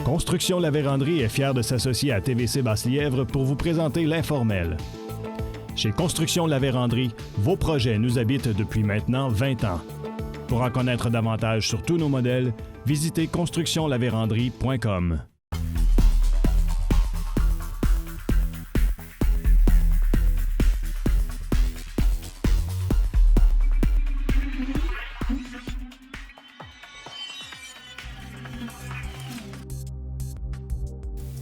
Construction La Vérandrie est fier de s'associer à TVC Basse-Lièvre pour vous présenter l'Informel. Chez Construction La Vérandrie, vos projets nous habitent depuis maintenant 20 ans. Pour en connaître davantage sur tous nos modèles, visitez constructionlavérandrie.com.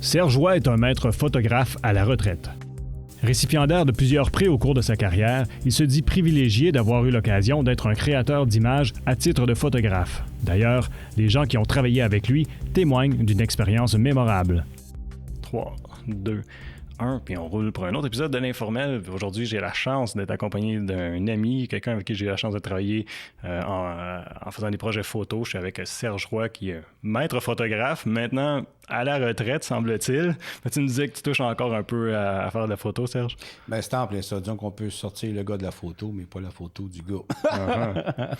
Serge Roy est un maître photographe à la retraite. Récipiendaire de plusieurs prix au cours de sa carrière, il se dit privilégié d'avoir eu l'occasion d'être un créateur d'images à titre de photographe. D'ailleurs, les gens qui ont travaillé avec lui témoignent d'une expérience mémorable. 3, 2, 1, puis on roule pour un autre épisode de l'Informel. Aujourd'hui, j'ai la chance d'être accompagné d'un ami, quelqu'un avec qui j'ai la chance de travailler en faisant des projets photos. Je suis avec Serge Roy, qui est maître photographe, maintenant à la retraite, semble-t-il. Mais tu me disais que tu touches encore un peu à faire de la photo, Serge? Ben, c'est en plein ça. Disons qu'on peut sortir le gars de la photo, mais pas la photo du gars.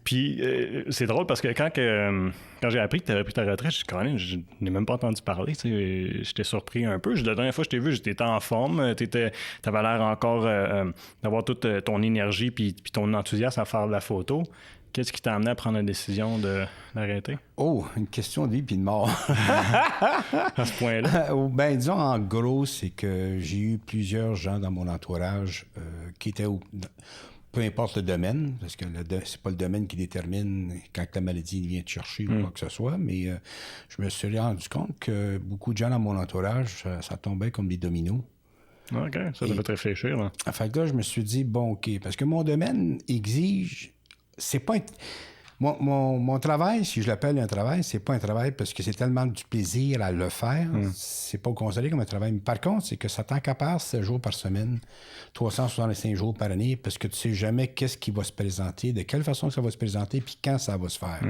Puis, c'est drôle parce que quand j'ai appris que tu avais pris ta retraite, je n'ai même pas entendu parler. J'étais surpris un peu. La dernière fois que je t'ai vu, j'étais en forme. Tu avais l'air encore d'avoir toute ton énergie puis ton enthousiasme à faire de la photo. Qu'est-ce qui t'a amené à prendre la décision d'arrêter? Oh, une question de vie puis de mort. À ce point-là? Ben, disons, en gros, c'est que j'ai eu plusieurs gens dans mon entourage qui étaient peu importe le domaine, parce que c'est pas le domaine qui détermine quand la maladie vient te chercher ou quoi que ce soit, mais je me suis rendu compte que beaucoup de gens dans mon entourage, ça tombait comme des dominos. OK, ça devait te réfléchir. Là. Fait que là, je me suis dit, bon, OK, parce que mon domaine exige... C'est pas... Mon travail, si je l'appelle un travail, c'est pas un travail parce que c'est tellement du plaisir à le faire. C'est pas considéré comme un travail. Mais par contre, c'est que ça t'encapare 7 jours par semaine, 365 jours par année, parce que tu sais jamais qu'est-ce qui va se présenter, de quelle façon ça va se présenter, puis quand ça va se faire.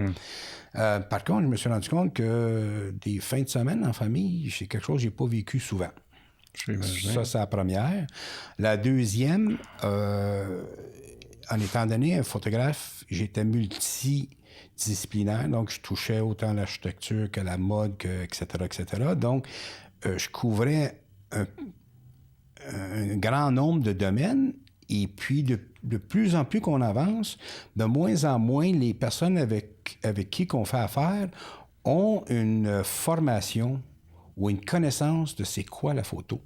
Par contre, je me suis rendu compte que des fins de semaine en famille, c'est quelque chose que j'ai pas vécu souvent. Ça, c'est la première. La deuxième... en étant donné un photographe, j'étais multidisciplinaire, donc je touchais autant l'architecture que la mode, etc., etc. Donc, je couvrais un grand nombre de domaines, et puis de plus en plus qu'on avance, de moins en moins les personnes avec qui qu'on fait affaire ont une formation ou une connaissance de c'est quoi la photo.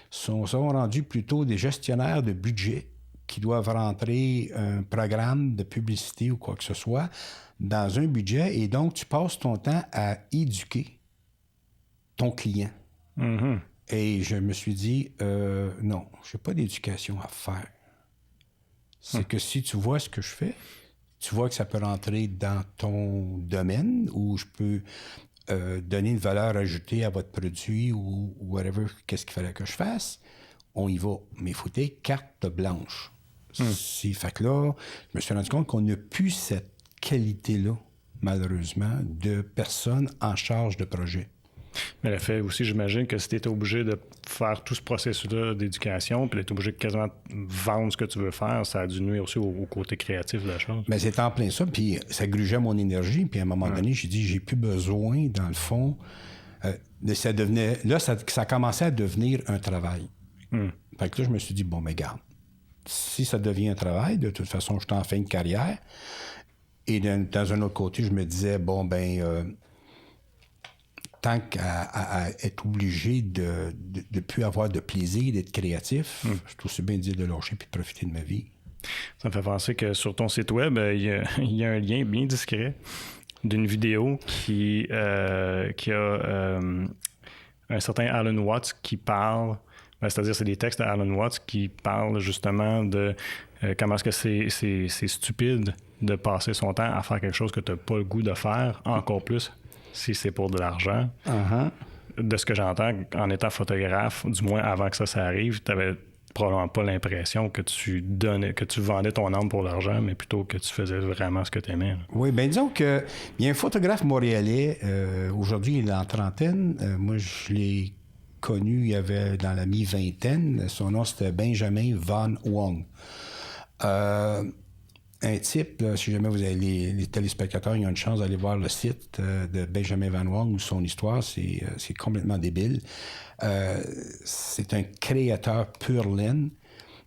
Sont rendus plutôt des gestionnaires de budget qui doivent rentrer un programme de publicité ou quoi que ce soit dans un budget, et donc tu passes ton temps à éduquer ton client. Et je me suis dit, non, je n'ai pas d'éducation à faire. C'est que si tu vois ce que je fais, tu vois que ça peut rentrer dans ton domaine où je peux donner une valeur ajoutée à votre produit ou whatever, qu'est-ce qu'il fallait que je fasse, on y va. Mais il faut être carte blanche. Fait que là, je me suis rendu compte qu'on n'a plus cette qualité-là, malheureusement, de personnes en charge de projet. Mais le fait aussi, j'imagine que si tu étais obligé de faire tout ce processus-là d'éducation, puis d'être obligé de quasiment vendre ce que tu veux faire, ça a dû nuire aussi au côté créatif de la chose. Mais c'est en plein ça, puis ça grugeait mon énergie, puis à un moment donné, j'ai dit, j'ai plus besoin, dans le fond, ça devenait... Là, ça commençait à devenir un travail. Fait que là, je me suis dit, bon, mais garde. Si ça devient un travail, de toute façon, je suis en fin de carrière. Et dans un autre côté, je me disais, bon, tant qu'à être obligé de plus avoir de plaisir, d'être créatif, je trouve c'est bien de dire de lâcher puis de profiter de ma vie. Ça me fait penser que sur ton site web, il y a un lien bien discret d'une vidéo qui a un certain Alan Watts qui parle... C'est-à-dire, c'est des textes d'Alan Watts qui parlent justement de comment est-ce que c'est stupide de passer son temps à faire quelque chose que tu n'as pas le goût de faire, encore plus si c'est pour de l'argent. De ce que j'entends, en étant photographe, du moins avant que ça arrive, tu n'avais probablement pas l'impression que tu vendais ton âme pour l'argent, mais plutôt que tu faisais vraiment ce que tu aimais. Oui, bien disons qu'il y a un photographe montréalais, aujourd'hui il est en trentaine, moi je l'ai connu, il avait dans la mi-vingtaine. Son nom, c'était Benjamin Van Wong. un type, là, si jamais vous avez les téléspectateurs, ils ont une chance d'aller voir le site de Benjamin Van Wong ou son histoire, c'est complètement débile. C'est un créateur pur laine.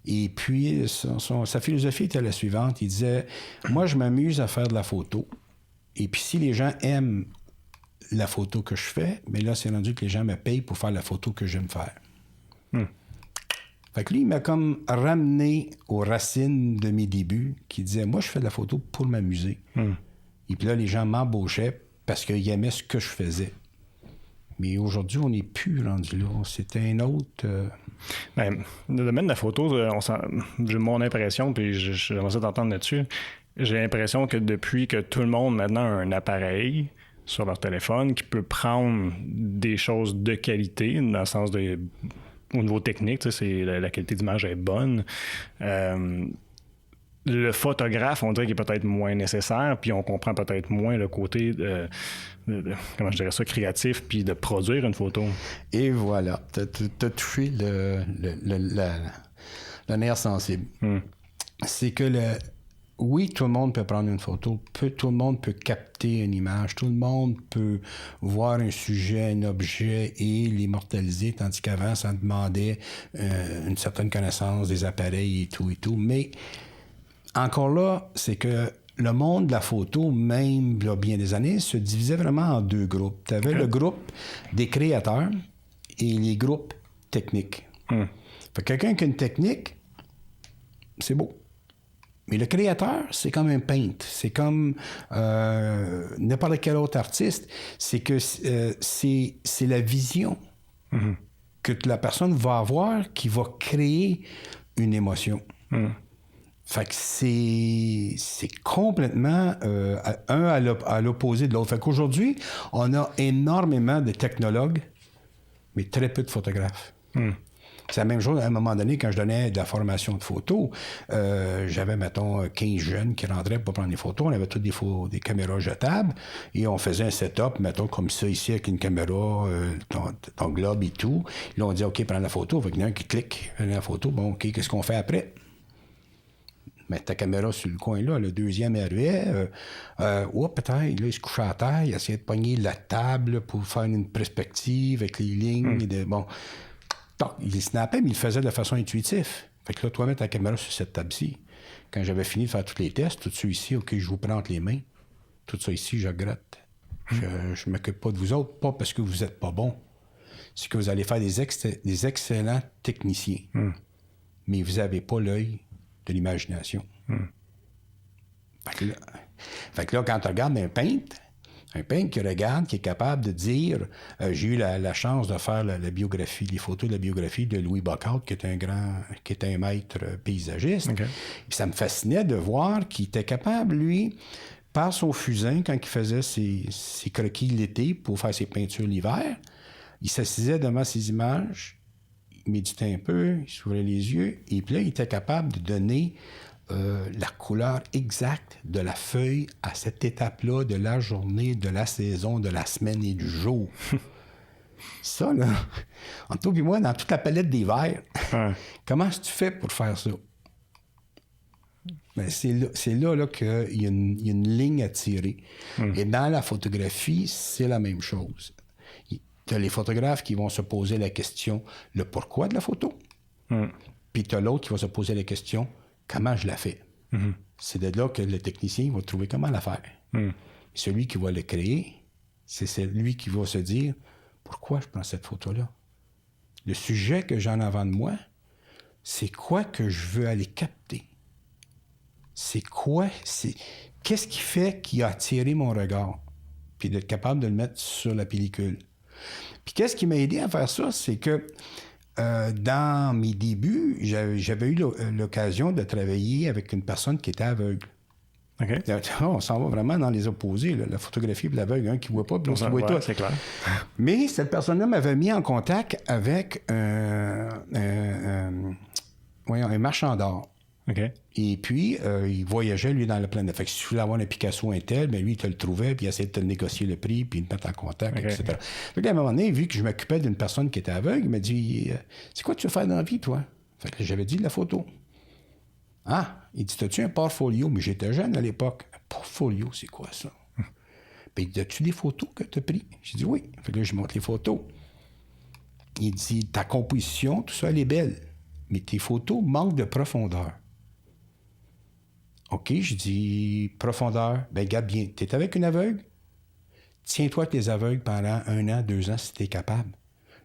Et puis, sa philosophie était la suivante. Il disait, moi, je m'amuse à faire de la photo. Et puis, si les gens aiment la photo que je fais, bien là, c'est rendu que les gens me payent pour faire la photo que j'aime faire. Fait que lui, il m'a comme ramené aux racines de mes débuts, qui disait, moi, je fais de la photo pour m'amuser. Et puis là, les gens m'embauchaient parce qu'ils aimaient ce que je faisais. Mais aujourd'hui, on n'est plus rendu là. C'était un autre... Ben, le domaine de la photo, j'ai mon impression, puis j'aimerais ça t'entendre là-dessus. J'ai l'impression que depuis que tout le monde maintenant a un appareil sur leur téléphone qui peut prendre des choses de qualité, dans le sens de... Au niveau technique, la qualité d'image est bonne. Le photographe, on dirait qu'il est peut-être moins nécessaire, puis on comprend peut-être moins le côté comment je dirais ça, créatif, puis de produire une photo. Et voilà, t'as touché le nerf sensible. C'est que oui, tout le monde peut prendre une photo, tout le monde peut capter une image, tout le monde peut voir un sujet, un objet et l'immortaliser, tandis qu'avant, ça demandait une certaine connaissance des appareils et tout. Mais encore là, c'est que le monde de la photo, même il y a bien des années, se divisait vraiment en deux groupes. Tu avais le groupe des créateurs et les groupes techniques. Fait que quelqu'un qui a une technique, c'est beau. Mais le créateur, c'est comme un peintre. C'est comme n'importe quel autre artiste. C'est que c'est la vision que la personne va avoir qui va créer une émotion. Fait que c'est complètement un à l'opposé de l'autre. Fait qu'aujourd'hui, on a énormément de technologues, mais très peu de photographes. C'est la même chose, à un moment donné, quand je donnais de la formation de photos, j'avais, mettons, 15 jeunes qui rentraient pour prendre des photos. On avait toutes des caméras jetables et on faisait un setup, mettons, comme ça, ici, avec une caméra, ton globe et tout. Là, on dit, OK, prends la photo. Fait qu'il y en a un qui clique, prend la photo. Bon, OK, qu'est-ce qu'on fait après? Mettre ta caméra sur le coin là, le deuxième arrivait, peut-être, là, il se couchait à terre, il essayait de pogner la table pour faire une perspective avec les lignes. Bon, il snappait, mais il le faisait de façon intuitive. Fait que là, toi, mets ta caméra sur cette table-ci. Quand j'avais fini de faire tous les tests, tout ça ici, OK, je vous prends entre les mains. Tout ça ici, je gratte. Je ne m'occupe pas de vous autres, pas parce que vous n'êtes pas bons. C'est que vous allez faire des excellents techniciens. Mais vous n'avez pas l'œil de l'imagination. Fait que là, quand tu regardes un peintre qui regarde, qui est capable de dire... j'ai eu la chance de faire la biographie, les photos de la biographie de Louis Bocard, qui est un maître paysagiste. Okay. Puis ça me fascinait de voir qu'il était capable, lui, par son fusain, quand il faisait ses croquis l'été pour faire ses peintures l'hiver, il s'assisait devant ses images, il méditait un peu, il s'ouvrait les yeux, et puis là, il était capable de donner la couleur exacte de la feuille à cette étape-là de la journée, de la saison, de la semaine et du jour. Ça, là, entre toi et moi, dans toute la palette des verts, comment est-ce que tu fais pour faire ça? Ben, c'est là qu'il y a une ligne à tirer. Et dans la photographie, c'est la même chose. Tu as les photographes qui vont se poser la question, le pourquoi de la photo. Puis tu as l'autre qui va se poser la question, comment je la fais? C'est de là que le technicien va trouver comment la faire. Celui qui va le créer, c'est lui qui va se dire, pourquoi je prends cette photo-là? Le sujet que j'ai en avant de moi, c'est quoi que je veux aller capter? Qu'est-ce qui fait qui a attiré mon regard? Puis d'être capable de le mettre sur la pellicule. Puis qu'est-ce qui m'a aidé à faire ça? C'est que dans mes débuts, j'avais eu l'occasion de travailler avec une personne qui était aveugle. Okay. On s'en va vraiment dans les opposés, là, la photographie et l'aveugle, un qui ne voit pas, puis l'autre qui voit tout. C'est clair. Mais cette personne-là m'avait mis en contact avec un marchand d'art. Okay. Et puis, il voyageait, lui, dans la planète. Fait que si tu voulais avoir un Picasso Intel, bien, lui, il te le trouvait, puis il essayait de te négocier le prix, puis de te mettre en contact, etc. Fait qu'à un moment donné, vu que je m'occupais d'une personne qui était aveugle, il m'a dit, c'est quoi que tu veux faire dans la vie, toi? Fait que j'avais dit de la photo. Ah, il dit, t'as-tu un portfolio? Mais j'étais jeune à l'époque. Un portfolio, c'est quoi ça? Puis il dit, as-tu des photos que tu as prises? J'ai dit, oui. Fait que là, je montre les photos. Il dit, ta composition, tout ça, elle est belle. Mais tes photos manquent de profondeur. OK, je dis, profondeur. Ben, regarde bien. Tu es avec une aveugle? Tiens-toi avec les aveugles pendant 1 an, 2 ans, si tu es capable.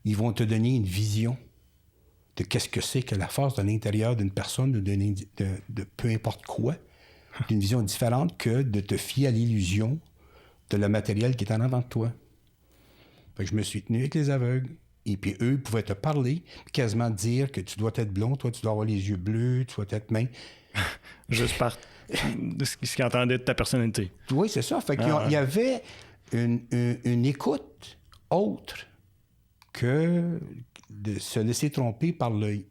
Ils vont te donner une vision de qu'est-ce que c'est que la force de l'intérieur d'une personne, de peu importe quoi, d'une vision différente que de te fier à l'illusion de le matériel qui est en avant de toi. Fait que je me suis tenu avec les aveugles, et puis eux pouvaient te parler, quasiment dire que tu dois être blond, toi tu dois avoir les yeux bleus, tu dois être mince. Juste par ce qu'ils entendaient de ta personnalité. Oui, c'est ça. Fait qu'il y avait une écoute autre que de se laisser tromper par l'œil.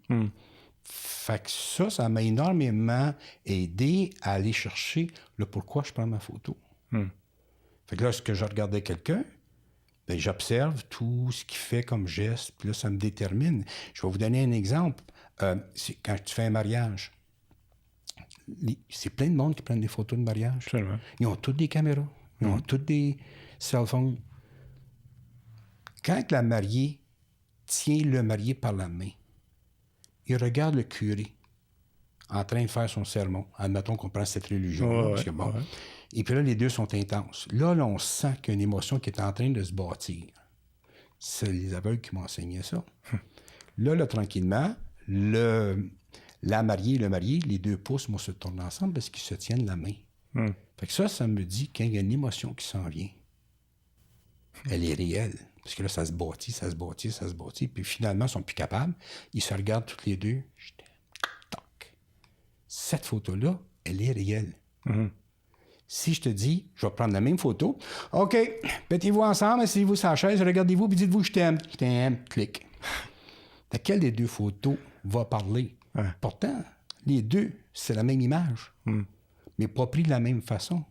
Fait que ça m'a énormément aidé à aller chercher le pourquoi je prends ma photo. Fait que là, lorsque je regardais quelqu'un, ben, j'observe tout ce qu'il fait comme geste, puis là, ça me détermine. Je vais vous donner un exemple. C'est quand tu fais un mariage, c'est plein de monde qui prennent des photos de mariage. Absolument. Ils ont toutes des caméras. Ils ont toutes des cell phones. Quand la mariée tient le marié par la main, il regarde le curé en train de faire son sermon. Admettons qu'on prend cette religion. Et puis là, les deux sont intenses. Là, on sent qu'il y a une émotion qui est en train de se bâtir. C'est les aveugles qui m'ont enseigné ça. Là, tranquillement, la mariée et le marié, les 2 pouces, se tournent ensemble parce qu'ils se tiennent la main. Fait que ça me dit qu'il y a une émotion qui s'en vient. Elle est réelle. Parce que là, ça se bâtit. Puis finalement, ils sont plus capables. Ils se regardent tous les deux. Cette photo-là, elle est réelle. Si je te dis, je vais prendre la même photo. OK, mettez-vous ensemble, asseyez-vous sur la chaise, regardez-vous, puis dites-vous, je t'aime. Je t'aime, clic. Laquelle des 2 photos va parler? Pourtant, les 2, c'est la même image, mais pas pris de la même façon.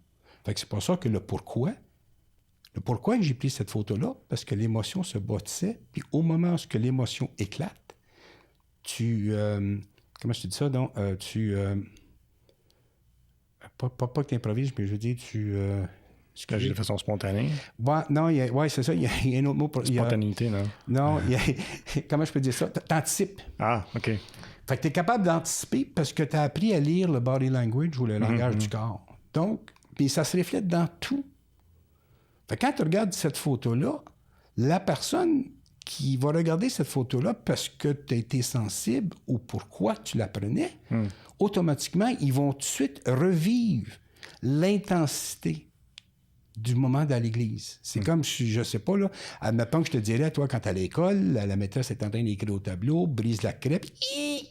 Fait que c'est pour ça que le pourquoi j'ai pris cette photo-là, parce que l'émotion se bâtissait, puis au moment où l'émotion éclate, comment je te dis ça, donc? Pas que tu improvises, mais je veux dire, Tu agis de façon spontanée. Non, c'est ça. Il y a un autre mot pour... Spontanéité, non? Non, comment je peux dire ça? T'anticipes. Ah, OK. Fait que tu es capable d'anticiper parce que tu as appris à lire le body language ou le langage du corps. Donc, puis ça se reflète dans tout. Fait que quand tu regardes cette photo-là, la personne qui va regarder cette photo-là parce que tu as été sensible ou pourquoi tu la prenais, automatiquement, ils vont tout de suite revivre l'intensité du moment dans l'église. C'est comme, je sais pas, là, admettons que je te dirais, toi, quand t'es à l'école, la maîtresse est en train d'écrire au tableau, brise la craie, puis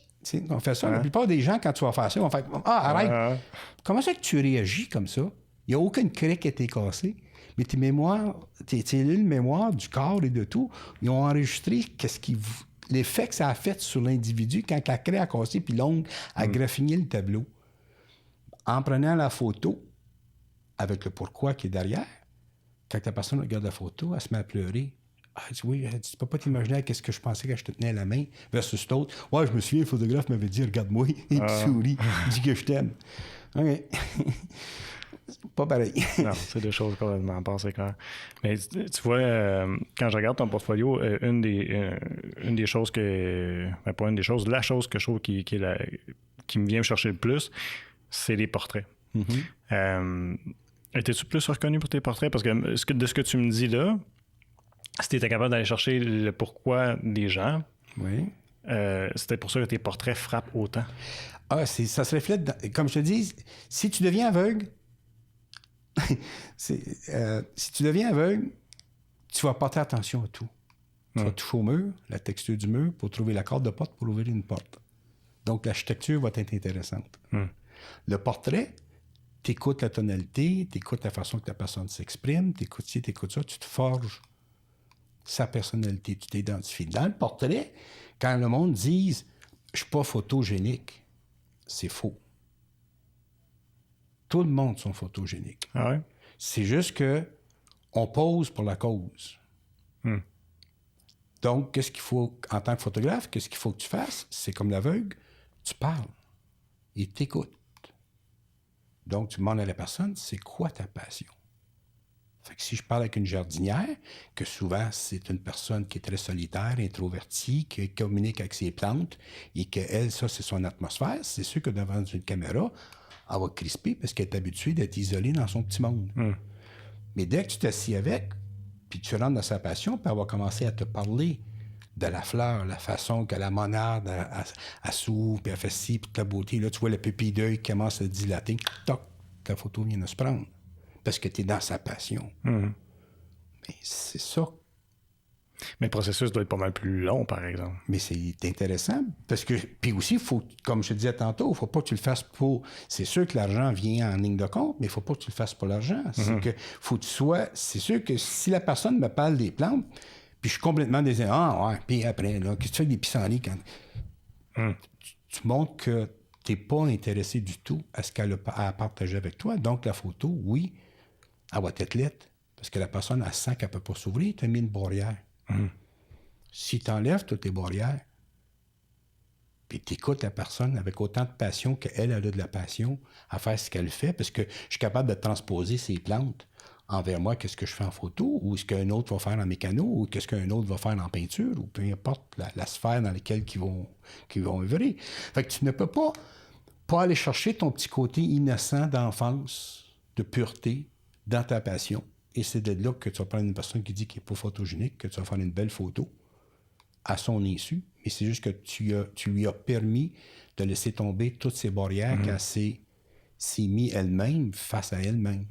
on fait ça. La plupart des gens, quand tu vas faire ça, vont faire « Ah, arrête! Comment ça que tu réagis comme ça? Il n'y a aucune craie qui a été cassée. Mais tes mémoires, tes cellules mémoire du corps et de tout, ils ont enregistré l'effet que ça a fait sur l'individu quand la craie a cassé puis l'ongle a graffiné le tableau. En prenant la photo, avec le pourquoi qui est derrière, quand la personne regarde la photo, elle se met à pleurer. Elle dit, oui, elle dit, tu peux pas t'imaginer qu'est-ce que je pensais quand je te tenais à la main versus l'autre. Ouais, je me souviens, le photographe m'avait dit, regarde-moi, il sourit, il dit que je t'aime. OK. Pas pareil. Non, c'est 2 choses complètement à part, c'est clair. Mais tu vois, quand je regarde ton portfolio, une des choses que... Ben, pas une des choses, la chose que je trouve qui me vient me chercher le plus, c'est les portraits. Étais-tu plus reconnu pour tes portraits? Parce que de ce que tu me dis là, si tu étais capable d'aller chercher le pourquoi des gens, c'était pour ça que tes portraits frappent autant. Ah, ça se reflète, comme je te dis, si tu deviens aveugle, si tu deviens aveugle, tu vas porter attention à tout. Tu vas toucher au mur, la texture du mur, pour trouver la corde de porte pour ouvrir une porte. Donc, l'architecture va être intéressante. Le portrait, tu écoutes la tonalité, tu écoutes la façon que la personne s'exprime, tu écoutes ci, tu écoutes ça, tu te forges sa personnalité, tu t'identifies. Dans le portrait, quand le monde dit « je suis pas photogénique », c'est faux. Tout le monde sont photogéniques. Ah ouais? C'est juste que on pose pour la cause. Donc, qu'est-ce qu'il faut, en tant que photographe, qu'est-ce qu'il faut que tu fasses? C'est comme l'aveugle, tu parles. il t'écoute. Donc, tu demandes à la personne, c'est quoi ta passion? Fait que si je parle avec une jardinière, que souvent c'est une personne qui est très solitaire, introvertie, qui communique avec ses plantes, et qu'elle, ça, c'est son atmosphère, c'est sûr que devant une caméra, elle va crisper parce qu'elle est habituée d'être isolée dans son petit monde. Mais dès que tu t'assieds avec, puis tu rentres dans sa passion, puis elle va commencer à te parler de la fleur, la façon que la monarde, elle s'ouvre, puis elle fait ci, puis toute la beauté. Là, tu vois le pupille d'œil qui commence à se dilater. Toc, ta photo vient de se prendre. Parce que tu es dans sa passion. Mais c'est ça. Mais le processus doit être pas mal plus long, par exemple. Mais c'est intéressant. Parce que, puis aussi, faut, comme je te disais tantôt, il ne faut pas que tu le fasses pour... C'est sûr que l'argent vient en ligne de compte, mais il ne faut pas que tu le fasses pour l'argent. C'est que faut que tu sois... C'est sûr que si la personne me parle des plantes, puis je suis complètement désiré. Ah, ouais, puis après, là, qu'est-ce que tu fais avec des pissenlits quand... Tu montres que tu n'es pas intéressé du tout à ce qu'elle a à partager avec toi. Donc, la photo, oui, elle va être lettre, parce que la personne, elle sent qu'elle ne peut pas s'ouvrir, tu as mis une barrière. Si tu enlèves toutes les barrières, puis tu écoutes la personne avec autant de passion qu'elle a de la passion à faire ce qu'elle fait, parce que je suis capable de transposer ses plantes envers moi, qu'est-ce que je fais en photo, ou ce qu'un autre va faire en mécano, ou qu'est-ce qu'un autre va faire en peinture, ou peu importe la sphère dans laquelle ils vont œuvrer. Fait que tu ne peux pas aller chercher ton petit côté innocent d'enfance, de pureté, dans ta passion. Et c'est de là que tu vas prendre une personne qui dit qu'il n'est pas photogénique, que tu vas faire une belle photo à son insu. Mais c'est juste que tu lui as permis de laisser tomber toutes ces barrières qu'elle s'est mis elle-même face à elle-même.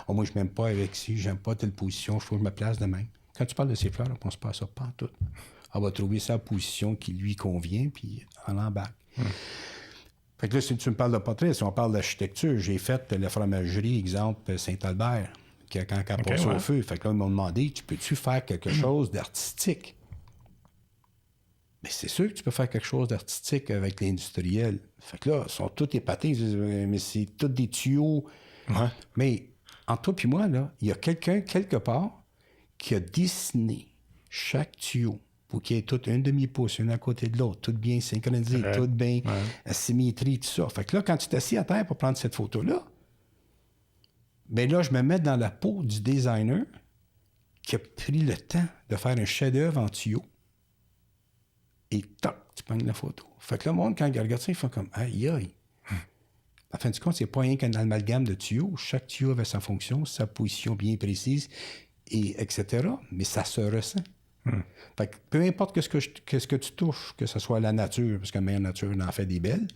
Oh, moi, je m'aime pas avec ci, j'aime pas telle position, je trouve que je me place de même. Quand tu parles de ses fleurs, on ne pense pas à ça, pas en tout. Elle va trouver sa position qui lui convient, puis elle embarque. Fait que là, si tu me parles de portrait, si on parle d'architecture, j'ai fait la fromagerie, exemple, Saint-Albert, quand elle passe au feu. Fait que là, ils m'ont demandé, peux-tu faire quelque chose d'artistique? Mais c'est sûr que tu peux faire quelque chose d'artistique avec l'industriel. Fait que là, ils sont tous épatés. Ils disent, mais c'est tous des tuyaux. Ouais. Mais entre toi et moi, là, il y a quelqu'un, quelque part, qui a dessiné chaque tuyau pour qu'il y ait toute une demi-pouce, une à côté de l'autre, tout bien synchronisé, tout bien symétrie, tout ça. Fait que là, quand tu t'assis à terre pour prendre cette photo-là, bien là, je me mets dans la peau du designer qui a pris le temps de faire un chef-d'œuvre en tuyau. Et toc, tu pognes la photo. Fait que le monde, quand il regarde ça, ils font comme aïe aïe. En fin de compte, c'est pas rien qu'un amalgame de tuyaux. Chaque tuyau avait sa fonction, sa position bien précise, et etc. Mais ça se ressent. Fait que peu importe qu'est-ce que tu touches, que ce soit la nature, parce que la meilleure nature en fait des belles,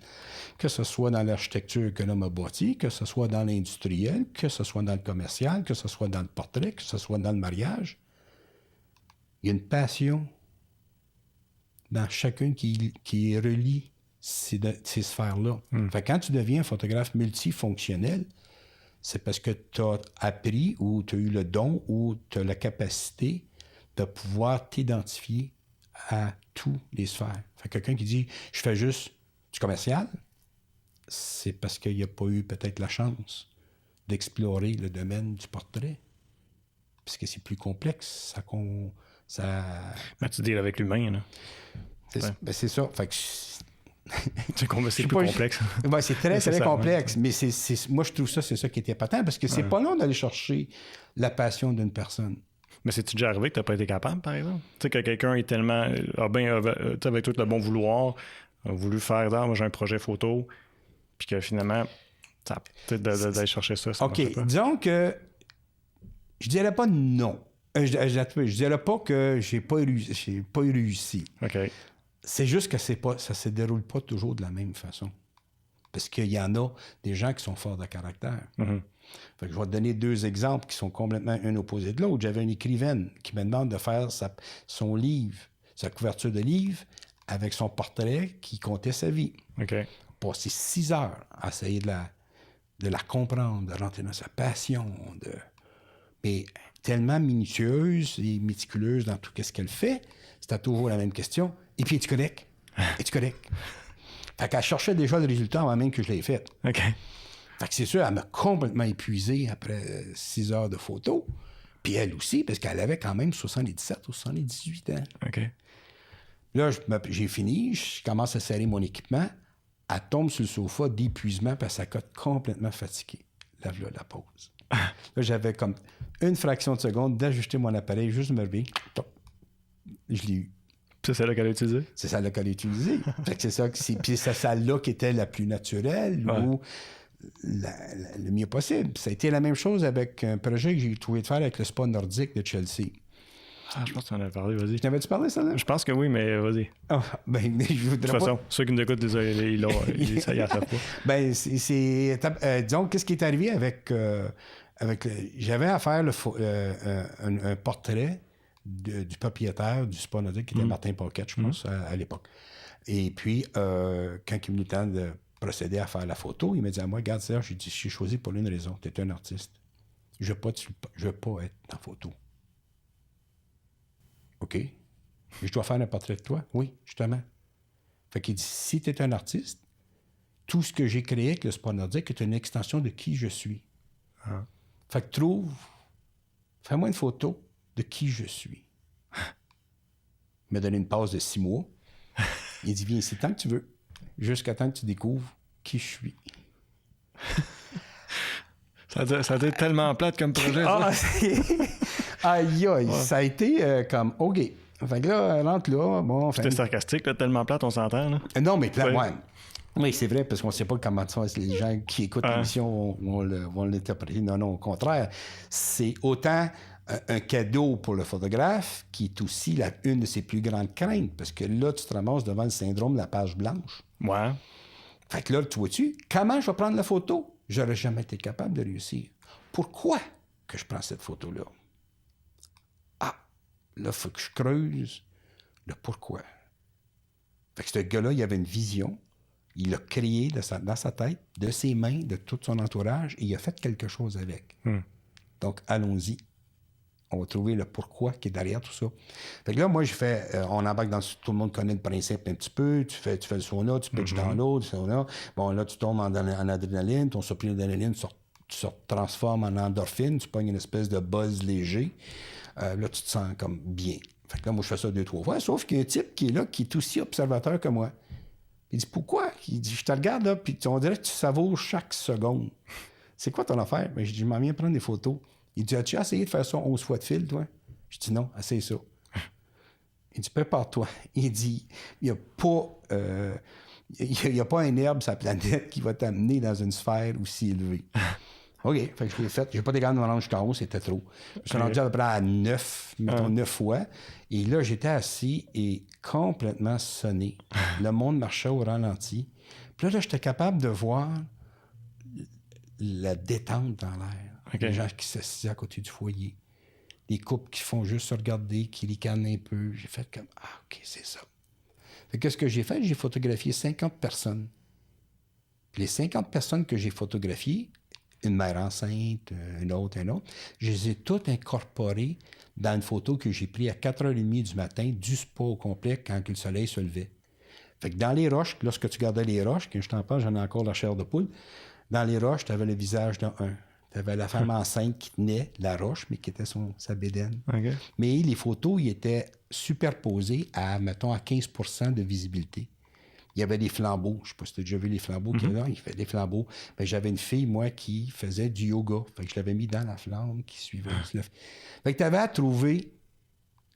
que ce soit dans l'architecture que l'homme a bâti, que ce soit dans l'industriel, que ce soit dans le commercial, que ce soit dans le portrait, que ce soit dans le mariage, il y a une passion dans chacune qui relie ces sphères-là. Fait que quand tu deviens un photographe multifonctionnel, c'est parce que tu as appris ou tu as eu le don ou tu as la capacité de pouvoir t'identifier à tous les sphères. Fait que quelqu'un qui dit « je fais juste du commercial », c'est parce qu'il n'a pas eu peut-être la chance d'explorer le domaine du portrait. Parce que c'est plus complexe. Mais tu deals avec l'humain, là. C'est ça. Fait que c'est plus complexe. Ouais, c'est très, très complexe. Ouais. Mais moi, je trouve c'est ça qui était patent, parce que c'est pas long d'aller chercher la passion d'une personne. Mais c'est-tu déjà arrivé que tu n'as pas été capable, par exemple? Tu sais, que quelqu'un est tellement... avec tout le bon vouloir, a voulu faire... moi, j'ai un projet photo, puis que finalement, peut-être d'aller chercher ça. OK. Disons que je dirais pas non. Je dirais pas que j'ai pas réussi. OK. C'est juste que ça se déroule pas toujours de la même façon. Parce qu'il y en a des gens qui sont forts de caractère. Fait que je vais te donner 2 exemples qui sont complètement un opposé de l'autre. J'avais une écrivaine qui me demande de faire son livre, sa couverture de livre, avec son portrait qui comptait sa vie. OK. Passer 6 heures à essayer de la comprendre, de rentrer dans sa passion, mais tellement minutieuse et méticuleuse dans tout ce qu'elle fait, c'était toujours la même question. Et puis, es-tu correct? Es-tu correct? Fait qu'elle cherchait déjà le résultat avant même que je l'ai fait. OK. Fait que c'est sûr, elle m'a complètement épuisé après 6 heures de photos. Puis elle aussi, parce qu'elle avait quand même 77 ou 78 ans. OK. Là, j'ai fini, je commence à serrer mon équipement. Elle tombe sur le sofa d'épuisement parce qu'elle s'accote complètement fatiguée. Là, la pause. Là, j'avais comme une fraction de seconde d'ajuster mon appareil, juste me lever. Je l'ai eu. C'est celle-là qu'elle a utilisée? C'est celle-là qu'elle a utilisée. Fait que c'est ça. Puis c'est celle-là qui était la plus naturelle ou le mieux possible. Ça a été la même chose avec un projet que j'ai trouvé de faire avec le spa nordique de Chelsea. Ah, je pense que tu en avais parlé, vas-y. T'avais-tu parlé, ça, là? Je pense que oui, mais vas-y. Ah, ben, je voudrais de toute façon, ceux qui nous écoutent, ça y en savent pas. Ben, disons, qu'est-ce qui est arrivé avec j'avais à faire un portrait du propriétaire du spa nordique, qui était Martin Paquette, je pense, à l'époque. Et puis, quand il est venu le temps de procéder à faire la photo, il m'a dit à moi, regarde, Serge, j'ai dit, je suis choisi pour une raison, tu es un artiste. Je veux pas être en photo. OK. Je dois faire un portrait de toi? Oui, justement. Fait qu'il dit, si tu es un artiste, tout ce que j'ai créé avec le spa nordique est une extension de qui je suis. Ah. Fait que fais-moi une photo de qui je suis. Il m'a donné une pause de 6 mois. Il dit, viens ici tant que tu veux, jusqu'à temps que tu découvres qui je suis. Ça a été tellement plate comme projet, ça. Aïe, aïe, ça a été comme, OK. Fait que là, rentre là, bon... C'était sarcastique, là, tellement plate, on s'entend, là. Non, mais plate, ouais. Oui, c'est vrai, parce qu'on ne sait pas comment les gens qui écoutent l'émission vont l'interpréter. Non, au contraire. C'est autant un cadeau pour le photographe qui est aussi une de ses plus grandes craintes, parce que là, tu te ramasses devant le syndrome de la page blanche. Ouais. Fait que là, tu vois-tu, comment je vais prendre la photo? J'aurais jamais été capable de réussir. Pourquoi que je prends cette photo-là? Ah, là, il faut que je creuse le pourquoi. Fait que ce gars-là, il avait une vision. Il l'a créé dans sa tête, de ses mains, de tout son entourage, et il a fait quelque chose avec. Donc, allons-y. On va trouver le pourquoi qui est derrière tout ça. Fait que là, moi, on embarque dans... Tout le monde connaît le principe un petit peu. Tu fais le sauna, tu pitches dans l'eau, sauna. Bon, là, tu tombes en adrénaline. Ton surplus d'adrénaline, tu se transformes en endorphine. Tu pognes une espèce de buzz léger. Là, tu te sens comme bien. Fait que là, moi, je fais ça 2-3 fois. Sauf qu'il y a un type qui est là, qui est aussi observateur que moi. Il dit, pourquoi? Il dit, je te regarde là, puis on dirait que tu savoures chaque seconde. C'est quoi ton affaire? Ben, je dis, je m'en viens prendre des photos. Il dit, as-tu essayé de faire ça 11 fois de fil, toi? Je dis, non, essaye ça. Il dit, prépare-toi. Il dit, il n'y a pas un herbe sur la planète qui va t'amener dans une sphère aussi élevée. OK, fait que je l'ai fait. J'ai pas des gants de mélange jusqu'en haut, c'était trop. Je suis rendu à peu près à 9 fois. Et là, j'étais assis et complètement sonné. Le monde marchait au ralenti. Puis là, j'étais capable de voir la détente dans l'air. Okay. Les gens qui s'assisaient à côté du foyer. Les couples qui font juste se regarder, qui ricanent un peu. J'ai fait comme, ah, OK, c'est ça. Fait que ce que j'ai fait, j'ai photographié 50 personnes. Puis les 50 personnes que j'ai photographiées, une mère enceinte, un autre, je les ai toutes incorporées dans une photo que j'ai prise à 4h30 du matin, du spa au complet, quand le soleil se levait. Fait que dans les roches, lorsque tu gardais les roches, quand je t'en parle, j'en ai encore la chair de poule, dans les roches, tu avais le visage d'un. Tu avais la femme enceinte qui tenait la roche, mais qui était sa bédaine. Okay. Mais les photos, ils étaient superposées à, mettons, à 15% de visibilité. Il y avait des flambeaux. Je ne sais pas si tu as déjà vu les flambeaux qu'il y a là. Il fait des flambeaux. Ben, j'avais une fille, moi, qui faisait du yoga. Fait que je l'avais mis dans la flamme qui suivait. Fait que tu avais à trouver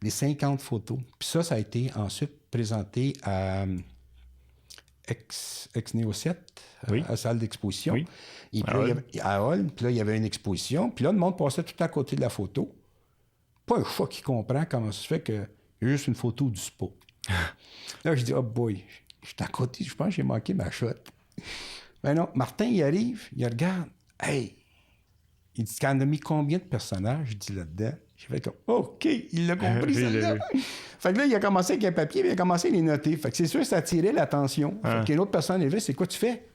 les 50 photos. Puis ça a été ensuite présenté à Ex-Néo 7, à la salle d'exposition. Oui. Et puis à Hall, puis là, il y avait une exposition. Puis là, le monde passait tout à côté de la photo. Pas un chat qui comprend comment ça se fait qu'il y a juste une photo du spa. Là, je dis, oh boy, je suis à côté, je pense que j'ai manqué ma shot. Ben non, Martin, il arrive, il regarde. Hey! Il dit, quand on a mis combien de personnages, je dis là-dedans? J'ai fait comme, OK, il l'a compris, celle-là. Fait que là, il a commencé avec un papier, puis il a commencé à les noter. Fait que c'est sûr que ça attirait l'attention. Fait qu'une autre personne est venue, c'est quoi tu fais?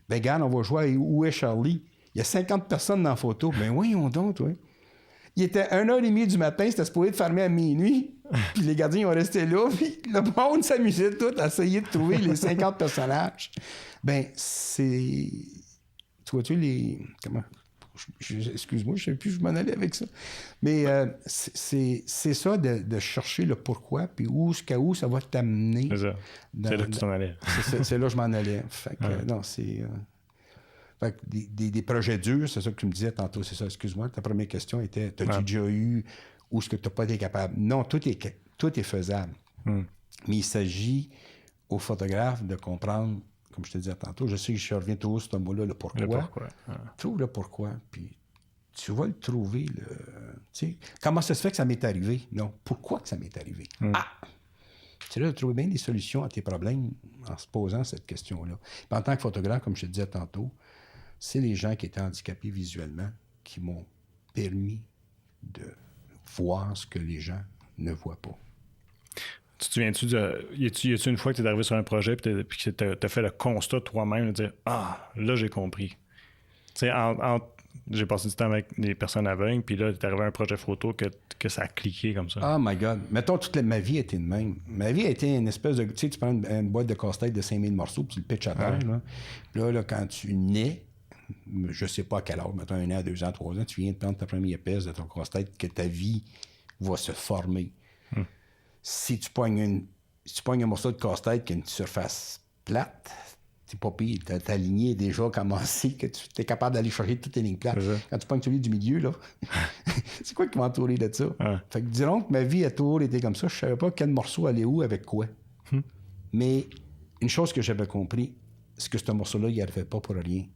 Ben, regarde, on va jouer à Où est Charlie? Il y a 50 personnes dans la photo. Ben, voyons donc, toi. Il était 1h30 du matin, c'était supposé de fermer à minuit. Puis les gardiens, ils ont resté là. Puis le monde s'amusait tout à essayer de trouver les 50 personnages. Ben, c'est... Tu vois-tu les... Comment... Excuse-moi, je ne sais plus où je m'en allais avec ça. Mais c'est ça de chercher le pourquoi, puis où ça va t'amener. C'est ça. C'est là que tu t'en allais. C'est là que je m'en allais. Fait que, non, c'est... Fait que des projets durs, c'est ça que tu me disais tantôt, c'est ça. Excuse-moi, ta première question était, t'as-tu déjà eu ou est-ce que tu n'as pas été capable? Non, tout est faisable. Mais il s'agit aux photographes de comprendre, comme je te disais tantôt, je sais que je reviens toujours sur ce mot-là, le pourquoi. Le pourquoi. Trouve le pourquoi, puis tu vas le trouver. Tu sais, comment ça se fait que ça m'est arrivé? Non, pourquoi que ça m'est arrivé? Ah! Tu vas trouver bien des solutions à tes problèmes en se posant cette question-là. Puis en tant que photographe, comme je te disais tantôt, c'est les gens qui étaient handicapés visuellement qui m'ont permis de voir ce que les gens ne voient pas. Tu te souviens-tu y a-tu une fois que tu es arrivé sur un projet puis que tu as fait le constat toi-même de dire « Ah, là, j'ai compris. » Tu sais, j'ai passé du temps avec des personnes aveugles, puis là, tu es arrivé à un projet photo que ça a cliqué comme ça. Oh my God. Mettons, ma vie a été de même. Ma vie a été une espèce de... Tu sais, tu prends une boîte de casse-tête de 5000 morceaux, puis tu le pitches à terre. Là, quand tu nais, je sais pas à quel âge, mettons 1 an, 2 ans, 3 ans, tu viens de prendre ta première pièce de ton casse-tête, que ta vie va se former. Si tu pognes un morceau de casse-tête qui a une surface plate, c'est pas pire. Ta lignée est déjà commencée, que tu es capable d'aller chercher toutes tes lignes plates. Quand tu pognes celui du milieu, là, c'est quoi qui m'a entouré de ça? Fait que disons que ma vie a toujours été comme ça. Je savais pas quel morceau allait où avec quoi. Mais une chose que j'avais compris, c'est que ce morceau-là, il n'arrivait pas pour rien.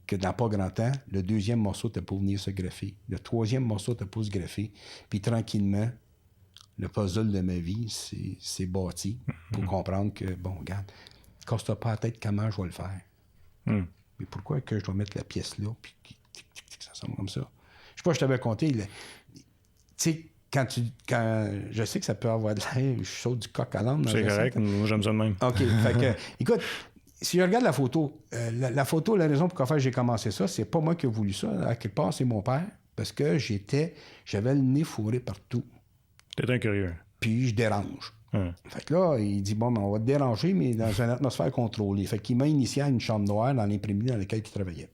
Que dans pas grand temps, le deuxième morceau était pour venir se greffer. Le troisième morceau était pour se greffer. Puis tranquillement, le puzzle de ma vie s'est bâti pour comprendre que, bon, regarde, casse-toi pas la tête comment je vais le faire. Mais pourquoi que je dois mettre la pièce là, puis ça semble comme ça? Je sais pas, je t'avais compté, tu sais, quand je sais que ça peut avoir de l'air, je saute du coq à l'âne. C'est correct, moi j'aime ça de même. OK, fait que, écoute, si je regarde la photo, la photo, la raison pour laquelle j'ai commencé ça, c'est pas moi qui ai voulu ça. À quelque part, c'est mon père, parce que j'avais le nez fourré partout. T'es un curieux. Puis je dérange. Fait que là, il dit, bon, on va te déranger, mais dans une atmosphère contrôlée. Fait qu'il m'a initié à une chambre noire dans l'imprimerie dans laquelle il travaillait.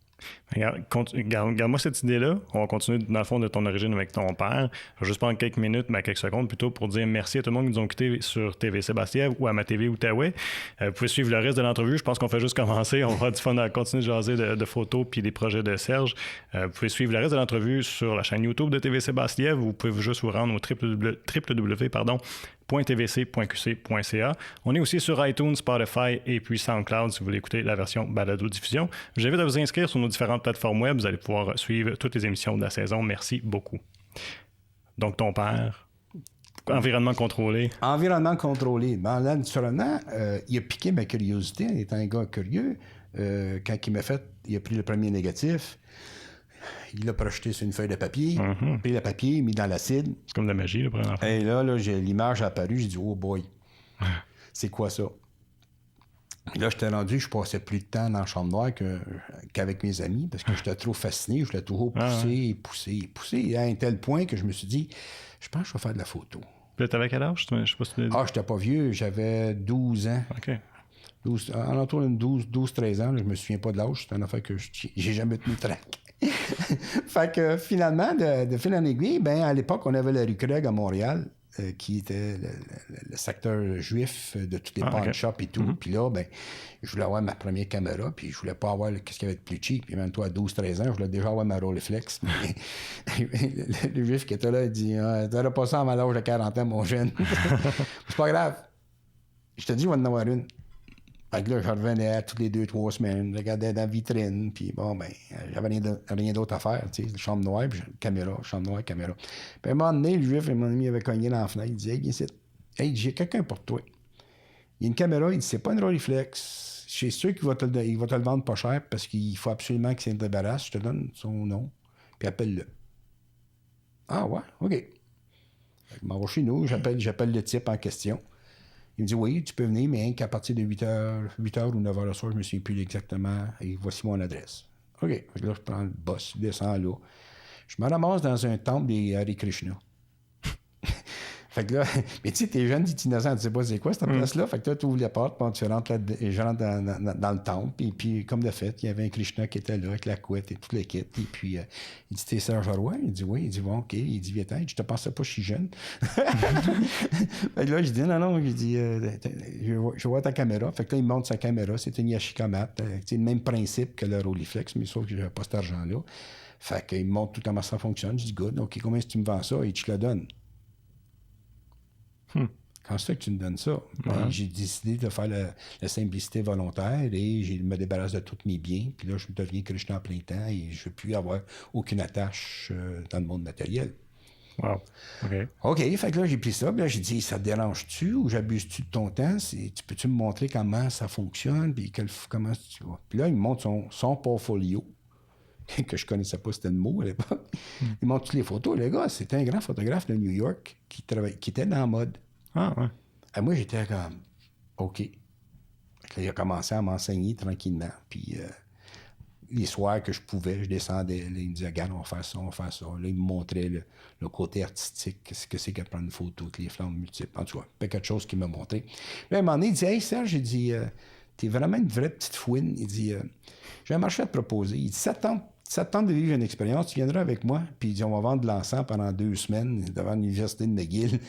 Regarde-moi cette idée-là. On va continuer dans le fond de ton origine avec ton père. Je vais juste prendre quelques minutes, mais quelques secondes plutôt, pour dire merci à tout le monde qui nous ont quittés sur TV Sébastien ou à ma TV Outaouais. Vous pouvez suivre le reste de l'entrevue. Je pense qu'on fait juste commencer. On va du fun à continuer de jaser de photos puis des projets de Serge. Vous pouvez suivre le reste de l'entrevue sur la chaîne YouTube de TV Sébastien. Vous pouvez juste vous rendre au www.tvc.qc.ca. On est aussi sur iTunes, Spotify et puis SoundCloud si vous voulez écouter la version balado-diffusion. Je vous invite à vous inscrire sur nos différentes plateformes web. Vous allez pouvoir suivre toutes les émissions de la saison. Merci beaucoup. Donc, ton père, environnement contrôlé. Environnement contrôlé. Ben, là, naturellement, il a piqué ma curiosité en étant un gars curieux. Quand il a pris le premier négatif. Il l'a projeté sur une feuille de papier, pris le papier, mis dans l'acide. C'est comme de la magie, le premier enfant. Et là l'image a apparu, j'ai dit « Oh boy, c'est quoi ça? » Là, j'étais rendu, je passais plus de temps dans la chambre noire qu'avec mes amis, parce que j'étais trop fasciné, je voulais toujours pousser, à un tel point que je me suis dit « Je pense que je vais faire de la photo. » Puis là, t'avais quel âge? Je sais pas si tu l'as dit. J'étais pas vieux, j'avais 12 ans. OK. En entour de 12-13 ans, là, je me souviens pas de l'âge, c'est une affaire que j'ai jamais tenu track. Fait que finalement, de fil en aiguille, ben, à l'époque, on avait la rue Craig à Montréal, qui était le secteur juif de tous les pawn shops et tout. Puis là, ben, je voulais avoir ma première caméra, puis je voulais pas avoir ce qu'il y avait de plus cheap. Puis même toi, à 12-13 ans, je voulais déjà avoir ma Rolleiflex. Mais le juif qui était là, il dit « T'aurais pas ça à l'âge de 40 ans, mon jeune. » C'est pas grave. Je te dis, je vais en avoir une. Fait que là, je revenais toutes les 2-3 semaines, je regardais dans la vitrine, puis bon, ben, j'avais rien d'autre à faire, tu sais, chambre noire, puis caméra, chambre noire, caméra. Puis à un moment donné, le juif, mon ami, avait cogné dans la fenêtre, il disait, hey, j'ai quelqu'un pour toi. Il y a une caméra, il dit, c'est pas une Rolleiflex, je suis sûr qu'il va te le vendre pas cher, parce qu'il faut absolument qu'il s'en débarrasse, je te donne son nom, puis appelle-le. Ah ouais, OK. Je m'en vais chez nous, j'appelle le type en question. Il me dit, oui, tu peux venir, mais qu'à partir de 8h ou 9h le soir, je ne me souviens plus exactement, et voici mon adresse. OK. Là, je prends le bus, je descends là. Je me ramasse dans un temple des Hare Krishna. Fait que là, mais tu sais, t'es jeune, t'es innocent, tu sais pas c'est quoi cette place-là. Fait que là, tu ouvres la porte, puis tu rentres là, et je rentre dans le temple. Et puis, comme de fait, il y avait un Krishna qui était là, avec la couette et tout le kit. Et puis, il dit, t'es Serge Roy? Il dit, oui. Il dit, bon, OK. Il dit, viens-t'en. Je te pensais pas, je suis jeune. Fait que là, je dis, non. Je dis, je vois ta caméra. Fait que là, il monte sa caméra. C'est une Yashica Mat. C'est le même principe que le Rolleiflex, mais sauf que j'avais pas cet argent-là. Fait qu'il me montre tout comment ça fonctionne. Je dis, good, OK, combien est-ce que tu me vends ça? Et je te le donne. Quand c'est que tu me donnes ça? Ben, j'ai décidé de faire la simplicité volontaire et je me débarrasse de tous mes biens. Puis là, je deviens Krishna en plein temps et je ne veux plus avoir aucune attache dans le monde matériel. Wow. OK, fait que là, j'ai pris ça. Puis là, j'ai dit, ça te dérange-tu ou j'abuse-tu de ton temps? Peux-tu me montrer comment ça fonctionne? Puis comment tu vois? Puis là, il me montre son portfolio, que je connaissais pas, c'était le mot à l'époque. Il montre toutes les photos. Le gars, c'était un grand photographe de New York qui était dans la mode. Ah, ouais. Et moi, j'étais comme, OK. Là, il a commencé à m'enseigner tranquillement. Puis les soirs que je pouvais, je descendais. Là, il me disait, regarde, on va faire ça, on va faire ça. Là, il me montrait le côté artistique, qu'est-ce que c'est que prendre une photo avec les flammes multiples. En tout cas, pas quelque chose qu'il m'a montré. Là, à un moment donné, il dit, hey, Serge, j'ai dit, t'es vraiment une vraie petite fouine. Il dit, j'ai un marché à te proposer. Il dit, ça te tente de vivre une expérience, tu viendras avec moi, puis il dit, on va vendre de l'encens pendant 2 semaines devant l'université de McGill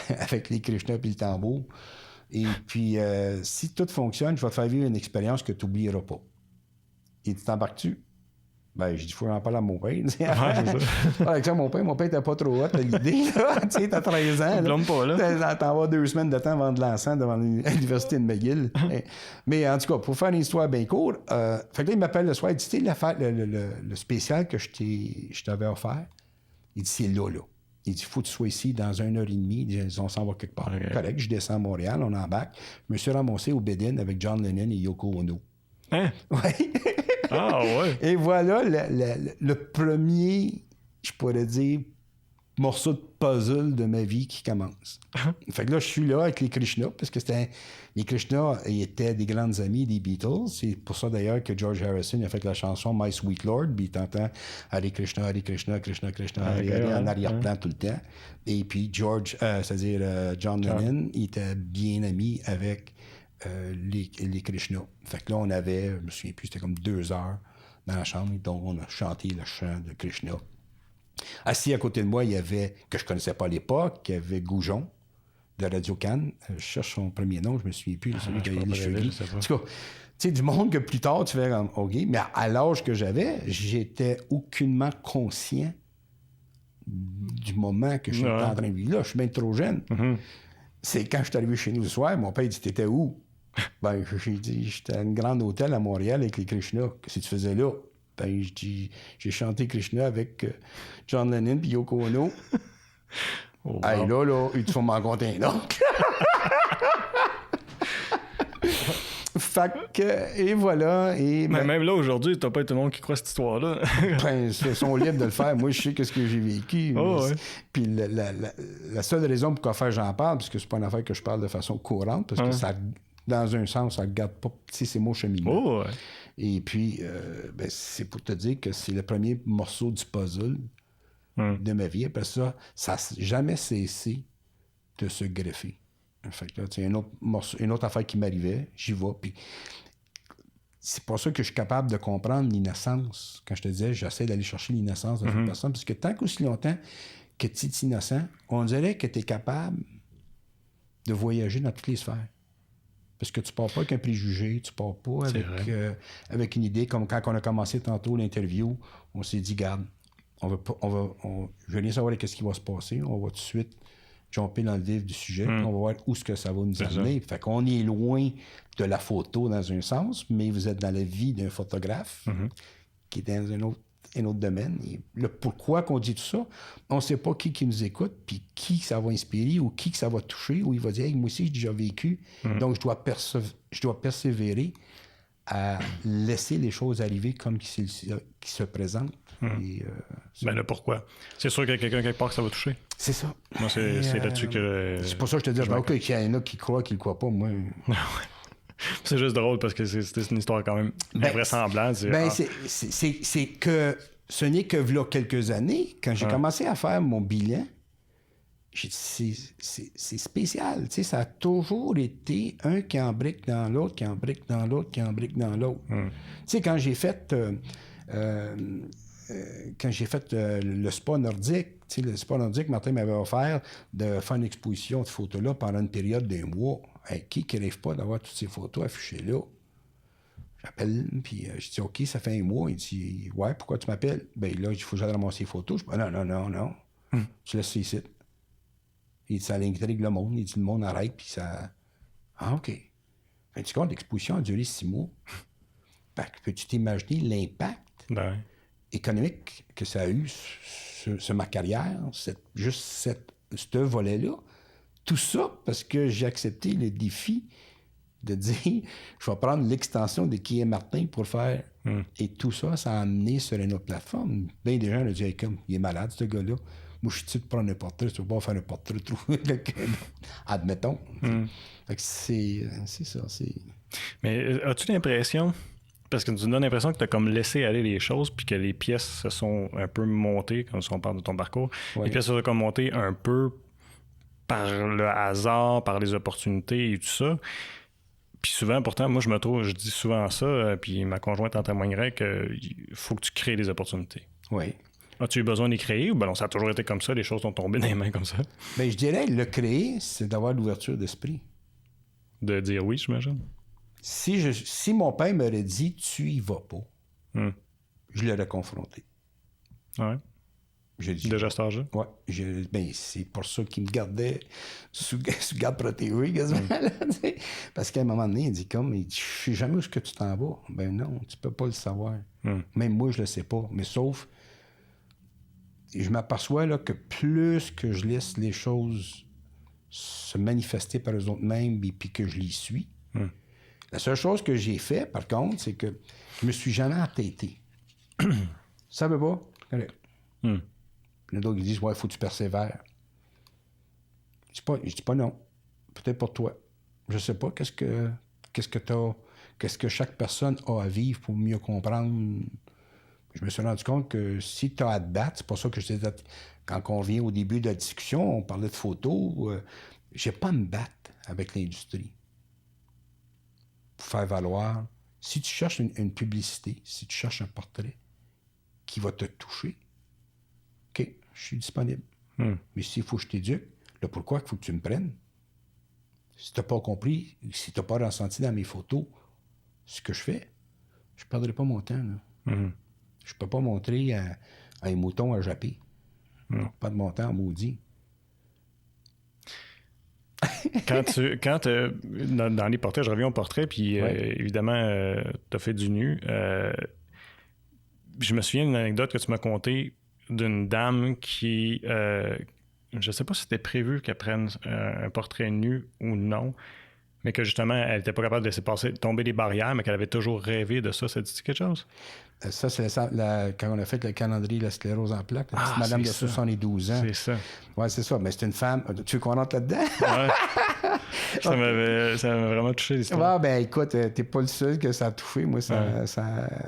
avec les Krishna et le tambour. Et puis, si tout fonctionne, je vais te faire vivre une expérience que tu n'oublieras pas. Et tu t'embarques-tu? Ben, j'ai dit, il faut que j'en parle à mon père. Avec ça, mon père n'était pas trop hot à l'idée. Tu sais, t'as 13 ans. Là. Pas, là. T'en vas 2 semaines de temps à vendre de l'encens devant l'université de McGill. Mais en tout cas, pour faire une histoire bien courte, fait que là, il m'appelle le soir. Il dit, tu sais, le spécial que je t'avais offert, il dit, c'est là. Il dit, il faut que tu sois ici dans 1h30. Il dit, on s'en va quelque part. Okay. Correct, je descends à Montréal, on embarque. Je me suis ramassé au Bed-In avec John Lennon et Yoko Ono. Hein? Oui. Ah, ouais. Et voilà le premier, je pourrais dire, morceau de puzzle de ma vie qui commence. Fait que là, je suis là avec les Krishna, parce que les Krishna étaient des grandes amies des Beatles. C'est pour ça, d'ailleurs, que George Harrison a fait la chanson My Sweet Lord, puis il t'entend Hare Krishna, Krishna, Hare en arrière-plan tout le temps. Et puis c'est-à-dire John Lennon, il était bien ami avec les Krishna. Fait que là, on avait, je me souviens plus, c'était comme 2 heures dans la chambre, donc on a chanté le chant de Krishna. Assis à côté de moi, il y avait, que je connaissais pas à l'époque, il y avait Goujon de Radio Cannes. Je cherche son premier nom, je me souviens plus, celui qui avait les cheveux gris. En tout cas, tu sais, du monde que plus tard, tu fais comme, OK, mais à l'âge que j'avais, j'étais aucunement conscient du moment que je suis en train de vivre là. Je suis bien trop jeune. C'est quand je suis arrivé chez nous le soir, mon père dit, t'étais où? Ben, j'ai dit, j'étais à un grand hôtel à Montréal avec les Krishna. Qu'est-ce que tu faisais là? Ben, je dis, j'ai chanté Krishna avec John Lennon et Yoko Ono. Oh, wow. Hey, là, il faut m'en raconter un autre. Fait que, et voilà. Et, mais même là, aujourd'hui, t'as pas tout le monde qui croit cette histoire-là. Ben, ils sont libres de le faire. Moi, je sais qu'est-ce que j'ai vécu. Oh, ouais. Puis la seule raison pour quoi j'en parle, parce que c'est pas une affaire que je parle de façon courante, parce que ça, dans un sens, ça ne garde pas. Tu sais, c'est mon cheminement. Oh, ouais. Et puis, c'est pour te dire que c'est le premier morceau du puzzle de ma vie. Après ça n'a jamais cessé de se greffer. Fait que là, tu sais, une autre affaire qui m'arrivait, j'y vais. Puis c'est pour ça que je suis capable de comprendre l'innocence. Quand je te disais, j'essaie d'aller chercher l'innocence de cette personne. Parce que tant qu'aussi longtemps que tu es innocent, on dirait que tu es capable de voyager dans toutes les sphères. Parce que tu pars pas avec un préjugé, tu pars pas avec une idée, comme quand on a commencé tantôt l'interview, on s'est dit, garde, je veux rien savoir qu'est-ce qui va se passer, on va tout de suite jumper dans le vif du sujet, puis on va voir où est-ce que ça va nous amener. Fait qu'on est loin de la photo dans un sens, mais vous êtes dans la vie d'un photographe qui est dans un autre domaine. Et le pourquoi qu'on dit tout ça, on ne sait pas qui nous écoute, puis qui ça va inspirer, ou qui ça va toucher, ou il va dire, hey, moi aussi, j'ai déjà vécu, donc je dois persévérer à laisser les choses arriver comme qui se présentent. Et, ben le pourquoi. C'est sûr qu'il y a quelqu'un quelque part que ça va toucher. C'est ça. Moi, c'est là-dessus que... C'est pour ça que je te dis, OK, qu'il y en a qui croient, qui ne croient pas, moi... C'est juste drôle parce que c'est une histoire quand même invraisemblable. C'est que ce n'est que là quelques années, quand j'ai commencé à faire mon bilan, J'ai dit, c'est spécial. Tu sais, ça a toujours été un qui embrique dans l'autre, qui embrique dans l'autre, qui embrique dans l'autre. Tu sais, quand j'ai fait le spa nordique, tu sais, le spa nordique, Martin m'avait offert de faire une exposition de photos-là pendant une période d'un mois. Hey, qui rêve pas d'avoir toutes ces photos affichées là? J'appelle, puis je dis, OK, ça fait un mois. Il dit, ouais, pourquoi tu m'appelles? Ben là, il faut que j'aille ramasser les photos. Je dis, non. Tu laisses ça ici. Il dit, ça intrigue le monde. Il dit, le monde arrête, puis ça... Ah, OK. Fait que, tu comptes, l'exposition a duré 6 mois. Fait que peux-tu t'imaginer l'impact économique que ça a eu sur ma carrière, ce volet-là? Tout ça parce que j'ai accepté le défi de dire, je vais prendre l'extension de qui est Martin pour le faire. Et tout ça, ça a amené sur une autre plateforme. Bien des gens ont dit, hey, comme, il est malade, ce gars-là. Moi, je suis de prendre un portrait, tu ne vas pas faire un portrait, trouver quelqu'un. Admettons. Fait que c'est ça. Mais as-tu l'impression, parce que tu nous donnes l'impression que tu as comme laissé aller les choses, puis que les pièces se sont un peu montées, comme si on parle de ton parcours, les pièces se sont comme montées un peu par le hasard, par les opportunités et tout ça. Puis souvent, pourtant, moi, je dis souvent ça, puis ma conjointe en témoignerait qu'il faut que tu crées des opportunités. Oui. As-tu eu besoin de les créer ou ben non, ça a toujours été comme ça, les choses sont tombées dans les mains comme ça? Bien, je dirais, le créer, c'est d'avoir l'ouverture d'esprit. De dire oui, j'imagine. Si mon père m'aurait dit, tu y vas pas, je l'aurais confronté. Ouais. J'ai dit, déjà cet âge-là? Oui. Ben, c'est pour ça qu'il me gardait sous garde protégée, quasiment. Parce qu'à un moment donné, il dit, je sais jamais où est-ce que tu t'en vas. Ben non, tu peux pas le savoir. Même moi, je le sais pas. Mais sauf, je m'aperçois là, que plus que je laisse les choses se manifester par eux autres mêmes et puis que je les suis, la seule chose que j'ai fait, par contre, c'est que je me suis jamais entêté. Ça veut pas? Correct. Il y en a d'autres qui disent, ouais, il faut que tu persévères. Je dis pas non. Peut-être pour toi. Je sais pas qu'est-ce que chaque personne a à vivre pour mieux comprendre. Je me suis rendu compte que si tu as à te battre, c'est pour ça que je disais, quand on vient au début de la discussion, on parlait de photos, j'ai pas à me battre avec l'industrie pour faire valoir. Si tu cherches une publicité, si tu cherches un portrait qui va te toucher, OK, je suis disponible. Mais s'il faut que je t'éduque, le pourquoi il faut que tu me prennes, si tu n'as pas compris, si tu n'as pas ressenti dans mes photos ce que je fais, je ne perdrai pas mon temps. Là. Je ne peux pas montrer à un mouton à japper. Pas de mon temps, maudit. Dans les portraits, je reviens au portrait, puis évidemment, tu as fait du nu. Je me souviens d'une anecdote que tu m'as contée d'une dame qui, je sais pas si c'était prévu qu'elle prenne un portrait nu ou non, mais que justement, elle n'était pas capable de laisser tomber les barrières, mais qu'elle avait toujours rêvé de ça. Ça dit quelque chose? Ça, c'est quand on a fait le calendrier de la sclérose en plaques. La petite madame de 72 ans. C'est ça. Oui, c'est ça. Mais c'est une femme. Tu veux qu'on rentre là-dedans? Ouais. Ça m'avait vraiment touché, l'histoire. Ouais, ben écoute, t'es pas le seul que ça a touché. Moi,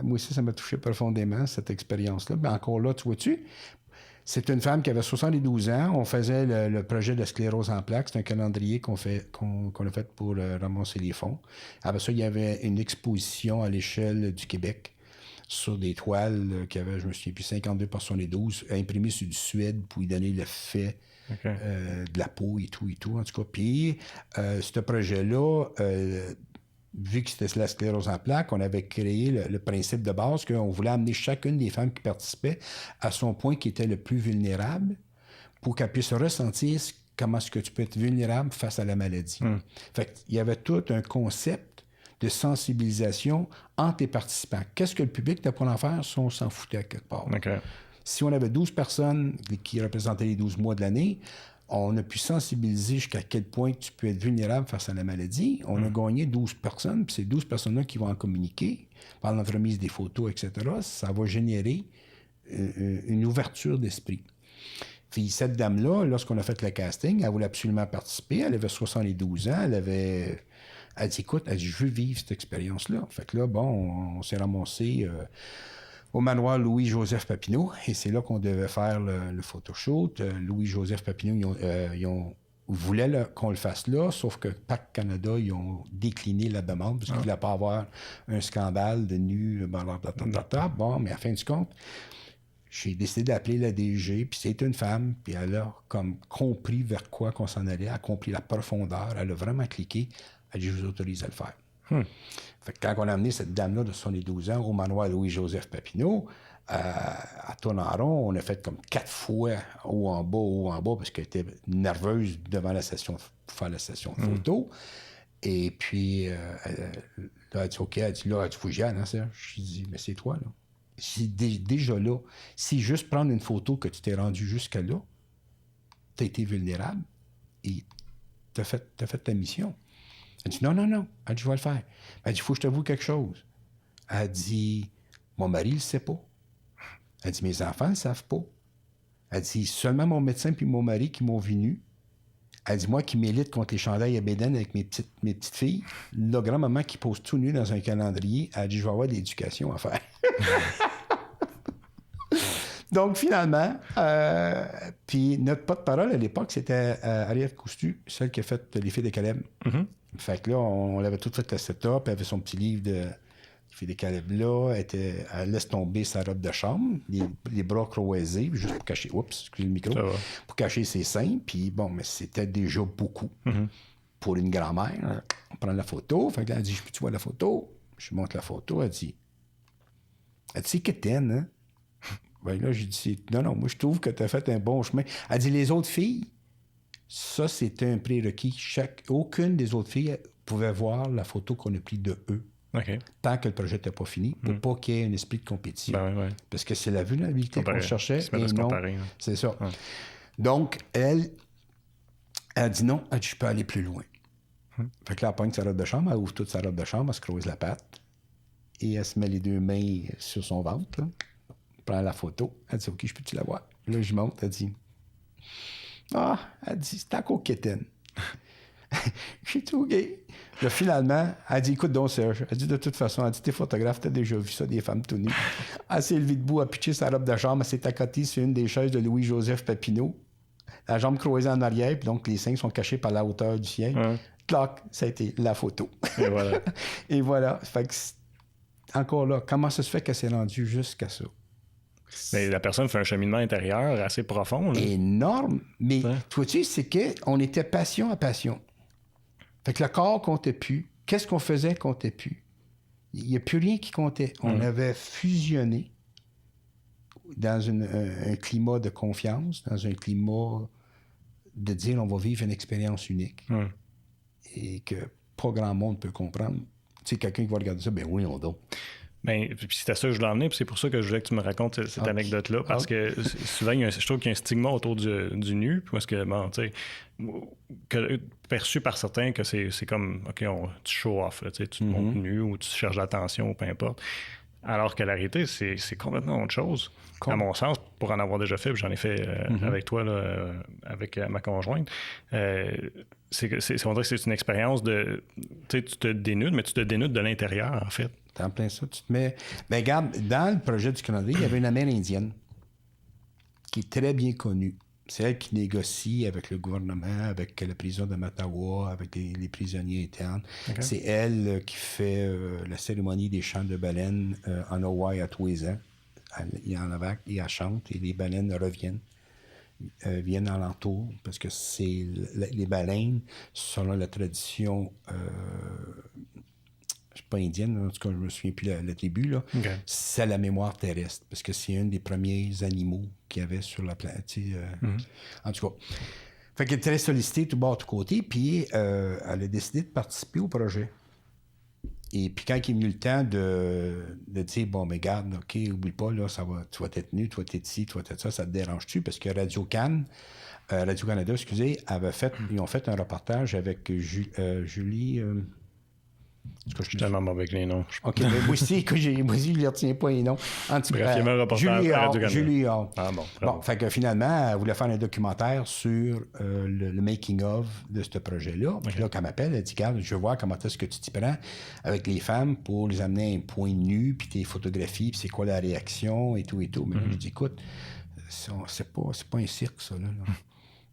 moi aussi, ça m'a touché profondément, cette expérience-là. Mais encore là, tu vois-tu? C'est une femme qui avait 72 ans. On faisait le projet de sclérose en plaques. C'est un calendrier qu'on a fait pour ramasser les fonds. Après ça, il y avait une exposition à l'échelle du Québec sur des toiles qui avaient, je me souviens plus, 52 par 72, imprimées sur du suède pour y donner l'effet de la peau et tout, en tout cas. Puis, ce projet-là, vu que c'était la sclérose en plaques, on avait créé le principe de base qu'on voulait amener chacune des femmes qui participaient à son point qui était le plus vulnérable pour qu'elle puisse ressentir comment est-ce que tu peux être vulnérable face à la maladie. Fait qu'il y avait tout un concept de sensibilisation entre les participants. Qu'est-ce que le public n'était pas en faire si on s'en foutait à quelque part? Si on avait 12 personnes qui représentaient les 12 mois de l'année, on a pu sensibiliser jusqu'à quel point tu peux être vulnérable face à la maladie. On a gagné 12 personnes, puis ces 12 personnes-là qui vont en communiquer par l'entremise des photos, etc., ça va générer une ouverture d'esprit. Puis cette dame-là, lorsqu'on a fait le casting, elle voulait absolument participer. Elle avait 72 ans, elle dit, écoute, je veux vivre cette expérience-là. Fait que là, bon, on s'est ramassé au manoir Louis-Joseph Papineau, et c'est là qu'on devait faire le photoshoot. Louis-Joseph Papineau, ils voulaient qu'on le fasse là, sauf que PAC Canada, ils ont décliné la demande parce qu'ils ne voulaient pas avoir un scandale de nu. Bon, mais à la fin du compte, j'ai décidé d'appeler la DG, puis c'est une femme, puis elle a comme compris vers quoi qu'on s'en allait, elle a compris la profondeur, elle a vraiment cliqué, elle dit « Je vous autorise à le faire ». Fait que quand on a amené cette dame-là de 72 ans au manoir Louis-Joseph Papineau, à tourner en rond, on a fait comme 4 fois haut en bas, parce qu'elle était nerveuse devant la session, pour faire la session de photo. Et puis, là, elle dit « OK », elle dit « Là, il faut que j'y aille, hein, ça. » Je dis « Mais c'est toi, là. » Déjà là, si juste prendre une photo que tu t'es rendu jusqu'à là, tu as été vulnérable et tu as fait ta mission. Elle dit, non. Elle dit, je vais le faire. Elle dit, il faut que je t'avoue quelque chose. Elle dit, mon mari ne le sait pas. Elle dit, mes enfants ne le savent pas. Elle dit, seulement mon médecin puis mon mari qui m'ont vu nu. Elle dit, moi qui m'élite contre les chandails à bédaine avec mes petites filles, le grand-maman qui pose tout nu dans un calendrier, elle dit, je vais avoir de l'éducation à faire. Donc, finalement, puis notre porte-parole à l'époque, c'était Ariette Coustu, celle qui a fait Les Filles de Caleb. Fait que là, on avait tout fait le setup, elle avait son petit livre de Les Filles de Caleb là, elle laisse tomber sa robe de chambre, les bras croisés, juste pour cacher, excusez le micro, pour cacher ses seins, puis bon, mais c'était déjà beaucoup pour une grand-mère. On prend la photo, fait que là, elle dit, tu vois la photo? Je montre la photo, elle dit, c'est quétaine, hein? Ben là, j'ai dit, non, moi, je trouve que tu as fait un bon chemin. Elle dit, les autres filles, ça, c'était un prérequis. Aucune des autres filles pouvait voir la photo qu'on a prise de eux. Okay. Tant que le projet n'était pas fini, pour pas qu'il y ait un esprit de compétition. Ben, Parce que c'est la vulnérabilité qu'on cherchait. Et non, c'est ça. Ouais. Donc, elle dit non, elle dit, je peux aller plus loin. Fait que là, elle pogne sa robe de chambre, elle ouvre toute sa robe de chambre, elle se creuse la patte et elle se met les 2 mains sur son ventre, là. Prend la photo. Elle dit, OK, je peux-tu la voir? Là, je monte. Elle dit, elle dit, c'est encore quétaine. Je suis tout gay. Là, finalement, elle dit, écoute donc, Serge. Elle dit, de toute façon, elle dit, t'es photographe, t'as déjà vu ça, des femmes tout nues. Elle s'est levée debout, elle a pitché sa robe de chambre, elle s'est accotée sur une des chaises de Louis-Joseph Papineau. La jambe croisée en arrière, puis donc les seins sont cachés par la hauteur du ciel. Clac, ça a été la photo. Et voilà. Et voilà. Fait que, encore là, comment ça se fait qu'elle s'est rendue jusqu'à ça? Mais la personne fait un cheminement intérieur assez profond. Là. Énorme. Mais, vois-tu, c'est qu'on était passion à passion. Fait que le corps comptait plus. Qu'est-ce qu'on faisait comptait plus. Il n'y a plus rien qui comptait. On avait fusionné dans un climat de confiance, dans un climat de dire on va vivre une expérience unique. Et que pas grand monde peut comprendre. Tu sais, quelqu'un qui va regarder ça, ben oui, on donne. Ben, puis c'était ça que je voulais emmener, puis c'est pour ça que je voulais que tu me racontes cette anecdote-là, parce que souvent, je trouve qu'il y a un stigma autour du nu, parce que, bon, tu sais, perçu par certains que c'est comme, OK, tu show off, là, tu te montres nu ou tu cherches l'attention, ou peu importe. Alors que la réalité, c'est complètement autre chose. À mon sens, pour en avoir déjà fait, puis j'en ai fait avec toi, là, avec ma conjointe, on dirait que c'est une expérience de... Tu sais, tu te dénudes, mais tu te dénudes de l'intérieur, en fait. T'es en plein ça. Tu te mets... Ben regarde, dans le projet du Canada, il y avait une Amérindienne qui est très bien connue. C'est elle qui négocie avec le gouvernement, avec la prison de Mattawa, avec les prisonniers internes. Okay. C'est elle qui fait la cérémonie des chants de baleines en Hawaï à tous les ans. Il y en a et elle chante et les baleines reviennent. Viennent alentour parce que c'est les baleines, selon la tradition... pas indienne, en tout cas, je me souviens plus la tribu, là. Okay. C'est la mémoire terrestre, parce que c'est un des premiers animaux qu'il y avait sur la planète. En tout cas. Fait qu'elle est très sollicitée tout bord, tout côté, puis elle a décidé de participer au projet. Et puis quand il est venu le temps de dire, bon, mais garde, OK, oublie pas, là, tu vas être nu, tu vas être ici, tu vas être ça te dérange-tu? Parce que Radio-Canada, excusez, ils ont fait un reportage avec Julie... Je suis tellement mauvais avec les noms. OK, mais moi aussi, je ne les retiens pas les noms. En tout cas, Julie Hall. Ah bon. Bon, fait que finalement, elle voulait faire un documentaire sur le making-of de ce projet-là. Puis là, quand elle m'appelle, elle dit, regarde, je veux voir comment est-ce que tu t'y prends avec les femmes pour les amener à un point nu, puis tes photographies, puis c'est quoi la réaction, et tout. Mais là, je dis, écoute, c'est pas un cirque, ça, là.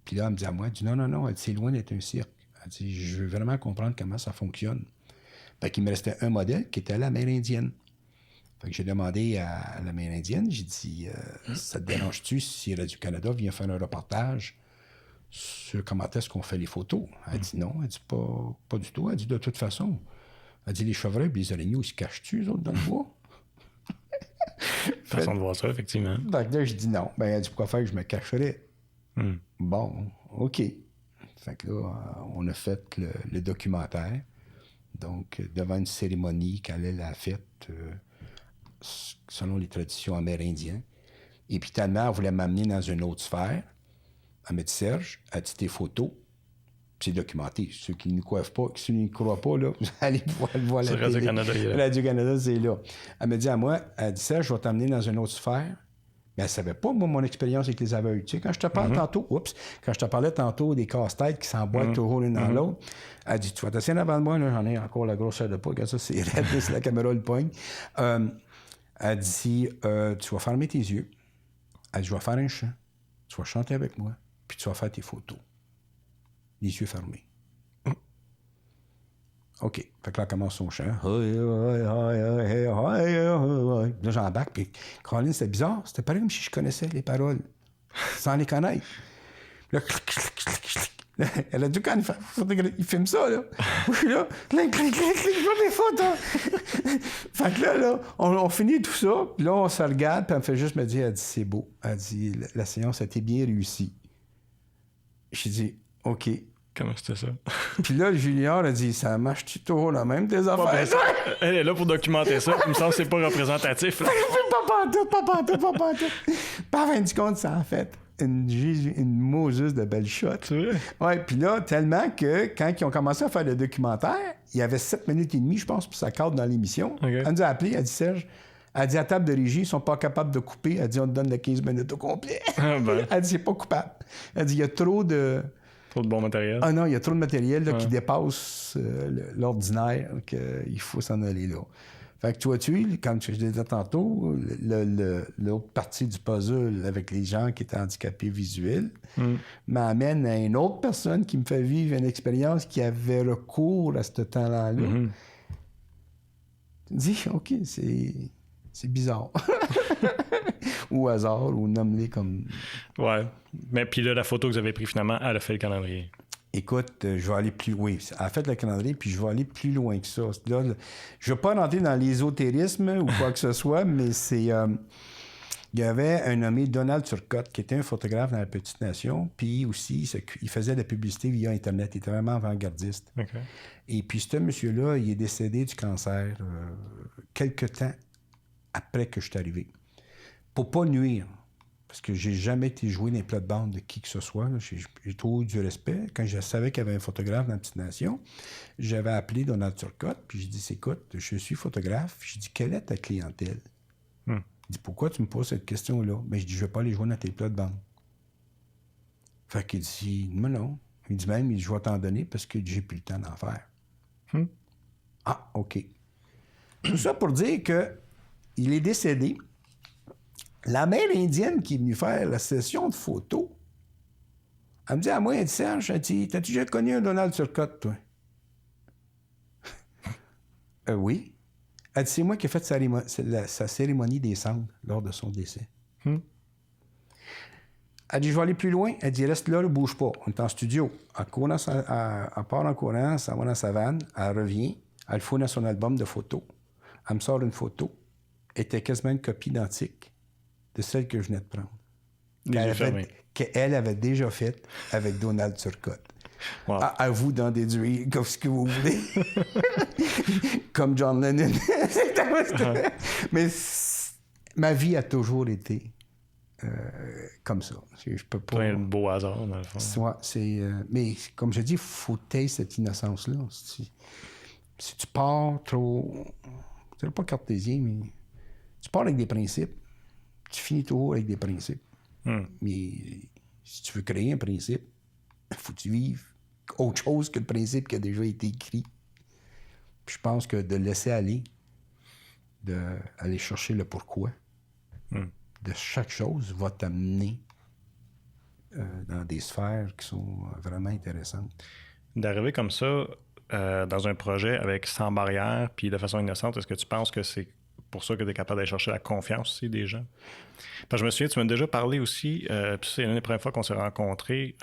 Puis là, elle me dit à moi, elle dit, non, elle dit, c'est loin d'être un cirque. Elle dit, je veux vraiment comprendre comment ça fonctionne. Fait qu'il me restait un modèle qui était l'Amérindienne. Fait que j'ai demandé à l'Amérindienne, j'ai dit, ça te dérange-tu si Radio-Canada vient faire un reportage sur comment est-ce qu'on fait les photos? Elle dit non, elle dit pas du tout. Elle dit de toute façon, elle dit les chevreuils et les araignées, ils se cachent-tu, eux autres, dans le bois? Façon de voir ça, effectivement. Donc là, je dis non. Ben, elle dit pourquoi faire que je me cacherais? Bon, OK. Fait que là, on a fait le documentaire. Donc, devant une cérémonie qu'elle a faite selon les traditions amérindiennes. Et puis, tellement, elle voulait m'amener dans une autre sphère. Elle m'a dit, Serge, elle dit tes photos. Puis c'est documenté. Ceux qui ne croient pas, là, vous allez pouvoir le voir. Sur Radio-Canada, Radio-Canada, c'est là. Elle m'a dit à moi, elle dit, Serge, je vais t'amener dans une autre sphère. Mais elle ne savait pas, moi, mon expérience avec les aveugles. Tu sais, quand je te parlais tantôt des casse-têtes qui s'emboîtent toujours l'une dans l'autre, elle dit, tu vas t'asseoir devant moi, là, j'en ai encore la grosseur de pas, regarde ça, c'est raide, c'est la caméra le pogne. Elle dit, tu vas fermer tes yeux. Elle dit, je vais faire un chant. Tu vas chanter avec moi, puis tu vas faire tes photos. Les yeux fermés. OK. Fait que là, elle commence son chant. Là, j'embarque, puis Caroline, c'était bizarre. C'était pareil comme si je connaissais les paroles, sans les connaître. Là, elle a dit, quand il filme ça, là. Je suis là, je vois mes photos. Fait que là, on finit tout ça, puis là, on se regarde, puis elle me fait juste me dire, elle dit, c'est beau. Elle dit, la séance a été bien réussie. J'ai dit, OK. Comment c'était ça? Puis là, le junior a dit, ça marche-tu toujours la même, tes affaires? Elle est là pour documenter ça. Il me semble que c'est pas représentatif. Pas pantoute. Pas à fin du compte, ça a fait une Moses de belle shot. Ouais, puis là, tellement que quand ils ont commencé à faire le documentaire, il y avait 7 minutes et demie, je pense, pour ça cadre dans l'émission. Okay. Elle nous a appelé, elle dit, Serge, elle dit, à table de régie, ils sont pas capables de couper. Elle dit, on te donne les 15 minutes au complet. Elle dit, c'est pas coupable. Elle dit, il y a trop de bon matériel. Ah non, il y a trop de matériel là, qui dépasse l'ordinaire, qu'il faut s'en aller là. Fait que toi, comme je disais tantôt, l'autre partie du puzzle avec les gens qui étaient handicapés visuels m'amène à une autre personne qui me fait vivre une expérience qui avait recours à ce talent-là. Tu me dis, OK, c'est bizarre. Ou hasard, ou nomme-les comme... Ouais. Mais puis là, la photo que vous avez prise, finalement, elle a fait le calendrier. Écoute, je vais aller plus loin. Oui, elle a fait le calendrier, puis je vais aller plus loin que ça. Là, je ne vais pas rentrer dans l'ésotérisme ou quoi que ce soit, mais c'est... il y avait un nommé Donald Turcotte, qui était un photographe dans la Petite Nation, puis aussi, il faisait de la publicité via Internet. Il était vraiment avant-gardiste. Okay. Et puis, ce monsieur-là, il est décédé du cancer quelque temps après que je suis arrivé. Pour pas nuire, parce que j'ai jamais été joué dans les plates-bandes de qui que ce soit. Là. J'ai toujours eu du respect. Quand je savais qu'il y avait un photographe dans la Petite Nation, j'avais appelé Donald Turcotte, puis j'ai dit, écoute, je suis photographe. J'ai dit, quelle est ta clientèle? Il dit, pourquoi tu me poses cette question-là? Ben, je dis, je vais pas aller jouer dans tes plates-bandes. Fait qu'il dit, non. Il dit même, je vais t'en donner parce que j'ai plus le temps d'en faire. Ah, OK. Tout ça pour dire que il est décédé. La mère indienne qui est venue faire la session de photos, elle me dit à moi, elle dit, Serge, t'as-tu déjà connu un Donald Turcotte, toi? Oui. Elle dit, c'est moi qui ai fait sa cérémonie des cendres lors de son décès. Elle dit, je vais aller plus loin. Elle dit, reste là, ne bouge pas. On est en studio. Elle part en courant, ça va dans sa vanne, elle revient, elle fout dans son album de photos. Elle me sort une photo. Elle était quasiment une copie identique de celle que je venais de prendre. Qu'elle avait déjà faite avec Donald Turcotte. Wow. À vous d'en déduire comme ce que vous voulez. Comme John Lennon. Mais ma vie a toujours été comme ça. Je peux pas... Plein de beaux hasards, dans le fond. Mais comme je dis, il faut taire cette innocence-là. Si tu pars trop... Je dirais pas cartésien, mais... Tu pars avec des principes, tu finis toujours avec des principes. Mais si tu veux créer un principe, il faut que tu vives autre chose que le principe qui a déjà été écrit. Puis je pense que de laisser aller, d'aller chercher le pourquoi de chaque chose va t'amener dans des sphères qui sont vraiment intéressantes. D'arriver comme ça dans un projet avec sans barrière puis de façon innocente, est-ce que tu penses que c'est pour ça que tu es capable d'aller chercher la confiance aussi des gens? Parce que je me souviens, tu m'as déjà parlé aussi, puis c'est l'une des premières fois qu'on s'est rencontrés.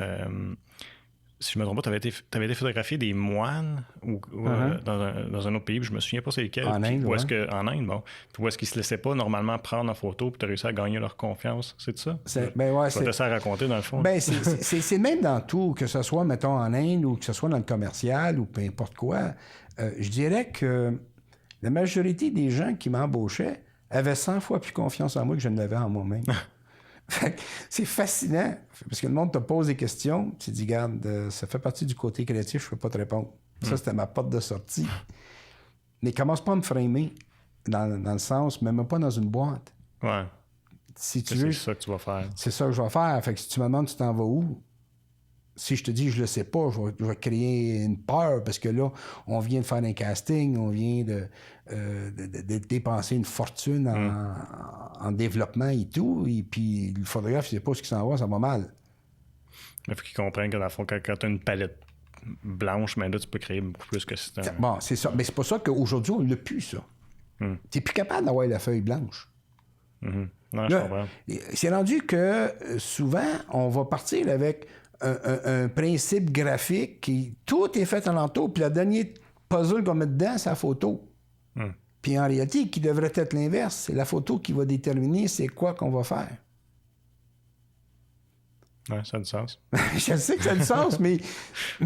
Si je me trompe pas, tu avais été photographier des moines dans un autre pays, puis je me souviens pas c'est lequel. En Inde, en Inde, bon. Puis où est-ce qu'ils se laissaient pas normalement prendre en photo, puis tu as réussi à gagner leur confiance, c'est ça? C'est ça à raconter dans le fond. Ben, c'est même dans tout, que ce soit, mettons, en Inde ou que ce soit dans le commercial ou peu importe quoi. Je dirais que la majorité des gens qui m'embauchaient avaient 100 fois plus confiance en moi que je ne l'avais en moi-même. C'est fascinant, parce que le monde te pose des questions, tu te dis, regarde, ça fait partie du côté créatif, je ne peux pas te répondre. Ça, c'était ma porte de sortie. Mais commence pas à me framer dans le sens, même pas dans une boîte. Ouais. Si tu veux, c'est ça que tu vas faire. C'est ça que je vais faire. Fait que si tu me demandes, tu t'en vas où? Si je te dis, je le sais pas, je vais créer une peur, parce que là, on vient de faire un casting, on vient de dépenser une fortune en développement et tout, et puis le photographe, il sait pas où il s'en va, ça va mal. Il faut qu'il comprenne que dans le fond, quand tu as une palette blanche, mais là, tu peux créer beaucoup plus que c'est un... Bon, c'est ça. Mais c'est pas ça qu'aujourd'hui, on l'a plus, ça. Tu n'es plus capable d'avoir la feuille blanche. Non, là, je comprends. C'est rendu que souvent, on va partir avec un principe graphique qui tout est fait en entour, puis le dernier puzzle qu'on met dedans, c'est la photo. Puis en réalité, qui devrait être l'inverse, c'est la photo qui va déterminer c'est quoi qu'on va faire. Ouais, ça a du sens. Je sais que ça a du sens, mais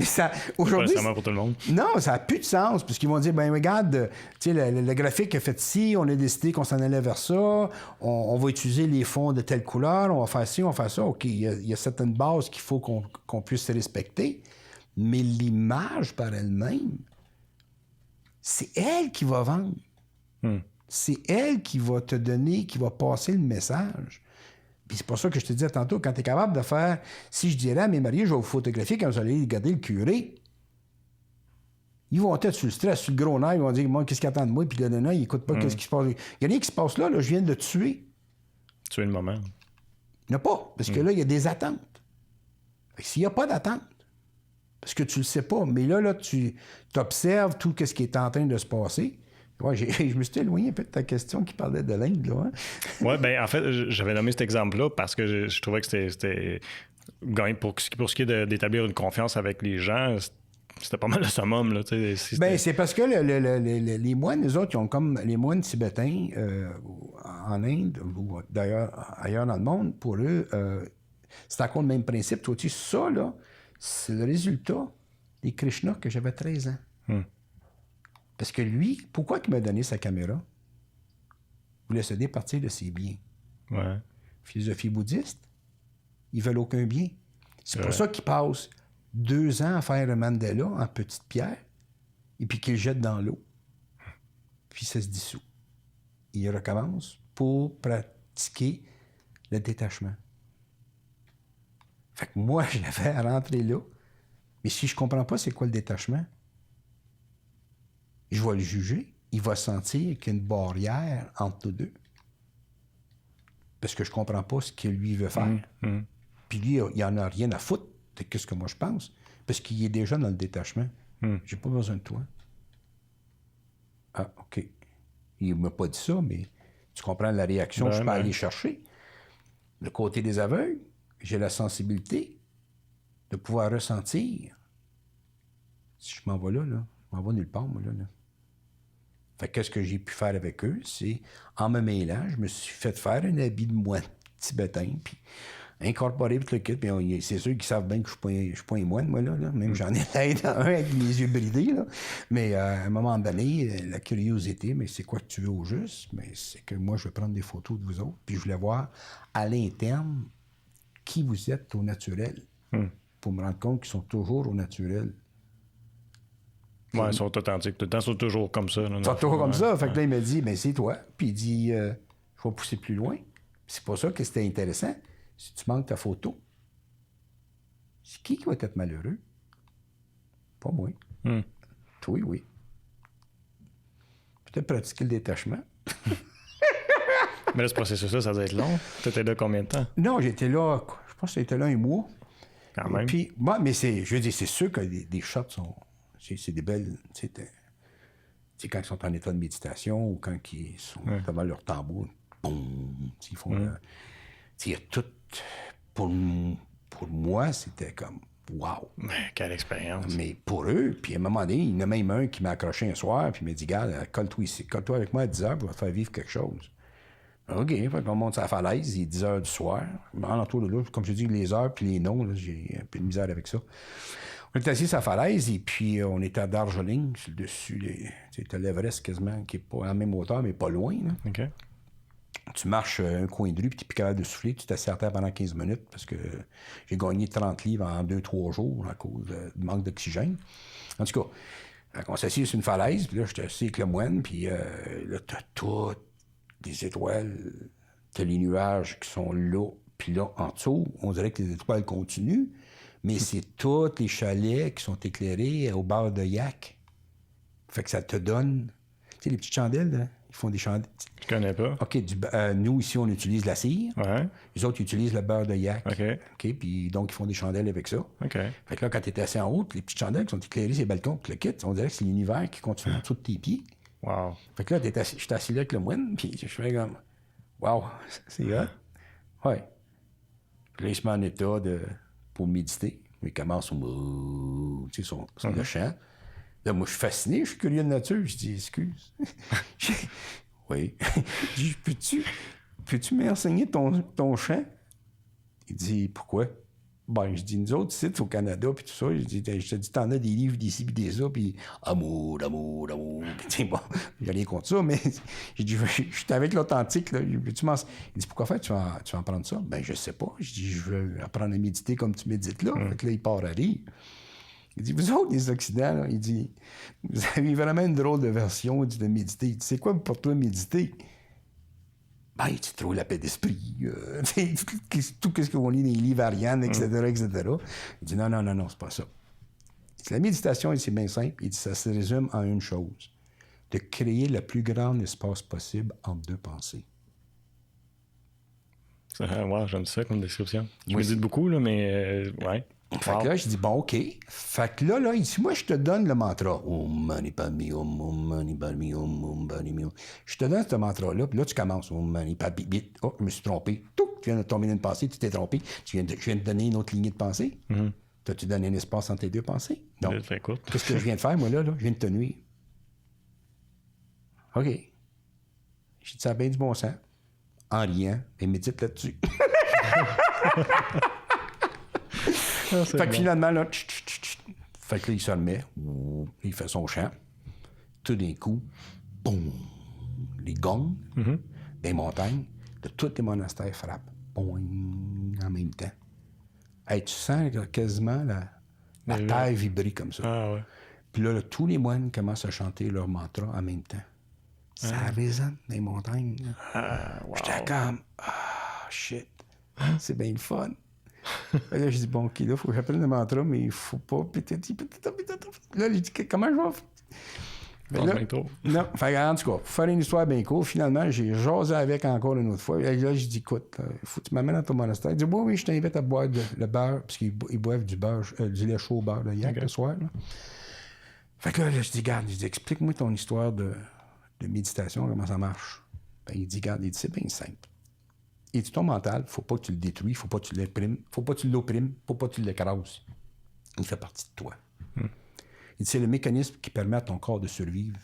ça aujourd'hui. C'est pas pour tout le monde. Non, ça n'a plus de sens, parce qu'ils vont dire, ben regarde, tu sais, le graphique a fait ci, on a décidé qu'on s'en allait vers ça, on va utiliser les fonds de telle couleur, on va faire ci, on va faire ça. OK, il y a certaines bases qu'il faut qu'on puisse respecter, mais l'image par elle-même, c'est elle qui va vendre. C'est elle qui va te donner, qui va passer le message. Puis c'est pour ça que je te disais tantôt, quand tu es capable de faire... Si je dirais à mes mariés, je vais vous photographier quand vous allez regarder le curé, ils vont être sur le stress, sur le gros nerf, ils vont dire, moi, qu'est-ce qu'ils attendent de moi? Puis le nana, il n'écoute pas qu'est-ce qui se passe. Il n'y a rien qui se passe là, je viens de le tuer. Tuer le moment. Il n'y en a pas, parce que là, il y a des attentes. Fait que s'il n'y a pas d'attente, parce que tu le sais pas, mais là tu observes tout ce qui est en train de se passer. Ouais, je me suis éloigné un peu de ta question qui parlait de l'Inde, là. Hein? Oui, bien, en fait, j'avais nommé cet exemple-là parce que je trouvais que c'était pour ce qui est d'établir une confiance avec les gens, c'était pas mal le summum, là. C'est parce que les moines, eux autres, ils ont comme les moines tibétains en Inde, ou d'ailleurs ailleurs dans le monde, pour eux, c'est encore le même principe. Toi, tu sais, ça, là, c'est le résultat des Krishna que j'avais 13 ans. Parce que lui, pourquoi il m'a donné sa caméra? Il voulait se départir de ses biens. Ouais. Philosophie bouddhiste, ils veulent aucun bien. C'est pour ça qu'il passe 2 ans à faire un mandala en petite pierre et puis qu'il le jette dans l'eau. Puis ça se dissout. Il recommence pour pratiquer le détachement. Fait que moi, je l'avais à rentrer là. Mais si je comprends pas c'est quoi le détachement, je vais le juger. Il va sentir qu'il y a une barrière entre nous deux. Parce que je comprends pas ce que lui veut faire. Puis lui, il en a rien à foutre de ce que moi je pense. Parce qu'il est déjà dans le détachement. J'ai pas besoin de toi. Ah, OK. Il m'a pas dit ça, mais tu comprends la réaction que je peux aller chercher. Le côté des aveugles, j'ai la sensibilité de pouvoir ressentir. Si je m'en vais là, je m'en vais nulle part, moi, là. Fait que qu'est-ce que j'ai pu faire avec eux? C'est, en me mêlant, je me suis fait faire un habit de moine tibétain, puis incorporer tout le kit. Puis c'est ceux qui savent bien que je suis pas un moine, moi, là. Même j'en ai l'aide un avec mes yeux bridés, là. Mais à un moment donné, la curiosité, mais c'est quoi que tu veux au juste? Mais c'est que moi, je vais prendre des photos de vous autres, puis je voulais voir à l'interne qui vous êtes au naturel. Pour me rendre compte qu'ils sont toujours au naturel. Ouais, ils sont authentiques. Tout le temps, ils sont toujours comme ça. Là, Ils sont toujours comme ça. Fait que là, il m'a dit, ben c'est toi. Puis il dit, je vais pousser plus loin. C'est pour ça que c'était intéressant. Si tu manques ta photo, c'est qui va être malheureux? Pas moi. Toi, oui. Peut-être pratiquer le détachement. Mais là, ce processus-là, ça doit être long. Tu étais là combien de temps? Non, j'étais là, je pense que j'étais là 1 mois. Quand même. Puis, moi, mais je veux dire, c'est sûr que des shots sont. C'est des belles. Tu sais, quand ils sont en état de méditation ou quand ils sont devant leur tambour, boum, ils font. Il y a tout. Pour moi, c'était comme. Wow! Mais quelle expérience! Mais pour eux, puis à un moment donné, il y en a même un qui m'a accroché un soir, puis il m'a dit, gars, colle-toi ici, colle-toi avec moi à 10 heures, pour te faire vivre quelque chose. OK, fait qu'on monte sur la falaise, il est 10 heures du soir. En entour de là, comme je dis, les heures puis les noms, là, j'ai un peu de misère avec ça. On est assis sur la falaise, et puis on était à Darjeeling, sur le dessus, c'était l'Everest quasiment, qui n'est pas à la même hauteur, mais pas loin. Là. OK. Tu marches un coin de rue, puis tu n'es plus capable de souffler, tu t'assieds à terre pendant 15 minutes, parce que j'ai gagné 30 livres en 2-3 jours à cause du manque d'oxygène. En tout cas, on s'assied sur une falaise, puis là, j'étais assis avec le moine, puis là, t'as toutes des étoiles, t'as les nuages qui sont là, puis là, en dessous, on dirait que les étoiles continuent, mais c'est tous les chalets qui sont éclairés au bord de Yak. Fait que ça te donne, tu sais, les petites chandelles, là, ils font des chandelles. Je connais pas. OK, nous, ici, on utilise la cire. Ouais. Les autres, ils utilisent le beurre de yak. OK. Puis donc, ils font des chandelles avec ça. OK. Fait que là, quand tu es assis en haut, les petites chandelles qui sont éclairées sur les balcons, puis le kit, on dirait que c'est l'univers qui continue en dessous de tes pieds. Wow. Fait que là, je suis assis là avec le moine, puis je fais comme, wow, c'est hot. Ouais. Puis là, il se met en état pour méditer. Il commence tu sais, son le chant. Là, moi, je suis fasciné, je suis curieux de nature. Je dis, excuse. Oui. Je dis, peux-tu m'enseigner ton chant? Il dit, pourquoi? Ben, je dis, nous autres, ici, au Canada, puis tout ça, je te dis, t'en as des livres d'ici, puis des ça, puis amour, amour, amour. Puis, bon, j'ai rien contre ça, mais j'ai dit, je suis avec l'authentique, là. Peux-tu m'enseigner? Il dit, pourquoi faire? Tu vas en prendre ça? Ben, je sais pas. Je dis, je veux apprendre à méditer comme tu médites là. Fait que là, il part à rire. Il dit, vous autres, les Occidentaux, là, il dit, vous avez vraiment une drôle de version de méditer. Il dit, c'est quoi pour toi méditer? Ben, tu trouves la paix d'esprit, tout ce qu'on lit dans les livres Ariane, etc., etc. Il dit, non, c'est pas ça. La méditation, c'est bien simple. Il dit, ça se résume en une chose, de créer le plus grand espace possible entre deux pensées. Ouais, j'aime ça comme description. Je médite beaucoup, là, mais ouais. Fait que là, je dis, bon, OK. Fait que là, il dit, moi, je te donne le mantra. Om mani padme hum, om mani padme hum, om mani padme hum. Je te donne ce mantra-là, puis là, tu commences. Om mani padme hum. Oh, je me suis trompé. Tout, tu viens de tomber dans une pensée, tu t'es trompé. Je viens de donner une autre lignée de pensée. T'as-tu donné un espace entre tes deux pensées? Non. Qu'est-ce que je viens de faire, moi, là? Je viens de te nuire. OK. J'ai dit, ça a bien du bon sens. En riant, et médite là-dessus. Fait que finalement, là, fait que là, il se remet, il fait son chant. Tout d'un coup, boum, les gongs, des montagnes, de tous les monastères frappent, boum, en même temps. Hey, tu sens quasiment la terre vibrer comme ça. Ah ouais. Puis là, tous les moines commencent à chanter leur mantra en même temps. Ça résonne dans les montagnes. Wow. J'étais comme, shit, c'est bien le fun. Là, je dis, bon, OK, là, il faut que j'appelle le mantra, mais il faut pas. Là, j'ai dit, comment je vais? Là, non, fait, en tout cas, pour faire une histoire bien courte, finalement, j'ai jasé avec encore une autre fois. Et là, j'ai dit, écoute, il faut que tu m'amènes dans ton monastère. Il dit, oui, je t'invite à boire le beurre, parce qu'ils boivent du beurre, du lait chaud au beurre de yak le soir. Là. Fait que là, je dis, garde, explique-moi ton histoire de méditation, comment ça marche. Ben, il dit, garde, c'est bien simple. Et ton mental, faut pas que tu le détruis, faut pas que tu l'opprimes, faut pas que tu l'écrases. Il fait partie de toi. Et c'est le mécanisme qui permet à ton corps de survivre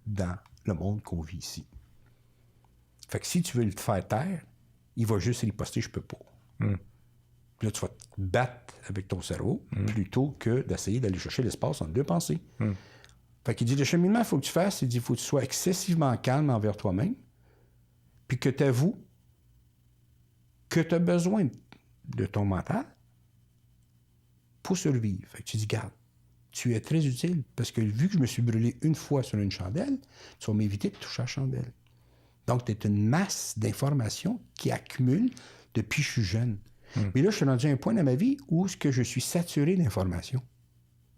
dans le monde qu'on vit ici. Fait que si tu veux le faire taire, il va juste riposter, je peux pas. Puis là, tu vas te battre avec ton cerveau plutôt que d'essayer d'aller chercher l'espace entre deux pensées. Fait qu'il dit, le cheminement, il faut que tu fasses, il dit, il faut que tu sois excessivement calme envers toi-même, puis que tu avoues que tu as besoin de ton mental pour survivre. Fait que tu dis, garde, tu es très utile. Parce que vu que je me suis brûlé une fois sur une chandelle, tu vas m'éviter de toucher à la chandelle. Donc, tu es une masse d'informations qui accumule depuis que je suis jeune. Mais là, je suis rendu à un point dans ma vie où je suis saturé d'informations.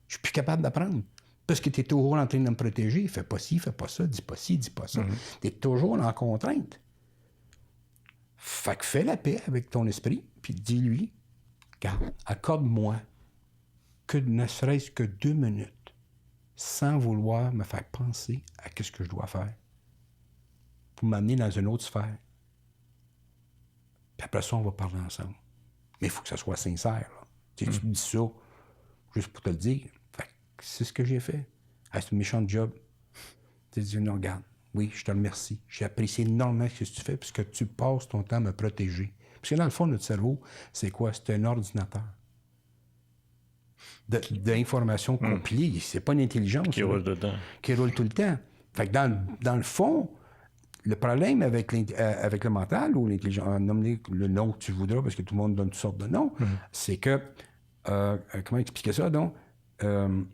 Je suis plus capable d'apprendre. Parce que tu es toujours en train de me protéger. Fais pas ci, fais pas ça, dis pas ci, dis pas ça. Tu es toujours en contrainte. Fait que fais la paix avec ton esprit, puis dis-lui, regarde, accorde-moi que ne serait-ce que 2 minutes sans vouloir me faire penser à ce que je dois faire pour m'amener dans une autre sphère. Puis après ça, on va parler ensemble. Mais il faut que ça soit sincère. Tu me dis ça juste pour te le dire. Fait que c'est ce que j'ai fait. C'est un méchant job. Tu dis, non, regarde, oui, je te remercie. J'ai apprécié énormément ce que tu fais puisque tu passes ton temps à me protéger. Parce que dans le fond, notre cerveau, c'est quoi? C'est un ordinateur d'informations compilées. C'est pas une intelligence. Qui roule dedans. Qui roule tout le temps. Fait que dans le fond, le problème avec le mental ou l'intelligence, nomme le nom que tu voudras, parce que tout le monde donne toutes sortes de noms, c'est que... comment expliquer ça, donc? Le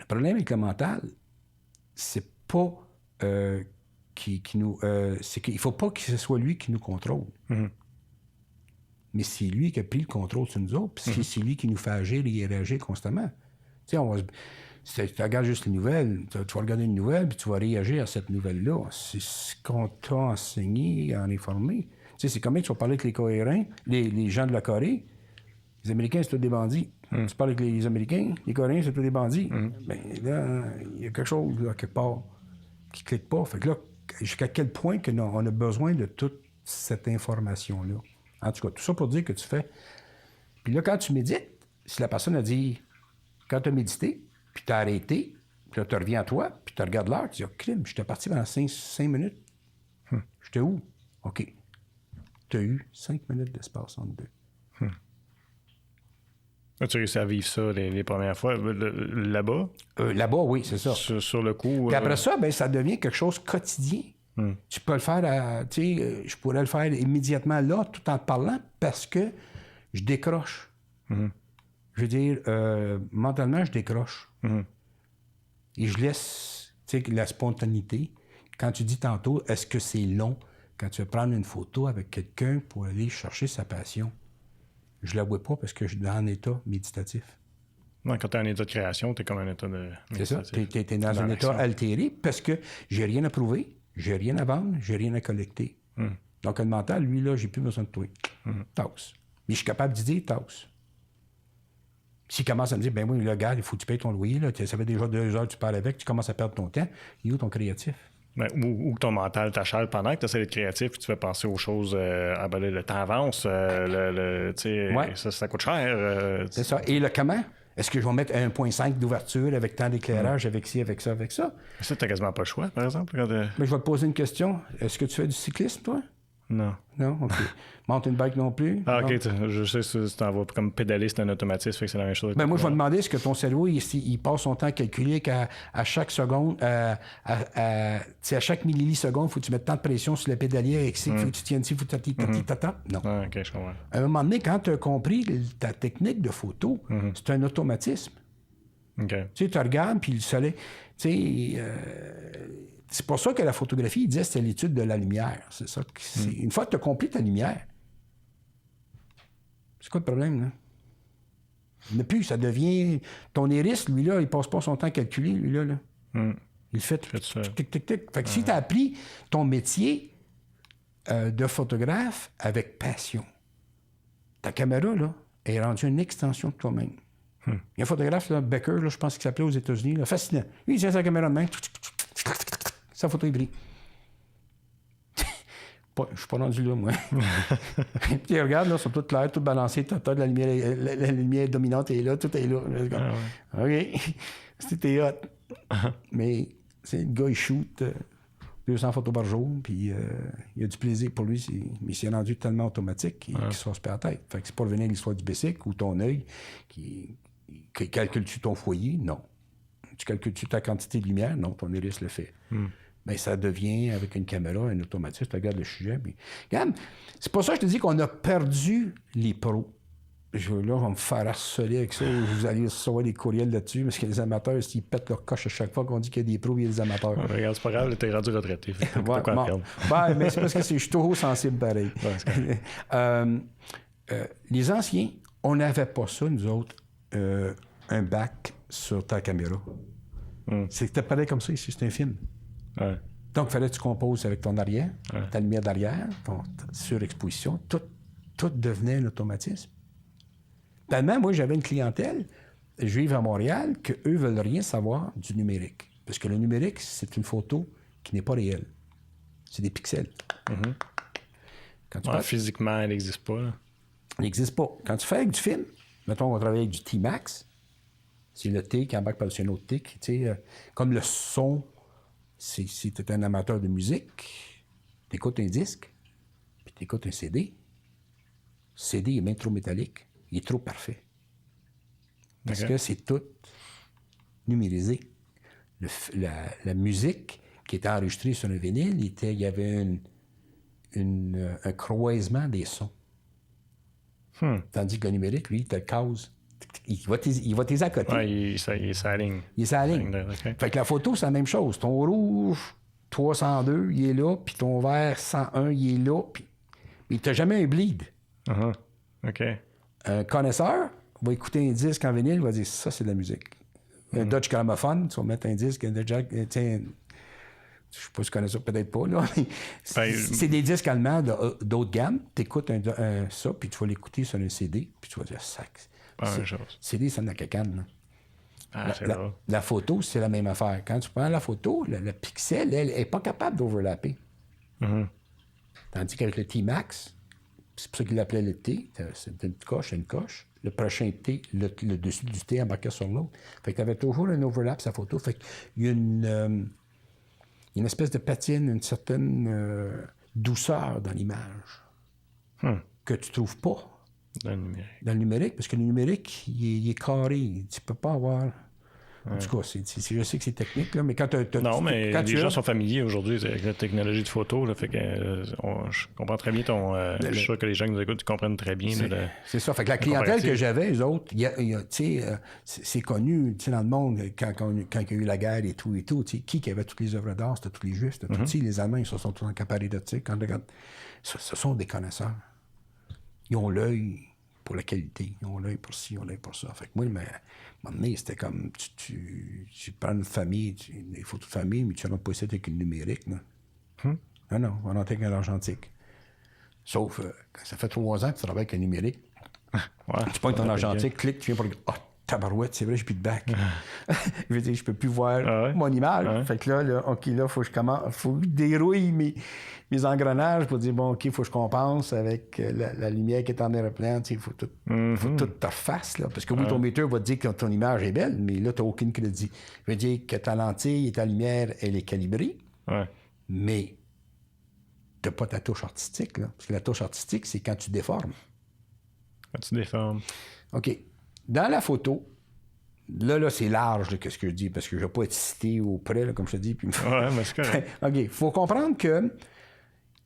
problème avec le mental, c'est pas qui nous... c'est qu'il faut pas que ce soit lui qui nous contrôle. Mais c'est lui qui a pris le contrôle sur nous autres, puis c'est lui qui nous fait agir et réagir constamment. Tu sais, tu regardes juste les nouvelles, tu vas regarder une nouvelle, puis tu vas réagir à cette nouvelle-là. C'est ce qu'on t'a enseigné, en informé. Tu sais, c'est comme tu vas parler avec les Coréens, les gens de la Corée. Les Américains, c'est tous des bandits. Tu parles avec les Américains, les Coréens, c'est tous des bandits. Bien, là, il y a quelque chose, là, quelque part, qui ne clique pas. Fait que là, jusqu'à quel point que on a besoin de toute cette information-là. En tout cas, tout ça pour dire que tu fais... Puis là, quand tu médites, si la personne a dit... Quand tu as médité, puis tu as arrêté, puis là, tu reviens à toi, puis tu regardes l'heure, tu dis, crime, j'étais parti pendant 5 minutes. J'étais où? OK. Tu as eu 5 minutes d'espace entre deux. As-tu réussi à vivre ça les premières fois? Là-bas? Là-bas, oui, c'est ça. Sur le coup... Puis après ça, ben, ça devient quelque chose de quotidien. Tu peux le faire, tu sais, je pourrais le faire immédiatement là, tout en te parlant, parce que je décroche. Je veux dire, mentalement, je décroche. Et je laisse, tu sais, la spontanéité. Quand tu dis tantôt, est-ce que c'est long quand tu veux prendre une photo avec quelqu'un pour aller chercher sa passion? Je la vois pas parce que je suis dans un état méditatif. Non, quand tu es en état de création, tu es comme un état de... C'est ça. Tu es dans un état altéré parce que j'ai rien à prouver, j'ai rien à vendre, j'ai rien à collecter. Donc, le mental, lui, là, j'ai plus besoin de toi. Tasse. Mais je suis capable de dire tasse. S'il commence à me dire, ben oui, là, gars, il faut que tu payes ton loyer, là, ça fait déjà 2 heures que tu parles avec, tu commences à perdre ton temps, il est où ton créatif? Ben, ou que ton mental t'achale pendant que tu essaies d'être créatif, puis tu fais penser aux choses, le temps avance, ça coûte cher. C'est ça. Et le comment? Est-ce que je vais mettre 1,5 d'ouverture avec tant d'éclairage, avec ci, avec ça, avec ça? Ça, t'as quasiment pas le choix, par exemple. Mais je vais te poser une question. Est-ce que tu fais du cyclisme, toi? Non. Non? OK. Mountain bike non plus? Ah, OK. Je sais que tu t'en vas comme pédaler, c'est un automatisme, fait que c'est la même chose. Ben moi, je vais demander, est-ce que ton cerveau, il passe son temps à calculer qu'à chaque seconde, à chaque milliseconde, il faut que tu mettes tant de pression sur le pédalier, et il faut que tu tiennes ici, il faut que tu Non. Ah, OK, je comprends. À un moment donné, quand tu as compris ta technique de photo, c'est un automatisme. OK. Tu sais, tu regardes, puis le soleil... Tu sais... c'est pour ça que la photographie, il disait, c'était l'étude de la lumière. C'est ça. Une fois que tu as compris ta lumière, c'est quoi le problème, là? Il n'y a plus, ça devient... Ton iris, lui, là, il passe pas son temps à calculer, lui, là. Il fait tic. Fait que si tu as appris ton métier de photographe avec passion, ta caméra, là, est rendue une extension de toi-même. Il y a un photographe, là, Becker, là, je pense qu'il s'appelait aux États-Unis, là, fascinant. Lui, il tient sa caméra de main, sa photo, il brille. Je suis pas rendu là, moi. Puis regarde, là, ils sont toutes clairs, toutes balancées, la lumière dominante est là, tout est là. OK. C'était hot. Mais le gars, il shoot 200 photos par jour, puis il a du plaisir pour lui, mais c'est rendu tellement automatique qu'il se fasse pas la tête. Fait que c'est pas revenir à l'histoire du bicycle ou ton œil qui calcule-tu ton foyer? Non. Tu calcules-tu ta quantité de lumière? Non, ton iris le fait. Mais ça devient, avec une caméra, un automatisme. Tu regardes le sujet. Puis... Regarde, c'est pour ça que je te dis qu'on a perdu les pros. là, on va me faire harceler avec ça. Vous allez recevoir des courriels là-dessus, parce que les amateurs, s'ils pètent leur coche à chaque fois qu'on dit qu'il y a des pros, il y a des amateurs. Ouais, regarde, c'est pas grave, t'es rendu retraité. Ouais, bon. Ouais, mais c'est parce que je suis trop sensible pareil. Les anciens, on n'avait pas ça, nous autres, un bac sur ta caméra. C'était pareil comme ça ici, c'est un film. Ouais. Donc, il fallait que tu composes avec ton arrière, ta lumière d'arrière, ton surexposition, tout devenait un automatisme. Tellement, moi, j'avais une clientèle juive à Montréal qu'eux veulent rien savoir du numérique. Parce que le numérique, c'est une photo qui n'est pas réelle. C'est des pixels. Quand tu physiquement, elle n'existe pas. Là. Elle n'existe pas. Quand tu fais avec du film, mettons qu'on travaille avec du T-Max, c'est le T qui embarque par-dessus un autre T. Tu sais, comme le son, si tu es un amateur de musique, tu écoutes un disque, puis tu écoutes un CD. Le CD est bien trop métallique. Il est trop parfait. Parce que c'est tout numérisé. La musique qui était enregistrée sur un vinyle, il y avait un croisement des sons. Tandis que le numérique, lui, il te le cause. Il va t'es à côté. Oui, il s'aligne. Il s'aligne. Okay. Fait que la photo, c'est la même chose. Ton rouge 302, il est là, puis ton vert 101, il est là, puis il t'a jamais un bleed. OK. Un connaisseur va écouter un disque en vinyle, il va dire ça, c'est de la musique. Un Dodge Gramophone, tu vas mettre un disque, je sais pas si tu connais ça, peut-être pas, là. C'est des disques allemands d'autres gammes. Tu écoutes ça, puis tu vas l'écouter sur un CD, puis tu vas dire sac. CD, ça n'a qu'à canne. La photo, c'est la même affaire. Quand tu prends la photo, le pixel, elle n'est pas capable d'overlapper. Tandis qu'avec le T-Max, c'est pour ça qu'il l'appelait le T. C'est une coche. Le prochain T, le dessus du T embarqué sur l'autre. Fait que tu avais toujours un overlap, sa photo. Fait qu'il y a une espèce de patine, une certaine douceur dans l'image que tu trouves pas dans le numérique. Parce que le numérique, il est carré. Tu peux pas avoir... En tout cas, je sais que c'est technique, là, mais quand les gens sont familiers aujourd'hui avec la technologie de photo. Là, fait que, je comprends très bien je suis sûr que les gens qui nous écoutent comprennent très bien. C'est ça. Fait que la clientèle que j'avais, eux autres, c'est connu dans le monde quand il y a eu la guerre et tout. Qui avait toutes les œuvres d'art? C'était tous les Juifs. C'était tous les Allemands, ils se sont tous encaparés de ça. Quand regarde, ce sont des connaisseurs. Ils ont l'œil pour la qualité. Ils ont l'œil pour ci, ils ont l'œil pour ça. Fait que moi, à un moment donné, c'était comme tu prends une famille, des photos de famille, mais tu rentres pas ici avec une numérique. Non, on rentre avec un argentique. Sauf quand ça fait 3 ans que tu travailles avec un numérique. Tu prends ton argentique, clique, tu viens pour le. Ah, tabarouette, c'est vrai, j'ai plus de bac. Je veux dire, je peux plus voir mon image. Fait que là, OK, là, faut que je commence. Faut que je dérouille mes engrenages pour dire, bon, OK, il faut que je compense avec la lumière qui est en aéroplane. Il faut tout te refasse, là. Parce que oui, ton metteur va te dire que ton image est belle, mais là, tu n'as aucun crédit. Je veux dire que ta lentille et ta lumière, elle est calibrée, mais tu n'as pas ta touche artistique, là. Parce que la touche artistique, c'est quand tu déformes. Quand tu déformes. OK. Dans la photo, là c'est large, là, ce que je dis, parce que je ne vais pas être cité auprès, là, comme je te dis. Puis... mais c'est correct. OK. Il faut comprendre que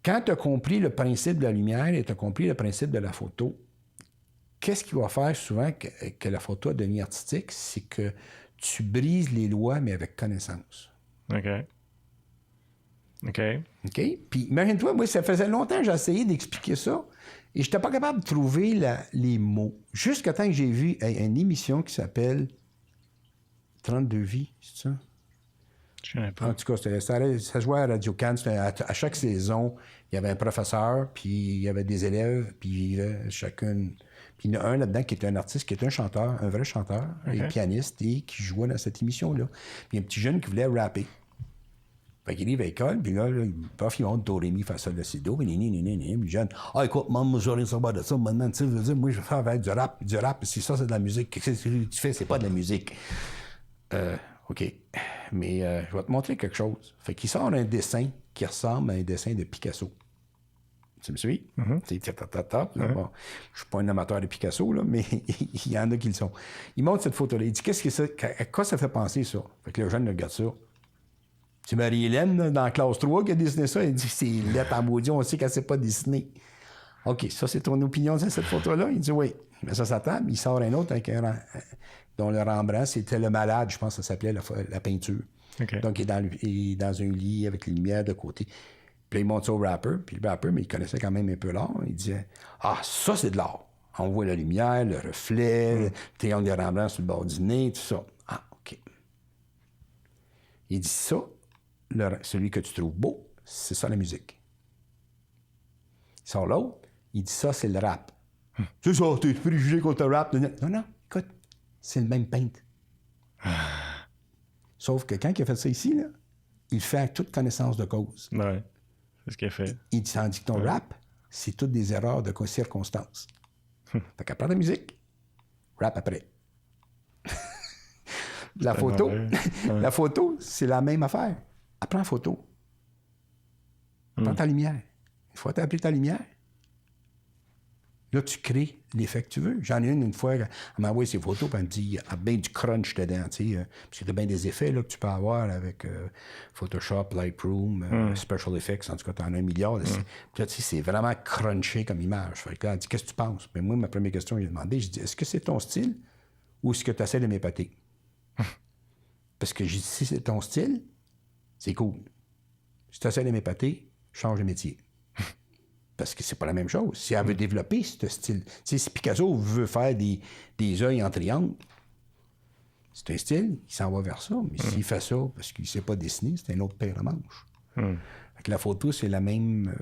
quand tu as compris le principe de la lumière et tu as compris le principe de la photo, qu'est-ce qui va faire souvent que la photo devient artistique? C'est que tu brises les lois, mais avec connaissance. OK. Puis imagine-toi, moi, ça faisait longtemps que j'ai essayé d'expliquer ça. Et je n'étais pas capable de trouver les mots. Jusqu'à temps que j'ai vu une émission qui s'appelle 32 vies, c'est ça? Je ne sais pas. En tout cas, ça jouait à Radio-Can. À chaque saison, il y avait un professeur, puis il y avait des élèves, puis il vivait chacune. Puis il y en a un là-dedans qui était un artiste, qui était un chanteur, un vrai chanteur, un pianiste, et qui jouait dans cette émission-là. Puis un petit jeune qui voulait rapper. Fait qu'il arrive à l'école, puis là, le prof, il monte do, ré, mi, fa, sol, la, si, do, puis le jeune, écoute, maman, je vais rien savoir de ça, maintenant, tu sais, je veux dire, moi, je vais faire avec du rap, si ça, c'est de la musique, qu'est-ce que tu fais, c'est pas de la musique. OK, mais je vais te montrer quelque chose. Fait qu'il sort un dessin qui ressemble à un dessin de Picasso. Tu me suis? C'est bon, je suis pas un amateur de Picasso, là, mais il y en a qui le sont. Il montre cette photo-là, il dit, qu'est-ce que ça, à quoi ça fait penser, ça? Fait que le jeune regarde ça. C'est Marie-Hélène, dans la classe 3, qui a dessiné ça. Elle dit, c'est lettre en maudit, on sait qu'elle ne sait pas dessiner. OK, ça, c'est ton opinion sur cette photo-là? Il dit, oui. Il met ça sur sa table, il sort un autre avec dont le Rembrandt, c'était Le Malade, je pense que ça s'appelait la peinture. OK. Donc, il est dans un lit avec les lumières de côté. Puis il monte ça au rapper, puis le rapper, mais il connaissait quand même un peu l'art. Il disait « Ah, ça, c'est de l'art. On voit la lumière, le reflet, le triangle de Rembrandt sur le bord du nez, tout ça. Ah, OK. » Il dit ça, celui que tu trouves beau, c'est ça la musique. Il sort l'autre, il dit ça, c'est le rap. C'est ça, t'es préjugé contre le rap. Non, non, écoute, c'est le même peintre. Sauf que quand il a fait ça ici, là, il le fait avec toute connaissance de cause. Ouais, c'est ce qu'il a fait. Il dit, tandis que ton rap, c'est toutes des erreurs de circonstances. Fait qu'apprends la musique, rap après. La photo, la photo, c'est la même affaire. Apprends la photo. Apprends ta lumière. Une fois que tu as appris ta lumière, là, tu crées l'effet que tu veux. J'en ai une fois, elle m'a envoyé ses photos, puis elle me dit, il y a bien du crunch dedans, tu sais, parce qu'il y a bien des effets là, que tu peux avoir avec Photoshop, Lightroom, Special Effects, en tout cas, tu en as 1 milliard. Puis là, tu sais, c'est vraiment crunché comme image. Fait que là, elle dit, qu'est-ce que tu penses? Mais moi, ma première question, j'ai demandé, je dis, est-ce que c'est ton style ou est-ce que tu essaies de m'épater? Parce que j'ai dit, si c'est ton style, c'est cool. Si tu essaies de m'épater, change de métier. Parce que c'est pas la même chose. Si elle veut développer ce style... Tu sais, si Picasso veut faire des œils en triangle, c'est un style, il s'en va vers ça. Mais s'il fait ça parce qu'il ne sait pas dessiner, c'est un autre paire de manches. Fait que la photo, c'est la même...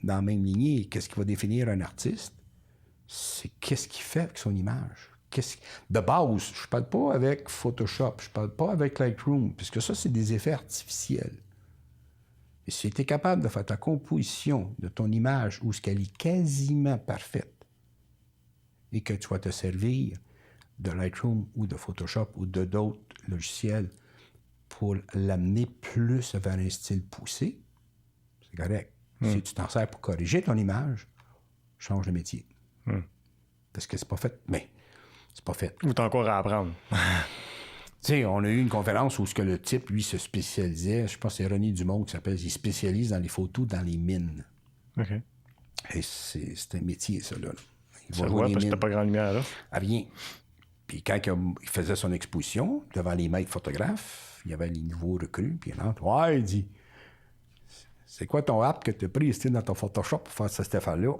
dans la même lignée. Qu'est-ce qui va définir un artiste? C'est qu'est-ce qu'il fait avec son image. De base, je parle pas avec Photoshop, je parle pas avec Lightroom, puisque ça, c'est des effets artificiels. Et si tu es capable de faire ta composition de ton image où ce qu'elle est quasiment parfaite et que tu vas te servir de Lightroom ou de Photoshop ou de d'autres logiciels pour l'amener plus vers un style poussé, c'est correct. Si tu t'en sers pour corriger ton image, change de métier. Parce que c'est pas fait. Mais c'est pas fait. Ou t'as encore à apprendre. Tu sais, on a eu une conférence où ce que le type, lui, se spécialisait. Je pense que c'est René Dumont qui s'appelle. Il spécialise dans les photos dans les mines. OK. Et c'est un métier, ça, là. Ça voit parce que t'as pas grande lumière, là. Rien. Puis quand il faisait son exposition, devant les maîtres photographes, il y avait les nouveaux recrues, puis il entre. Ouais, il dit, c'est quoi ton app que tu as pris ici dans ton Photoshop pour faire cette affaire-là?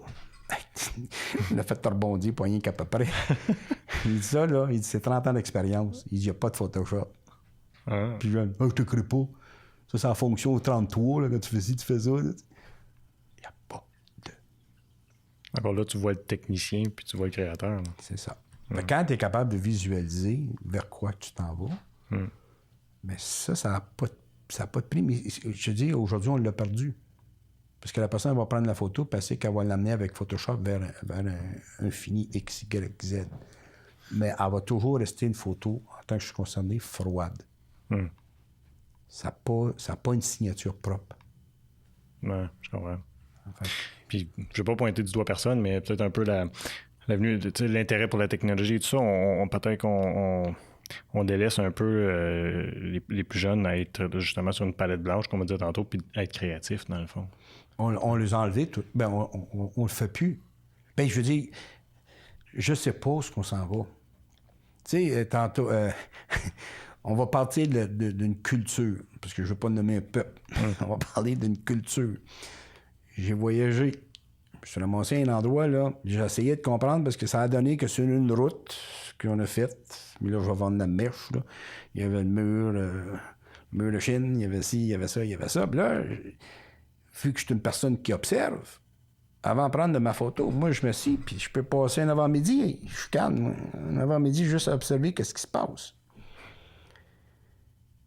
Il a fait te rebondir pour rien qu'à peu près. Il dit ça, là, il dit, c'est 30 ans d'expérience. Il dit, il n'y a pas de Photoshop. Puis je dis, je te crée pas. Ça, c'est en fonction au 33, là, quand tu fais ci, tu fais ça. Il n'y a pas de... Encore là, tu vois le technicien, puis tu vois le créateur. Là. C'est ça. Mais quand tu es capable de visualiser vers quoi tu t'en vas, mais ça n'a pas de prix. Mais je te dis, aujourd'hui, on l'a perdu. Parce que la personne va prendre la photo, passer qu'elle va l'amener avec Photoshop vers un fini X, Y, Z. Mais elle va toujours rester une photo, en tant que je suis concerné, froide. Ça n'a pas une signature propre. Ouais, je comprends. Puis, je ne vais pas pointer du doigt personne, mais peut-être un peu l'avenue, l'intérêt pour la technologie et tout ça, peut-être qu'on délaisse un peu les plus jeunes à être justement sur une palette blanche, comme on disait tantôt, puis à être créatifs, dans le fond. On les a enlevés, tout. Ben, on le fait plus. Ben, je veux dire, je sais pas où qu'on s'en va. Tu sais, tantôt, on va partir d'une culture, parce que je veux pas nommer un peuple. On va parler d'une culture. J'ai voyagé. Je suis ramassé à un endroit, là. J'ai essayé de comprendre, parce que ça a donné que sur une route qu'on a faite, mais là, je vais vendre la mèche, là. Il y avait le mur de Chine, il y avait ci, il y avait ça, il y avait ça. Puis là, vu que je suis une personne qui observe, avant de prendre de ma photo, moi, je me suis, puis je peux passer un avant-midi, je suis calme, moi, un avant-midi, juste à observer qu'est-ce qui se passe.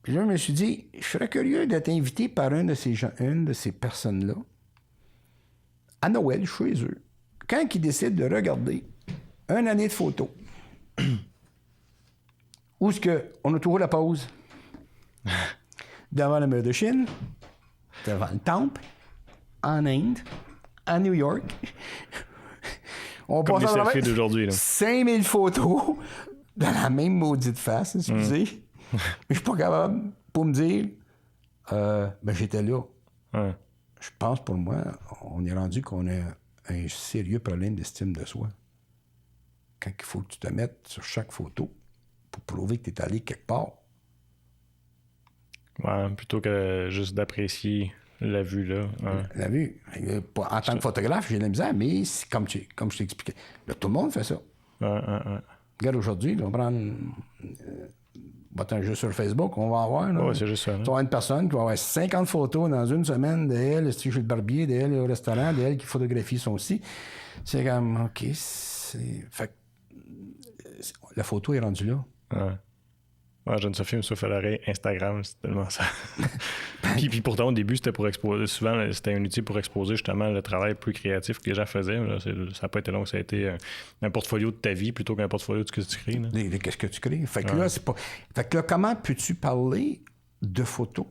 Puis là, je me suis dit, je serais curieux d'être invité par une de ces personnes-là, à Noël, chez eux, quand ils décident de regarder une année de photos, où est-ce qu'on a toujours la pause? Devant le mur de Chine, devant le temple, en Inde, à New York. On comme passe les selfies d'aujourd'hui, là. 5000 photos dans la même maudite face, excusez. Mais je suis pas capable pour me dire, ben j'étais là. Je pense pour moi, on est rendu qu'on a un sérieux problème d'estime de soi. quand il faut que tu te mettes sur chaque photo pour prouver que tu es allé quelque part. Ouais, plutôt que juste d'apprécier la vue, là. Hein. La vue. En tant que photographe, j'ai de la misère, mais c'est comme je t'ai expliqué. Là, tout le monde fait ça. Regarde, aujourd'hui, on va prendre... un jeu sur Facebook, on va avoir... Oui, c'est juste ça. Tu vas avoir une personne qui va avoir 50 photos dans une semaine d'elle, chez le barbier, d'elle au restaurant, d'elle qui photographie son aussi. C'est comme, OK, Fait que la photo est rendue là. Ouais. Ouais, Jeanne-Sophie me souffle à l'oreille. Instagram, c'est tellement ça. puis pourtant, au début, c'était pour exposer. Souvent, c'était un outil pour exposer justement le travail plus créatif que les gens faisaient. Là, ça n'a pas été long, ça a été un portfolio de ta vie plutôt qu'un portfolio de ce que tu crées. Qu'est-ce que tu crées? Fait que là, c'est pas. Fait que là, comment peux-tu parler de photos?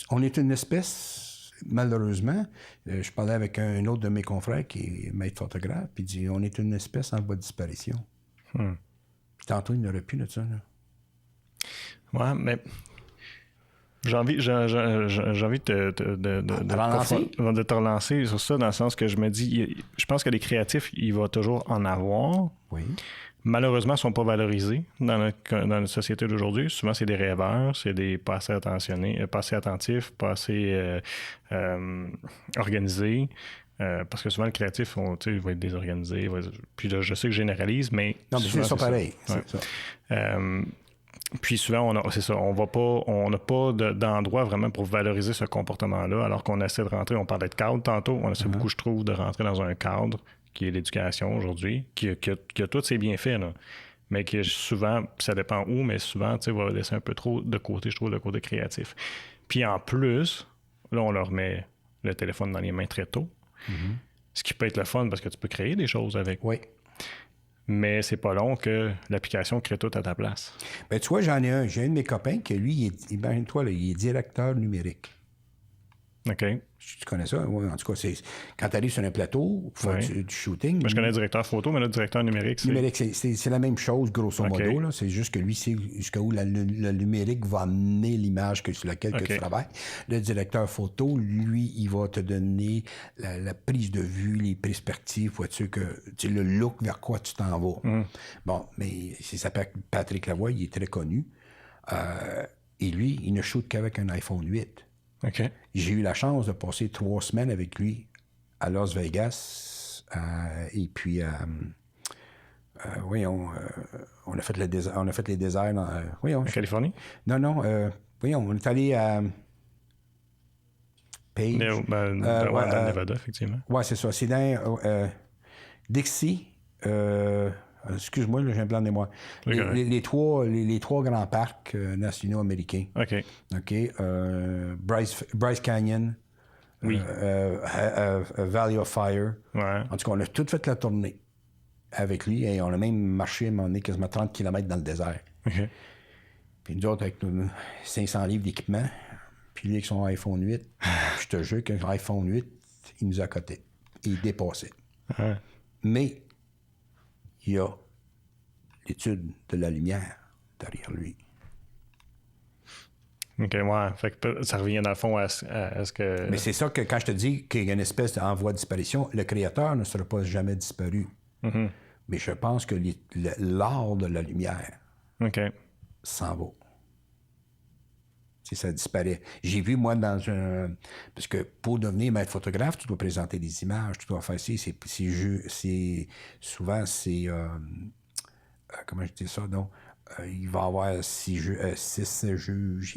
On est une espèce, malheureusement. Je parlais avec un autre de mes confrères qui est maître photographe, puis il dit on est une espèce en voie de disparition. Puis tantôt, il n'y aurait plus de ça, là. Ouais, mais j'ai envie de te relancer sur ça, dans le sens que je me dis, je pense que les créatifs, il va toujours en avoir. Oui. Malheureusement, ils ne sont pas valorisés dans notre société d'aujourd'hui. Souvent, c'est des rêveurs, c'est des pas assez attentionnés, pas assez attentifs, pas assez organisés. Parce que souvent, le créatif, il va être désorganisé. Puis là, je sais que je généralise, mais... Non, mais c'est ça pareil. Ouais. C'est ça. Puis souvent, c'est ça, on n'a pas d'endroit vraiment pour valoriser ce comportement-là, alors qu'on essaie de rentrer, on parlait de cadre tantôt, on essaie beaucoup, je trouve, de rentrer dans un cadre qui est l'éducation aujourd'hui, qui a tous ses bienfaits, là, mais qui souvent, ça dépend où, mais souvent, tu sais, va laisser un peu trop de côté, je trouve, le côté créatif. Puis en plus, là, on leur met le téléphone dans les mains très tôt, ce qui peut être le fun parce que tu peux créer des choses avec. Oui. Mais c'est pas long que l'application crée tout à ta place. Ben, tu vois, j'ai un de mes copains qui, lui, imagine-toi, là, il est directeur numérique. OK. Tu connais ça? Oui, en tout cas, quand tu arrives sur un plateau, pour faire du shooting. Moi, je connais le directeur photo, mais le directeur numérique, c'est... Numérique, c'est la même chose, grosso modo. Là. C'est juste que lui, c'est jusqu'où le numérique va amener l'image sur laquelle que tu travailles. Le directeur photo, lui, il va te donner la prise de vue, les perspectives, vois-tu, le look vers quoi tu t'en vas. Bon, mais il s'appelle Patrick Lavoie, il est très connu. Et lui, il ne shoot qu'avec un iPhone 8. Okay. J'ai eu la chance de passer 3 semaines avec lui à Las Vegas. Et puis, on a fait les déserts dans... en Californie? Non, on est allé à Page. Dans le Nevada, effectivement. Oui, c'est ça. C'est dans Dixie. Excuse-moi, là, j'ai un blanc de mémoire. Les trois grands parcs nationaux américains. OK. Bryce Canyon. Oui. Valley of Fire. Ouais. En tout cas, on a tout fait la tournée avec lui et on a même marché à un moment donné quasiment 30 km dans le désert. OK. Puis nous autres, avec nos 500 livres d'équipement, puis lui avec son iPhone 8, je te jure qu'un iPhone 8, il nous accotait. Il dépassait. Ouais. Mais il y a l'étude de la lumière derrière lui. OK, ouais. Fait que ça revient dans le fond à ce que... Mais c'est ça que quand je te dis qu'il y a une espèce en voie de disparition, le créateur ne sera pas jamais disparu. Mais je pense que l'art de la lumière s'en va. Si ça disparaît. J'ai vu, moi, dans un... Parce que pour devenir maître photographe, tu dois présenter des images, tu dois faire ça. Souvent, comment je dis ça, donc? Il va y avoir 6 juges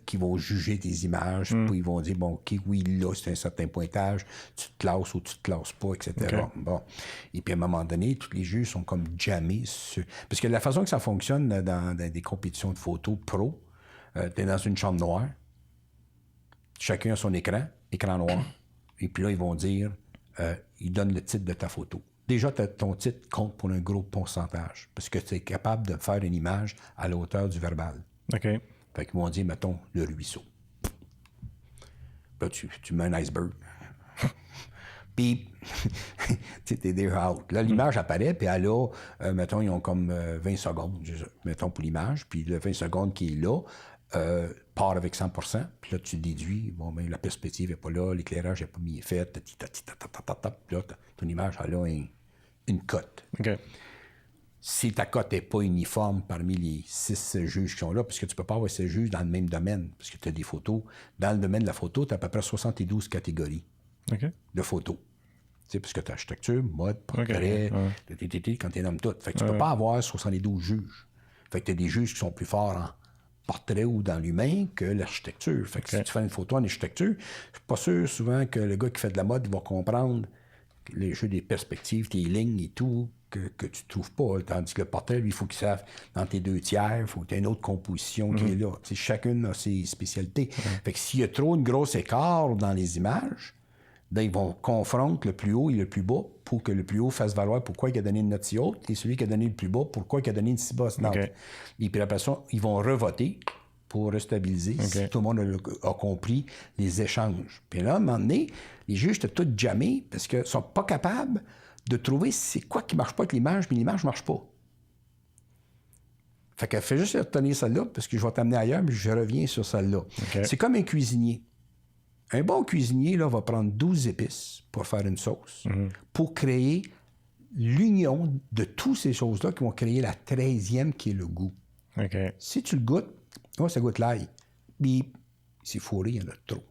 qui vont juger tes images, puis ils vont dire, bon, OK, oui, là, c'est un certain pointage, tu te classes ou tu te classes pas, etc. Okay. Bon. Et puis, à un moment donné, tous les juges sont comme jammés sur... Parce que la façon que ça fonctionne dans des compétitions de photos pro, tu es dans une chambre noire, chacun a son écran noir, et puis là, ils vont dire, ils donnent le titre de ta photo. Déjà, ton titre compte pour un gros pourcentage, parce que tu es capable de faire une image à la hauteur du verbal. OK. Fait qu'ils vont dire, mettons, le ruisseau. Là, tu mets un iceberg. Puis, tu sais, t'es déjà out. Là, l'image apparaît, puis elle a, mettons, ils ont comme 20 secondes, mettons, pour l'image, puis le 20 secondes qui est là, part avec 100%, puis là, tu déduis, bon, ben, la perspective n'est pas là, l'éclairage n'est pas mis fait, puis là, ton image, elle a une cote. OK. Si ta cote n'est pas uniforme parmi les 6 juges qui sont là, parce que tu ne peux pas avoir 6 juges dans le même domaine, parce que tu as des photos. Dans le domaine de la photo, tu as à peu près 72 catégories de photos. Tu sais, parce que tu as architecture, mode, portrait, quand tu nommes tout. Fait que tu ne peux pas avoir 72 juges. Fait que tu as des juges qui sont plus forts en portrait ou dans l'humain que l'architecture. Fait que si tu fais une photo en architecture, je suis pas sûr souvent que le gars qui fait de la mode il va comprendre les jeux des perspectives, tes lignes et tout, que tu trouves pas. Tandis que le portrait, lui, il faut qu'il sache dans tes 2/3, il faut que tu aies une autre composition qui est là. T'sais, chacune a ses spécialités. Fait que s'il y a trop une grosse écart dans les images, ben, ils vont confronter le plus haut et le plus bas pour que le plus haut fasse valoir pourquoi il a donné une note si haute et celui qui a donné le plus bas, pourquoi il a donné une si basse note. Et puis après ça, ils vont revoter pour restabiliser si tout le monde a compris les échanges. Puis là, à un moment donné, les juges étaient tous jammés parce qu'ils ne sont pas capables de trouver c'est quoi qui ne marche pas avec l'image, mais l'image ne marche pas. Fait qu'elle fait juste retenir celle-là parce que je vais t'amener ailleurs, mais je reviens sur celle-là. C'est comme un cuisinier. Un bon cuisinier là, va prendre 12 épices pour faire une sauce, pour créer l'union de toutes ces choses-là qui vont créer la 13e qui est le goût. Si tu le goûtes, ça goûte l'ail. Puis, c'est fourré, il y en a trop.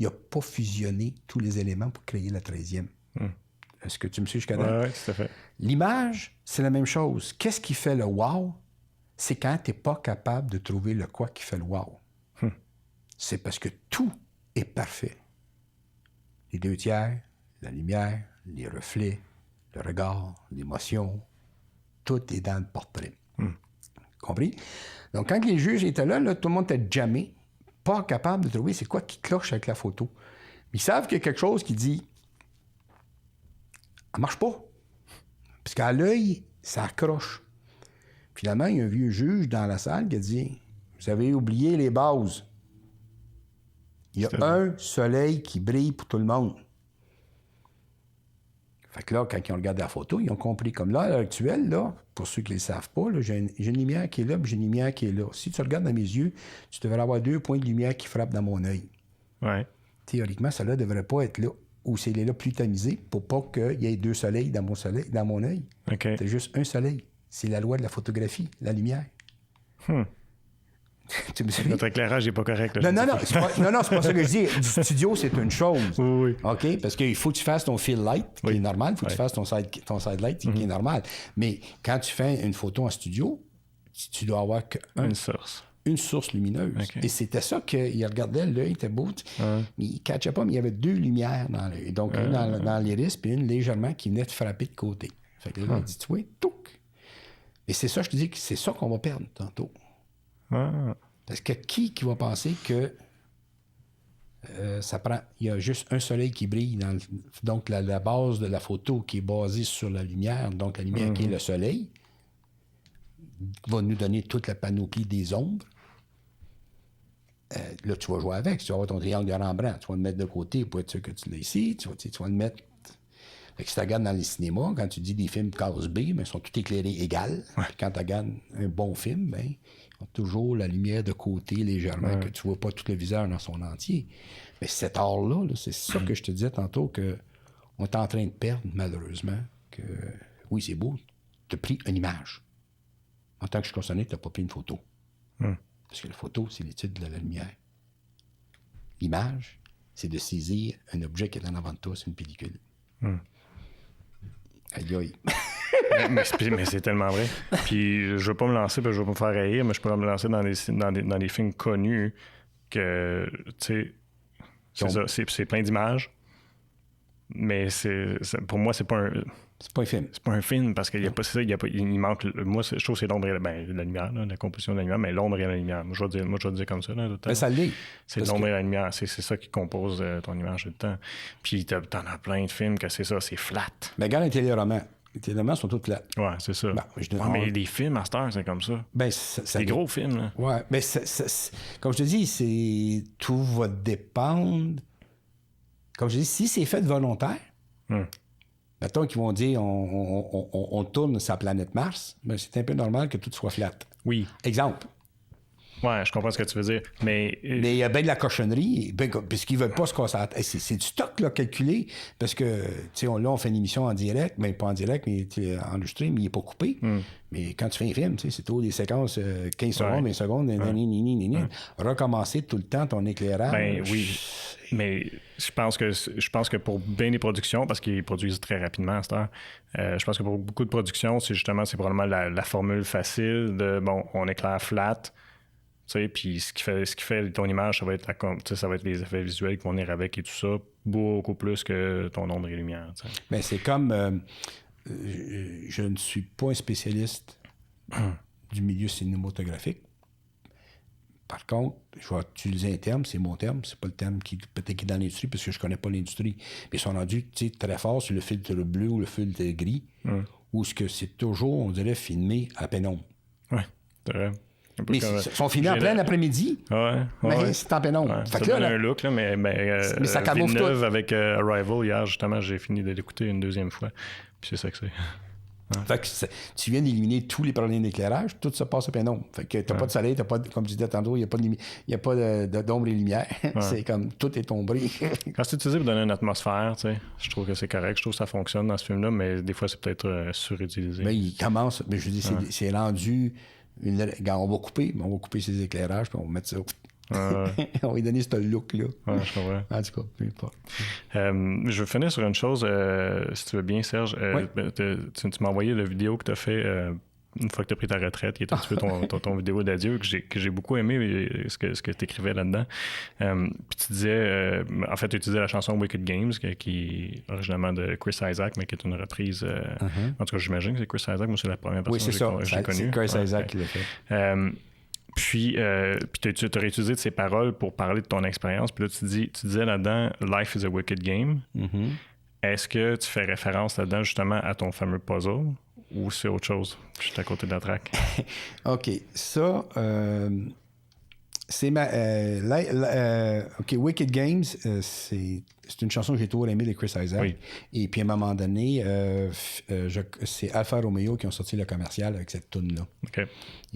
Il n'a pas fusionné tous les éléments pour créer la 13e. Est-ce que tu me suis jusqu'à là? Oui, tout à fait. L'image, c'est la même chose. Qu'est-ce qui fait le wow? C'est quand tu n'es pas capable de trouver le quoi qui fait le wow. C'est parce que tout est parfait. Les 2/3, la lumière, les reflets, le regard, l'émotion, tout est dans le portrait. Compris? Donc, quand les juges étaient là, tout le monde était jammé, pas capable de trouver c'est quoi qui cloche avec la photo. Ils savent qu'il y a quelque chose qui dit « elle marche pas ». Parce qu'à l'œil, ça accroche. Finalement, il y a un vieux juge dans la salle qui a dit « vous avez oublié les bases. Il y a un soleil qui brille pour tout le monde. » Fait que là, quand ils ont regardé la photo, ils ont compris. Comme là, à l'heure actuelle, là, pour ceux qui ne le savent pas, là, j'ai une lumière qui est là, puis j'ai une lumière qui est là. Si tu regardes dans mes yeux, tu devrais avoir 2 points de lumière qui frappent dans mon œil. Théoriquement, celle-là ne devrait pas être là. Ou c'est là plus tamisé pour pas qu'il y ait 2 soleils dans mon œil. C'est juste un soleil. C'est la loi de la photographie, la lumière. Notre éclairage n'est pas correct. Là, non, c'est pas ça que je dis. Du studio, c'est une chose. Oui. OK? Parce qu'il faut que tu fasses ton fill light, qui est normal. Il faut que tu fasses ton side light, qui est normal. Mais quand tu fais une photo en studio, tu dois avoir une source lumineuse. Et c'était ça qu'il regardait, l'œil était beau. Mais il ne catchait pas, mais il y avait 2 lumières dans l'œil. Donc, une dans l'iris, puis une légèrement qui venait de frapper de côté. Fait que là, il dit, tu vois, touc. Et c'est ça, je te dis que c'est ça qu'on va perdre tantôt. Parce que qui va penser que il y a juste un soleil qui brille donc la base de la photo qui est basée sur la lumière, donc la lumière qui est le soleil, va nous donner toute la panoplie des ombres. Là, tu vas jouer avec. Tu vas avoir ton triangle de Rembrandt. Tu vas le mettre de côté pour être sûr que tu l'as ici. Tu vas le mettre. Fait que si tu regardes dans les cinémas, quand tu dis des films case B, ils sont tous éclairés égal. Quand tu regardes un bon film, ils ont toujours la lumière de côté légèrement, que tu vois pas tout le viseur dans son entier. Mais cet art-là, c'est ça que je te disais tantôt qu'on est en train de perdre, malheureusement. Que oui, c'est beau. Tu as pris une image. En tant que je suis concerné, tu n'as pas pris une photo. Parce que la photo, c'est l'étude de la lumière. L'image, c'est de saisir un objet qui est en avant de toi, c'est une pellicule. Aïe aïe. mais c'est tellement vrai. Puis je veux pas me lancer parce que je veux pas me faire haïr, mais je pourrais me lancer dans des films connus que, tu sais, c'est plein d'images. Mais pour moi, c'est pas un... C'est pas un film. C'est pas un film parce qu'il y a pas ça, il manque. Moi, je trouve que c'est l'ombre et la lumière, là, la composition de la lumière, mais l'ombre et la lumière. Moi, je vais le dire comme ça. Là, tout le temps. Ben, ça l'est. C'est l'ombre et la lumière. C'est ça qui compose ton image tout le temps. Puis t'en as plein de films que c'est ça, c'est flat. Mais regarde les téléromans. Les téléromans sont tous plats. Ouais, c'est ça. Mais les films à cette heure, c'est comme ça. Ben, des gros films, là. Ouais, mais comme je te dis, tout va dépendre. Comme je te dis, si c'est fait volontaire, mettons qu'ils vont dire on tourne sur la planète Mars, ben c'est un peu normal que tout soit flat. Oui. Exemple. Ouais, je comprends ce que tu veux dire. Mais il y a bien de la cochonnerie, puisqu'ils ne veulent pas se concentrer. C'est du stock là, calculé, parce que, tu sais, là, on fait une émission en direct, mais pas en direct, mais enregistré, mais il n'est pas coupé. Mais quand tu fais un film, tu sais, c'est toujours des séquences 15 secondes, 20 secondes, recommencer tout le temps ton éclairage. Ben oui. Mais je pense que pour bien des productions, parce qu'ils produisent très rapidement à cette heure, je pense que pour beaucoup de productions, c'est probablement la formule facile de, bon, on éclaire flat, tu sais, puis ce qui fait ton image, ça va être les effets visuels qui vont venir avec et tout ça, beaucoup plus que ton ombre et lumière. Tu sais. Mais c'est comme... je ne suis pas un spécialiste du milieu cinématographique. Par contre, je vais utiliser un terme, c'est mon terme, c'est pas le terme qui peut-être qui est dans l'industrie, parce que je connais pas l'industrie. Mais ils sont rendus très forts sur le filtre bleu ou le filtre gris, où ce que c'est toujours, on dirait, filmé à pénombre. Oui, c'est vrai. Mais ils sont filmés en plein après-midi. Mais c'est en pénombre. Ouais, ça donne un look, là, mais ça camoufle tout. Avec Arrival, hier, justement, j'ai fini de l'écouter une deuxième fois. Puis c'est ça que c'est. Fait que tu viens d'éliminer tous les problèmes d'éclairage, tout ça passe au pénombre. Fait que t'as pas de soleil, t'as pas comme je disais tantôt, il n'y a pas d'ombre et lumière. C'est comme tout est tombé. Quand c'est utilisé pour donner une atmosphère, tu sais, je trouve que c'est correct. Je trouve que ça fonctionne dans ce film-là, mais des fois, c'est peut-être surutilisé. Mais il commence, mais je dis, c'est rendu. Quand on va couper ces éclairages, puis on va mettre ça. On va lui donner ce look-là. Ouais, je comprends. En tout cas, peu importe. Je veux finir sur une chose, si tu veux bien, Serge. Tu m'as envoyé la vidéo que tu as fait une fois que tu as pris ta retraite, qui était un petit peu ton vidéo d'adieu, que j'ai beaucoup aimé, ce que tu écrivais là-dedans. Puis tu disais, en fait, tu utilisais la chanson Wicked Games, qui est originalement de Chris Isaak, mais qui est une reprise. En tout cas, j'imagine que c'est Chris Isaac. Moi, c'est la première personne que j'ai connue. C'est Chris Isaac qui l'a fait. Puis tu as réutilisé de ces paroles pour parler de ton expérience. Puis là, tu disais là-dedans « Life is a wicked game ». Est-ce que tu fais référence là-dedans justement à ton fameux puzzle ou c'est autre chose? Je suis à côté de la track. OK. Ça, c'est ma... OK, Wicked Games, c'est une chanson que j'ai toujours aimée de Chris Isaac. Oui. Et puis à un moment donné, c'est Alfa Romeo qui ont sorti le commercial avec cette tune-là. OK.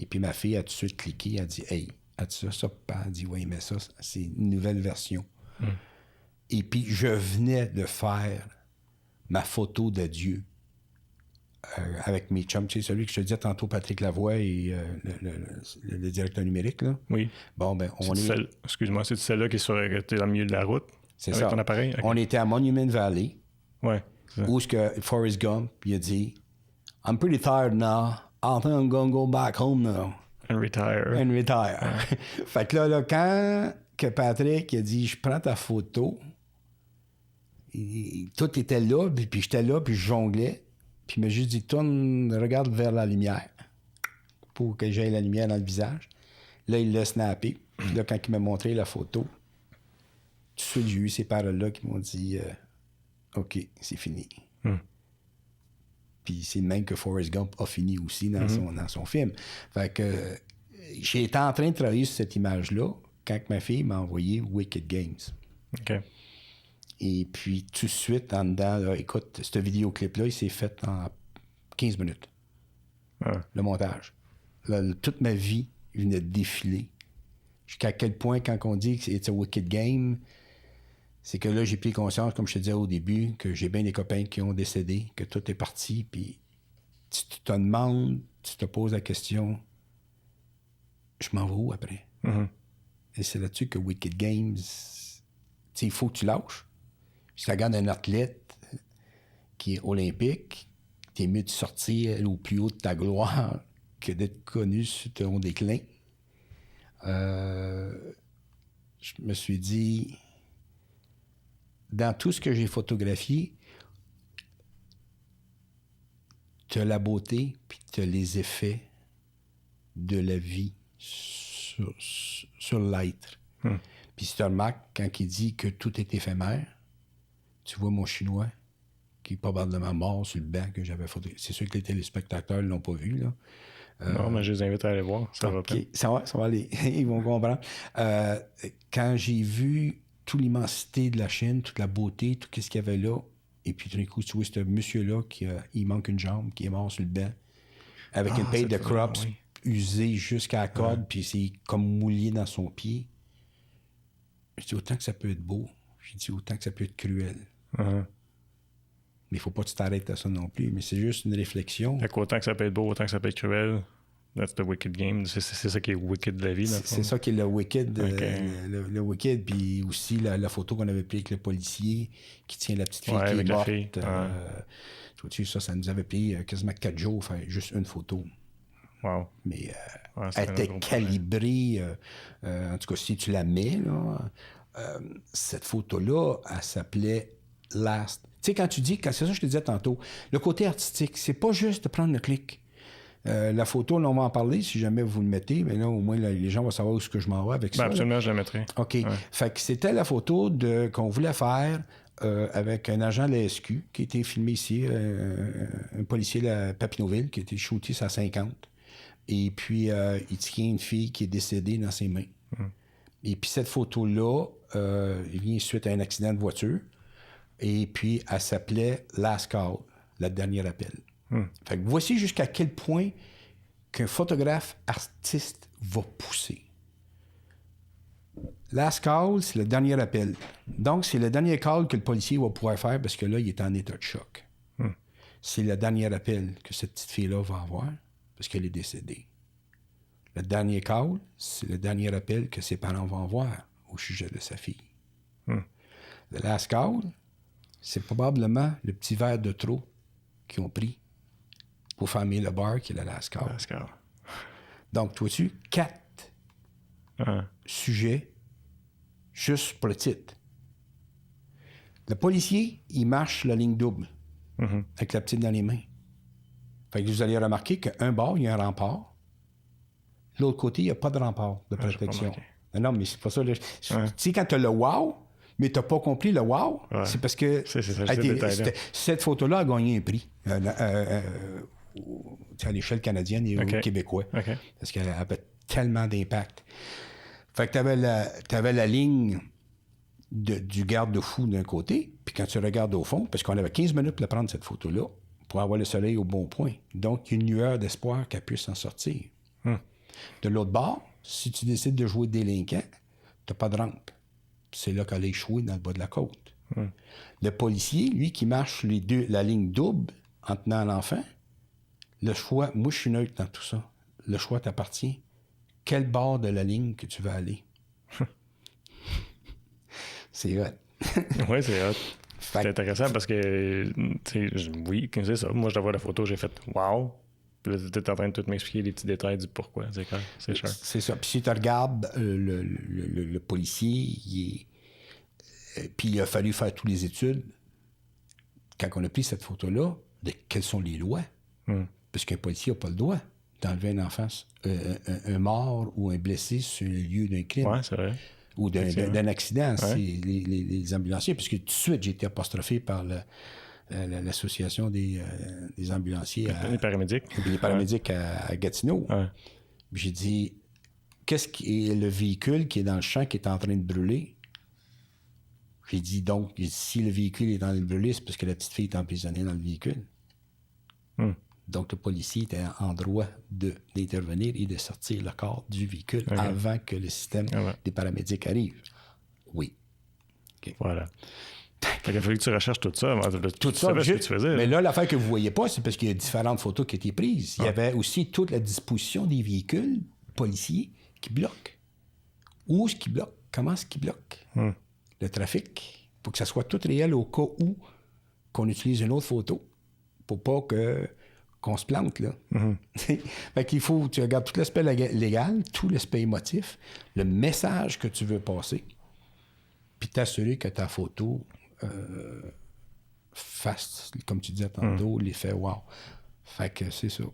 Et puis ma fille a tout de suite cliqué, elle a dit « Hey, as-tu ça? » Elle a dit « Oui, mais ça, c'est une nouvelle version. » Et puis je venais de faire ma photo d'adieu avec mes chums. Tu sais, celui que je te disais tantôt, Patrick Lavoie et le directeur numérique. Là. Oui. Bon, ben, excuse-moi, c'est celle-là qui est dans le milieu de la route? C'est avec ça. Ton appareil? Okay. On était à Monument Valley. Ouais. Où est-ce que Forrest Gump, il a dit « I'm pretty tired now. I think I'm gonna go back home now. » And retire. Fait que là, quand que Patrick a dit « Je prends ta photo », tout était là, puis j'étais là, puis je jonglais. Puis il m'a juste dit « Tourne, regarde vers la lumière. » Pour que j'aie la lumière dans le visage. Là, il l'a snappé. Puis là, quand il m'a montré la photo, tout de suite, j'ai eu ces paroles-là qui m'ont dit OK, c'est fini. Puis c'est le même que Forrest Gump a fini aussi dans son film. Fait que j'ai été en train de travailler sur cette image-là quand ma fille m'a envoyé Wicked Games. OK. Et puis tout de suite, en dedans, là, écoute, ce vidéoclip-là, il s'est fait en 15 minutes. Le montage. Là, toute ma vie venait de défiler. Jusqu'à quel point, quand on dit que c'est un Wicked Game, c'est que là, j'ai pris conscience, comme je te disais au début, que j'ai bien des copains qui ont décédé, que tout est parti, puis tu te demandes, tu te poses la question, je m'en vais où après? Et c'est là-dessus que Wicked Games, il faut que tu lâches. Si tu regardes un athlète qui est olympique, t'es mieux de sortir au plus haut de ta gloire que d'être connu sur ton déclin. Je me suis dit, dans tout ce que j'ai photographié, tu as la beauté puis tu as les effets de la vie sur l'être. Puis si tu remarques, quand il dit que tout est éphémère, tu vois mon Chinois qui est probablement mort sur le banc que j'avais photographié. C'est sûr que les téléspectateurs ne l'ont pas vu, là. Non, mais je les invite à aller voir. Ça va bien. Ça va aller. Ils vont comprendre. Quand j'ai vu toute l'immensité de la Chine, toute la beauté, tout ce qu'il y avait là, et puis tout d'un coup, tu vois ce monsieur-là, il manque une jambe, qui est mort sur le banc, avec une paille de crops, usé jusqu'à la corde, puis c'est comme mouillé dans son pied. Je dis autant que ça peut être beau, j'ai dit autant que ça peut être cruel. Uh-huh. Mais il faut pas que tu t'arrêtes à ça non plus. Mais c'est juste une réflexion. Fait qu'autant que ça peut être beau, autant que ça peut être cruel, that's the wicked game. C'est ça qui est wicked de la vie. C'est ça qui est le wicked. Okay. Le wicked, puis aussi la photo qu'on avait prise avec le policier qui tient la petite fille qui est morte. Tu vois-tu, ça nous avait pris quasiment 4 jours faire juste une photo. Wow. Mais elle était calibrée. En tout cas, si tu la mets, là, cette photo-là, elle s'appelait Last. Tu sais, quand tu dis, c'est ça que je te disais tantôt, le côté artistique, c'est pas juste de prendre le clic. La photo, là, on va en parler si jamais vous le mettez, mais là, au moins, là, les gens vont savoir où est-ce que je m'en vais avec ça. Absolument, là. je la mettrai. OK. Ouais. Fait que c'était la photo qu'on voulait faire avec un agent de la SQ qui a été filmé ici, un policier de Papineauville qui a été shooté à 50. Et puis, il tient une fille qui est décédée dans ses mains. Et puis, cette photo-là, il vient suite à un accident de voiture. Et puis, elle s'appelait Last Call, le dernier appel. Fait que voici jusqu'à quel point qu'un photographe artiste va pousser. Last Call, c'est le dernier appel. Donc, c'est le dernier call que le policier va pouvoir faire parce que là, il est en état de choc. C'est le dernier appel que cette petite fille-là va avoir parce qu'elle est décédée. Le dernier call, c'est le dernier appel que ses parents vont avoir au sujet de sa fille. Le last call, c'est probablement le petit verre de trop qu'ils ont pris pour fermer le bar qui est le last call. Donc, tu vois-tu, 4 sujets juste pour le titre. Le policier, il marche la ligne double avec la petite dans les mains. Fait que vous allez remarquer qu'un bord, il y a un rempart. L'autre côté, il n'y a pas de rempart de protection. Non, mais c'est pas ça. Tu sais, quand tu as le wow, mais tu n'as pas compris le wow, c'est parce que cette photo-là a gagné un prix à l'échelle canadienne et québécois. Parce qu'elle avait tellement d'impact. Fait que tu avais la ligne du garde-fou d'un côté, puis quand tu regardes au fond, parce qu'on avait 15 minutes pour prendre cette photo-là, pour avoir le soleil au bon point. Donc, il y a une lueur d'espoir qu'elle puisse s'en sortir. De l'autre bord, si tu décides de jouer délinquant, tu n'as pas de rampe. C'est là qu'elle a échoué dans le bas de la côte. Le policier, lui, qui marche la ligne double en tenant l'enfant, le choix, moi, je suis neutre dans tout ça. Le choix t'appartient. Quel bord de la ligne que tu veux aller? C'est hot. Oui, c'est hot. C'est intéressant parce que, oui, c'est ça. Moi, je vois la photo, j'ai fait « wow ». Puis là, tu es en train de tout m'expliquer les petits détails du pourquoi. C'est clair, c'est cher. C'est ça. Puis si tu regardes le policier, puis il a fallu faire toutes les études, quand on a pris cette photo-là, de quelles sont les lois. Parce qu'un policier n'a pas le droit d'enlever un enfant, un mort ou un blessé sur le lieu d'un crime. Oui, c'est vrai. Ou d'un accident. C'est les ambulanciers. Puisque tout de suite, j'ai été apostrophé par l'association des ambulanciers. Les paramédics. Les paramédics à Gatineau. J'ai dit, qu'est-ce qui est le véhicule qui est dans le champ qui est en train de brûler? J'ai dit, donc, si le véhicule est en train de brûler, c'est parce que la petite fille est emprisonnée dans le véhicule. Donc, le policier était en droit d'intervenir et de sortir le corps du véhicule avant que le système des paramédics arrive. Oui. Okay. Voilà. Il a fallu que tu recherches tout ça. Tout ça, ce que tu faisais. Mais là, l'affaire que vous ne voyez pas, c'est parce qu'il y a différentes photos qui ont été prises. Il y avait aussi toute la disposition des véhicules policiers qui bloquent. Où est-ce qu'ils bloquent? Comment est-ce qu'ils bloquent? Le trafic, pour que ça soit tout réel au cas où qu'on utilise une autre photo pour pas qu'on se plante, là. Fait qu'il faut, tu regardes tout l'aspect légal, tout l'aspect émotif, le message que tu veux passer, puis t'assurer que ta photo fasse, comme tu disais tantôt, l'effet wow. Fait que c'est ça.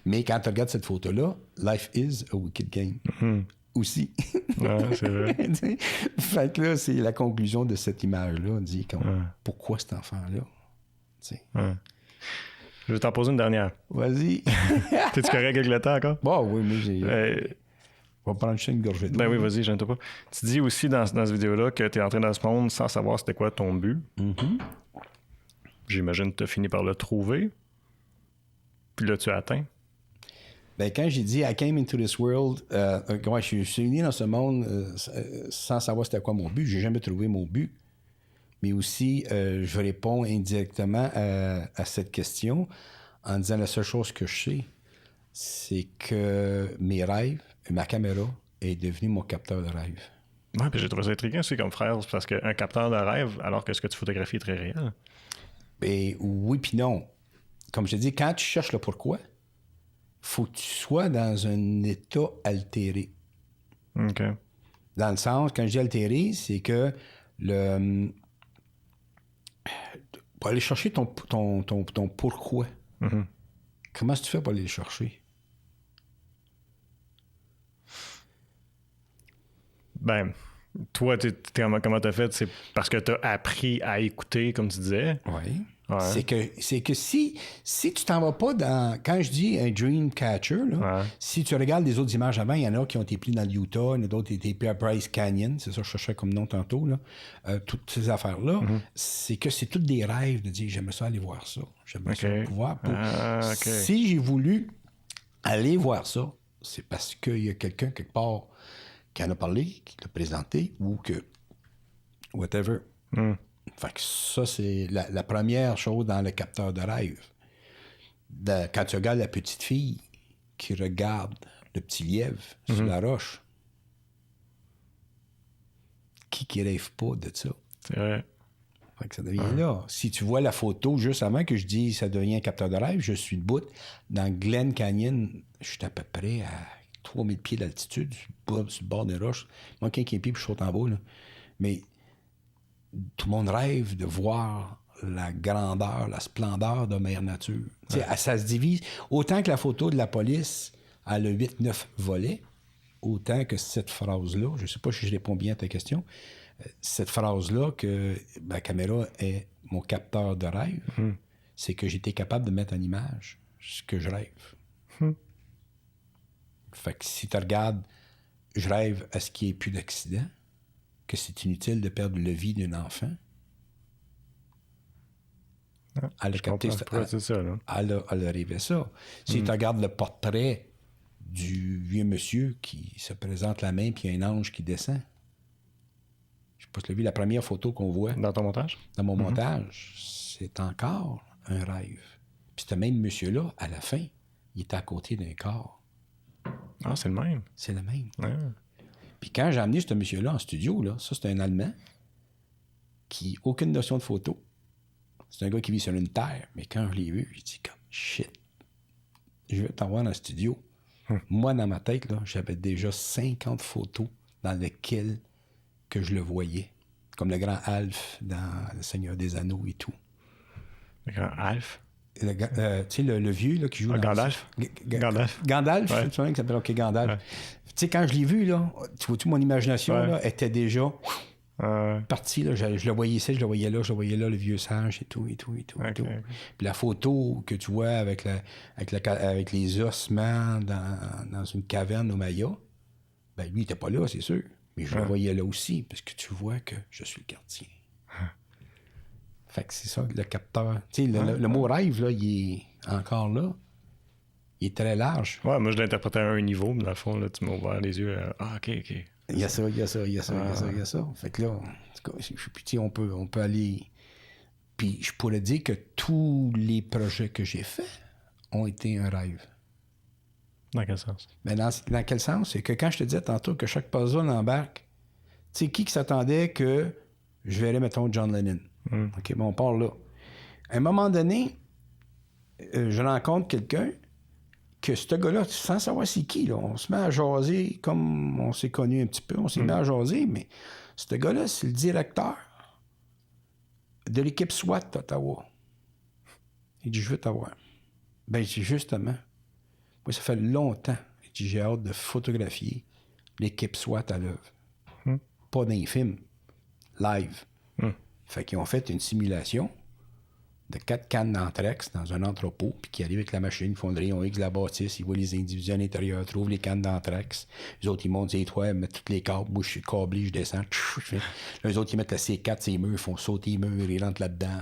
Mais quand tu regardes cette photo-là, life is a wicked game. Aussi. C'est vrai. Fait que là, c'est la conclusion de cette image-là. On dit pourquoi cet enfant-là? Je vais t'en poser une dernière. Vas-y. T'es-tu correct avec le temps encore? Bon, oui, mais j'ai... On va prendre une gorgée d'eau. Ben oui, vas-y, j'aime pas. Tu dis aussi dans cette vidéo-là que t'es entré dans ce monde sans savoir c'était quoi ton but. J'imagine que t'as fini par le trouver. Puis là, tu as atteint. Ben, quand j'ai dit « I came into this world je suis venu dans ce monde sans savoir c'était quoi mon but. J'ai jamais trouvé mon but. Mais aussi, je réponds indirectement à cette question en disant la seule chose que je sais, c'est que mes rêves, ma caméra est devenue mon capteur de rêve. Ouais, puis j'ai trouvé ça intriguant aussi comme frère, parce qu'un capteur de rêve, alors que ce que tu photographies est très réel. Ben, oui puis non. Comme je te dis, quand tu cherches le pourquoi, faut que tu sois dans un état altéré. OK. Dans le sens, quand je dis altéré, c'est que pour aller chercher ton pourquoi, comment est-ce que tu fais pour aller le chercher? Ben, toi, comment t'as fait? C'est parce que t'as appris à écouter, comme tu disais. Oui. Ouais. C'est que si tu t'en vas pas dans... Quand je dis un dream catcher, là, si tu regardes les autres images avant, il y en a qui ont été pris dans le Utah, il y en a d'autres qui ont été pris à Bryce Canyon, c'est ça que je cherchais comme nom tantôt, là. Toutes ces affaires-là, c'est que c'est toutes des rêves de dire « j'aimerais ça aller voir ça, j'aimerais ça pouvoir... » Si j'ai voulu aller voir ça, c'est parce qu'il y a quelqu'un quelque part qui en a parlé, qui l'a présenté, ou que... whatever. Fait que ça, c'est la première chose dans le capteur de rêve. Quand tu regardes la petite fille qui regarde le petit lièvre sur la roche, qui rêve pas de ça? C'est vrai. Fait que ça devient là. Si tu vois la photo, juste avant que je dise ça devient un capteur de rêve, je suis debout dans Glen Canyon. Je suis à peu près à 3000 pieds d'altitude, sur le bord des roches. Moi, 15 pieds, puis je saute en bas. Là. Mais tout le monde rêve de voir la grandeur, la splendeur de Mère Nature. Ça se divise. Autant que la photo de la police, elle a 8-9 volets, autant que cette phrase-là, je ne sais pas si je réponds bien à ta question, cette phrase-là que ma caméra est mon capteur de rêve, c'est que j'étais capable de mettre en image ce que je rêve. Fait que si tu regardes, je rêve à ce qu'il n'y ait plus d'accident, que c'est inutile de perdre la vie d'un enfant. Elle a capté ça. Elle a rêvé ça. Si tu regardes le portrait du vieux monsieur qui se présente la main puis il y a un ange qui descend. Je sais pas si tu l'as vu, la première photo qu'on voit. Dans ton montage? Dans mon montage, c'est encore un rêve. Puis ce même monsieur-là, à la fin, il était à côté d'un corps. Ah, c'est le même? C'est le même. Ouais. Puis quand j'ai amené ce monsieur-là en studio, là, ça, c'est un Allemand qui n'a aucune notion de photo. C'est un gars qui vit sur une terre. Mais quand je l'ai vu, j'ai dit comme shit, je vais t'envoyer dans le studio. Moi, dans ma tête, là, j'avais déjà 50 photos dans lesquelles que je le voyais. Comme le grand Alf dans Le Seigneur des Anneaux et tout. Le grand Alf? Tu sais, le vieux là, qui joue dans... Gandalf? Gandalf, ouais. tu vois, qui s'appelle Gandalf. Ouais. Tu sais, quand je l'ai vu, là, tu vois-tu, mon imagination là, était déjà partie. Là, je le voyais ici, je le voyais là, le vieux sage et tout. Puis la photo que tu vois avec les ossements dans une caverne au Maya, ben lui, il n'était pas là, c'est sûr. Mais je le voyais là aussi, parce que tu vois que je suis le gardien. Fait que c'est ça, le capteur. Tu sais, le mot rêve, là, il est encore là. Il est très large. Ouais, moi, je l'interprétais à un niveau, mais dans le fond, là, tu m'as ouvert les yeux. OK. Il y a ça. Fait que là, on peut aller... Puis je pourrais dire que tous les projets que j'ai faits ont été un rêve. Dans quel sens? Ben dans quel sens? C'est que quand je te disais tantôt que chaque puzzle embarque, tu sais, qui s'attendait que je verrais, mettons, John Lennon? OK, bon, on part là. À un moment donné, je rencontre quelqu'un que ce gars-là, sans savoir c'est qui, là, on se met à jaser comme on s'est connu un petit peu, on s'est mis à jaser, mais ce gars-là, c'est le directeur de l'équipe SWAT d'Ottawa. Il dit, je veux t'avoir. Ben, je dis, justement, moi, ça fait longtemps que j'ai hâte de photographier l'équipe SWAT à l'œuvre. Pas dans les films, live. Fait qu'ils ont fait une simulation de 4 cannes d'anthrax dans un entrepôt, puis qui arrivent avec la machine, ils font le rayon X de la bâtisse, ils voient les individus à l'intérieur, trouvent les cannes d'anthrax. Les autres, ils montent les toits, mettent tous les câbles, moi, je suis câblé, je descends. Les autres, ils mettent la C4, ces murs, ils font sauter les murs, ils rentrent là-dedans,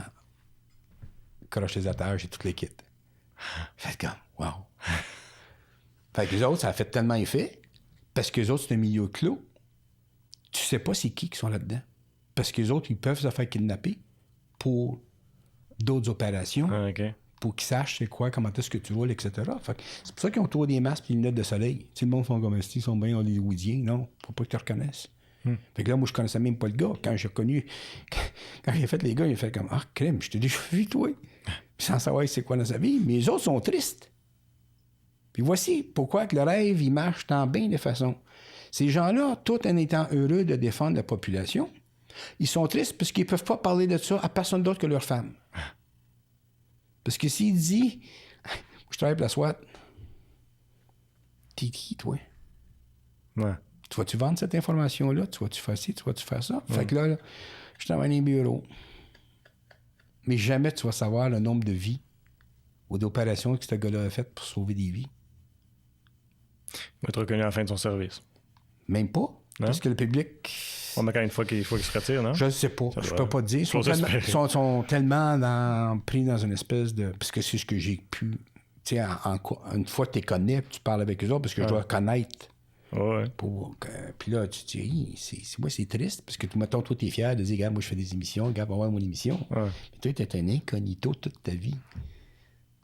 crochent les attaches et tout les kits. Fait comme, wow. Fait que les autres, ça a fait tellement effet, parce que les autres, c'est un milieu clos. Tu sais pas c'est qui sont là-dedans. Parce que les autres, ils peuvent se faire kidnapper pour d'autres opérations, Ah, OK. pour qu'ils sachent c'est quoi, comment est-ce que tu roules, etc. Fait que c'est pour ça qu'ils ont toujours des masques et des lunettes de soleil. Tu sais, le monde sont comme ils sont bien hollywoodiens. Non, faut pas que tu reconnaisses. Fait que là, moi, je connaissais même pas le gars. Quand j'ai reconnu, quand j'ai fait les gars, il a fait comme ah, crème, je t'ai déjà vu, toi. Puis sans savoir c'est quoi dans sa vie. Mais les autres sont tristes. Puis voici pourquoi que le rêve, il marche tant bien de façon. Ces gens-là, tout en étant heureux de défendre la population, ils sont tristes parce qu'ils peuvent pas parler de ça à personne d'autre que leur femme. Parce que s'il dit « Je travaille pour la SWAT », t'es qui, toi? Ouais. Tu vas-tu vendre cette information-là? Tu vas-tu faire ci? Tu vas-tu faire ça? Fait que là, je travaille dans les bureaux. Mais jamais tu vas savoir le nombre de vies ou d'opérations que ce gars-là a faites pour sauver des vies. Il va être reconnu à la fin de son service. Même pas. Non? Parce que le public... On met quand une fois qu'il faut qu'il se retire, non? Je ne sais pas. Je peux pas te dire. Ils sont tellement pris dans une espèce de... Parce que c'est ce que j'ai pu... Tu sais, une fois que tu les connais, tu parles avec eux autres, parce que je dois connaître. Ouais. Puis là, tu te dis, c'est triste, parce que, mettons, toi, tu es fier de dire, regarde, moi, je fais des émissions, regarde, va voir mon émission. Ouais. Mais toi, tu es un incognito toute ta vie.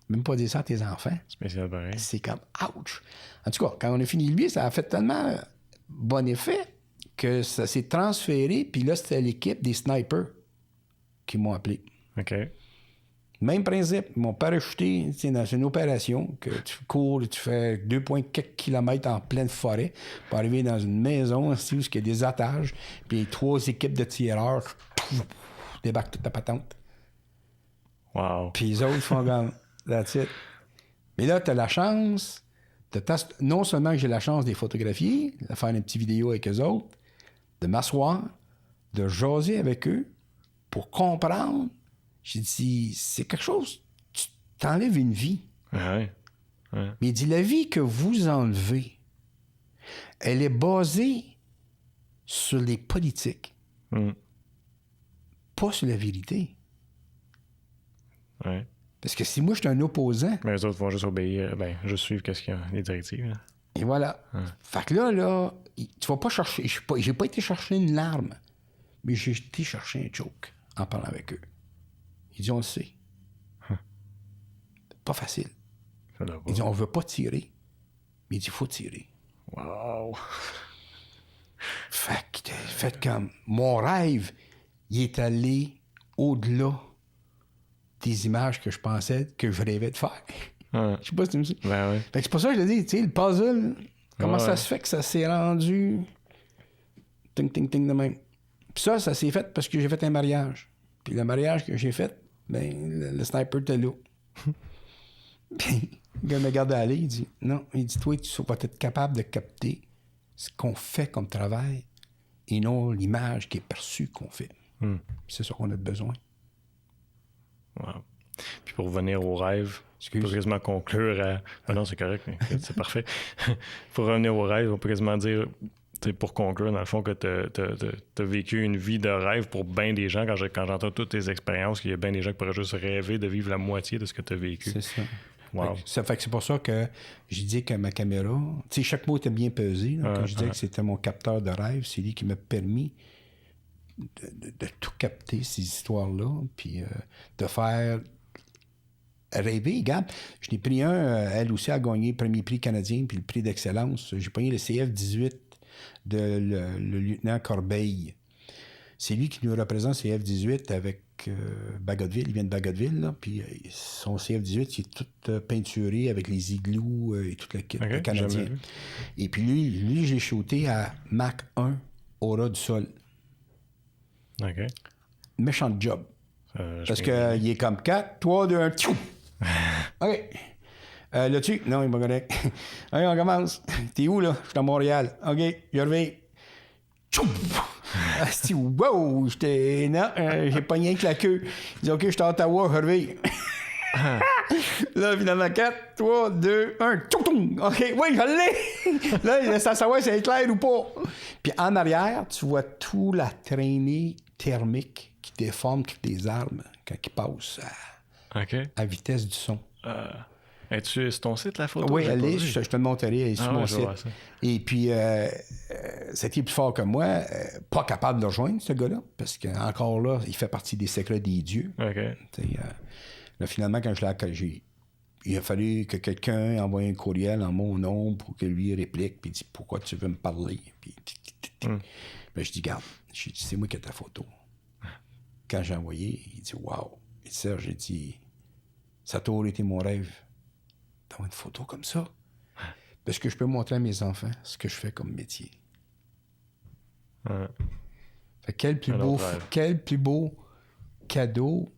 Même pas dire ça à tes enfants. Spécial pareil. C'est comme, ouch! En tout cas, quand on a fini lui, ça a fait tellement bon effet que ça s'est transféré, puis là, c'était l'équipe des snipers qui m'ont appelé. OK. Même principe, ils m'ont parachuté dans une opération que tu cours, tu fais 2,4 km en pleine forêt pour arriver dans une maison ici où il y a des attaches, puis 3 équipes de tireurs débarquent toute la patente. Wow. Puis les autres font comme, that's it. Mais là, tu as la chance, non seulement que j'ai la chance de les photographier, de faire une petite vidéo avec eux autres, de m'asseoir, de jaser avec eux pour comprendre. J'ai dit, c'est quelque chose, tu t'enlèves une vie. Ouais. Mais il dit, la vie que vous enlevez, elle est basée sur les politiques, pas sur la vérité. Ouais. Parce que si moi, je suis un opposant... Mais les autres vont juste obéir, juste suivre qu'est-ce qu'il y a, les directives. Là. Et voilà. Fait que là, tu vas pas chercher... J'ai pas été chercher une larme, mais j'ai été chercher un choke en parlant avec eux. Il dit, on le sait. Pas facile. Il dit, on veut pas tirer, mais il dit, il faut tirer. Wow! Fait comme... Mon rêve, il est allé au-delà des images que je pensais, que je rêvais de faire. Je sais pas si tu me dis. Ben oui. Fait que c'est pour ça que je le dis, tu sais, le puzzle, comment ça se fait que ça s'est rendu ting, ting, ting de même. Puis ça s'est fait parce que j'ai fait un mariage. Puis le mariage que j'ai fait, ben, le sniper était là. Puis le gars me regarde aller, il dit, non, il dit, toi, tu vas être capable de capter ce qu'on fait comme travail et non l'image qui est perçue qu'on fait. C'est ça qu'on a besoin. Wow. Puis pour revenir au rêve, on peut quasiment conclure à... Ah non, c'est correct, c'est parfait. Pour revenir au rêve, on peut quasiment dire, pour conclure, dans le fond, que tu as vécu une vie de rêve pour bien des gens. Quand j'entends toutes tes expériences, qu'il y a bien des gens qui pourraient juste rêver de vivre la moitié de ce que tu as vécu. C'est ça. Wow. Ça fait que c'est pour ça que j'ai dit que ma caméra... Tu sais, chaque mot était bien pesé. Là, quand je disais que c'était mon capteur de rêve, c'est lui qui m'a permis de tout capter, ces histoires-là, puis de faire rêver. Regarde, je n'ai pris elle aussi a gagné le premier prix canadien, puis le prix d'excellence. J'ai pris le CF-18 de le lieutenant Corbeil. C'est lui qui nous représente, CF-18, avec Bagotville. Il vient de Bagotville, là, puis son CF-18, il est tout peinturé avec les igloos et tout le kit canadien. Et puis lui, je l'ai shooté à Mach 1 au ras du sol. OK. Méchant job. Parce qu'il est comme 4, 3, 2, 1, tchou! OK. Là-dessus? Non, il m'a correct. OK, on commence. T'es où, là? Je suis à Montréal. OK, je reviens. Tchou! Wow! Non, j'ai pogné avec la queue. Il dit, OK, je suis à Ottawa, je reviens. Là, finalement, 4, 3, 2, 1, tchou! OK, oui, je l'ai! Là, il laisse à savoir si c'est clair ou pas. Puis en arrière, tu vois toute la traînée thermique qui déforme toutes les armes quand ils passent à vitesse du son. Es-tu sur ton site, la photo? Oui, J'ai elle pas est, vu. je te le montrerai, elle est sur mon ouais, je vais voir site. ça. Et puis, c'était plus fort que moi, pas capable de le rejoindre, ce gars-là, parce qu'encore là, il fait partie des secrets des dieux. OK. Là, finalement, quand je l'ai il a fallu que quelqu'un envoie un courriel en mon nom pour que lui réplique, puis il dit « Pourquoi tu veux me parler? » Puis ben, je dis « Garde, c'est moi qui ai ta photo. » Quand j'ai envoyé, il dit « Wow! » Et Serge, j'ai dit « Ça a toujours été mon rêve d'avoir une photo comme ça. Parce que je peux montrer à mes enfants ce que je fais comme métier. » Ouais. Fait quel plus beau cadeau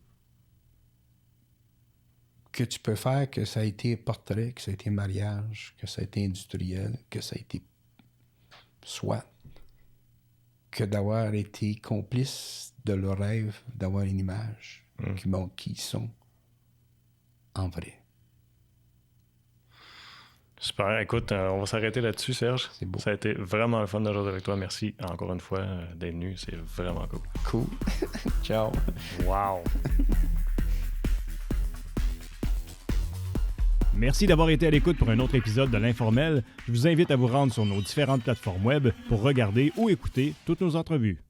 que tu peux faire, que ça a été portrait, que ça a été mariage, que ça a été industriel, que ça a été soit, que d'avoir été complice de leur rêve, d'avoir une image qui montre qui ils sont en vrai. Super. Écoute, on va s'arrêter là-dessus, Serge. C'est beau. Ça a été vraiment le fun de jouer avec toi. Merci encore une fois d'être venu. C'est vraiment cool. Cool. Ciao. Wow. Merci d'avoir été à l'écoute pour un autre épisode de l'Informel. Je vous invite à vous rendre sur nos différentes plateformes web pour regarder ou écouter toutes nos entrevues.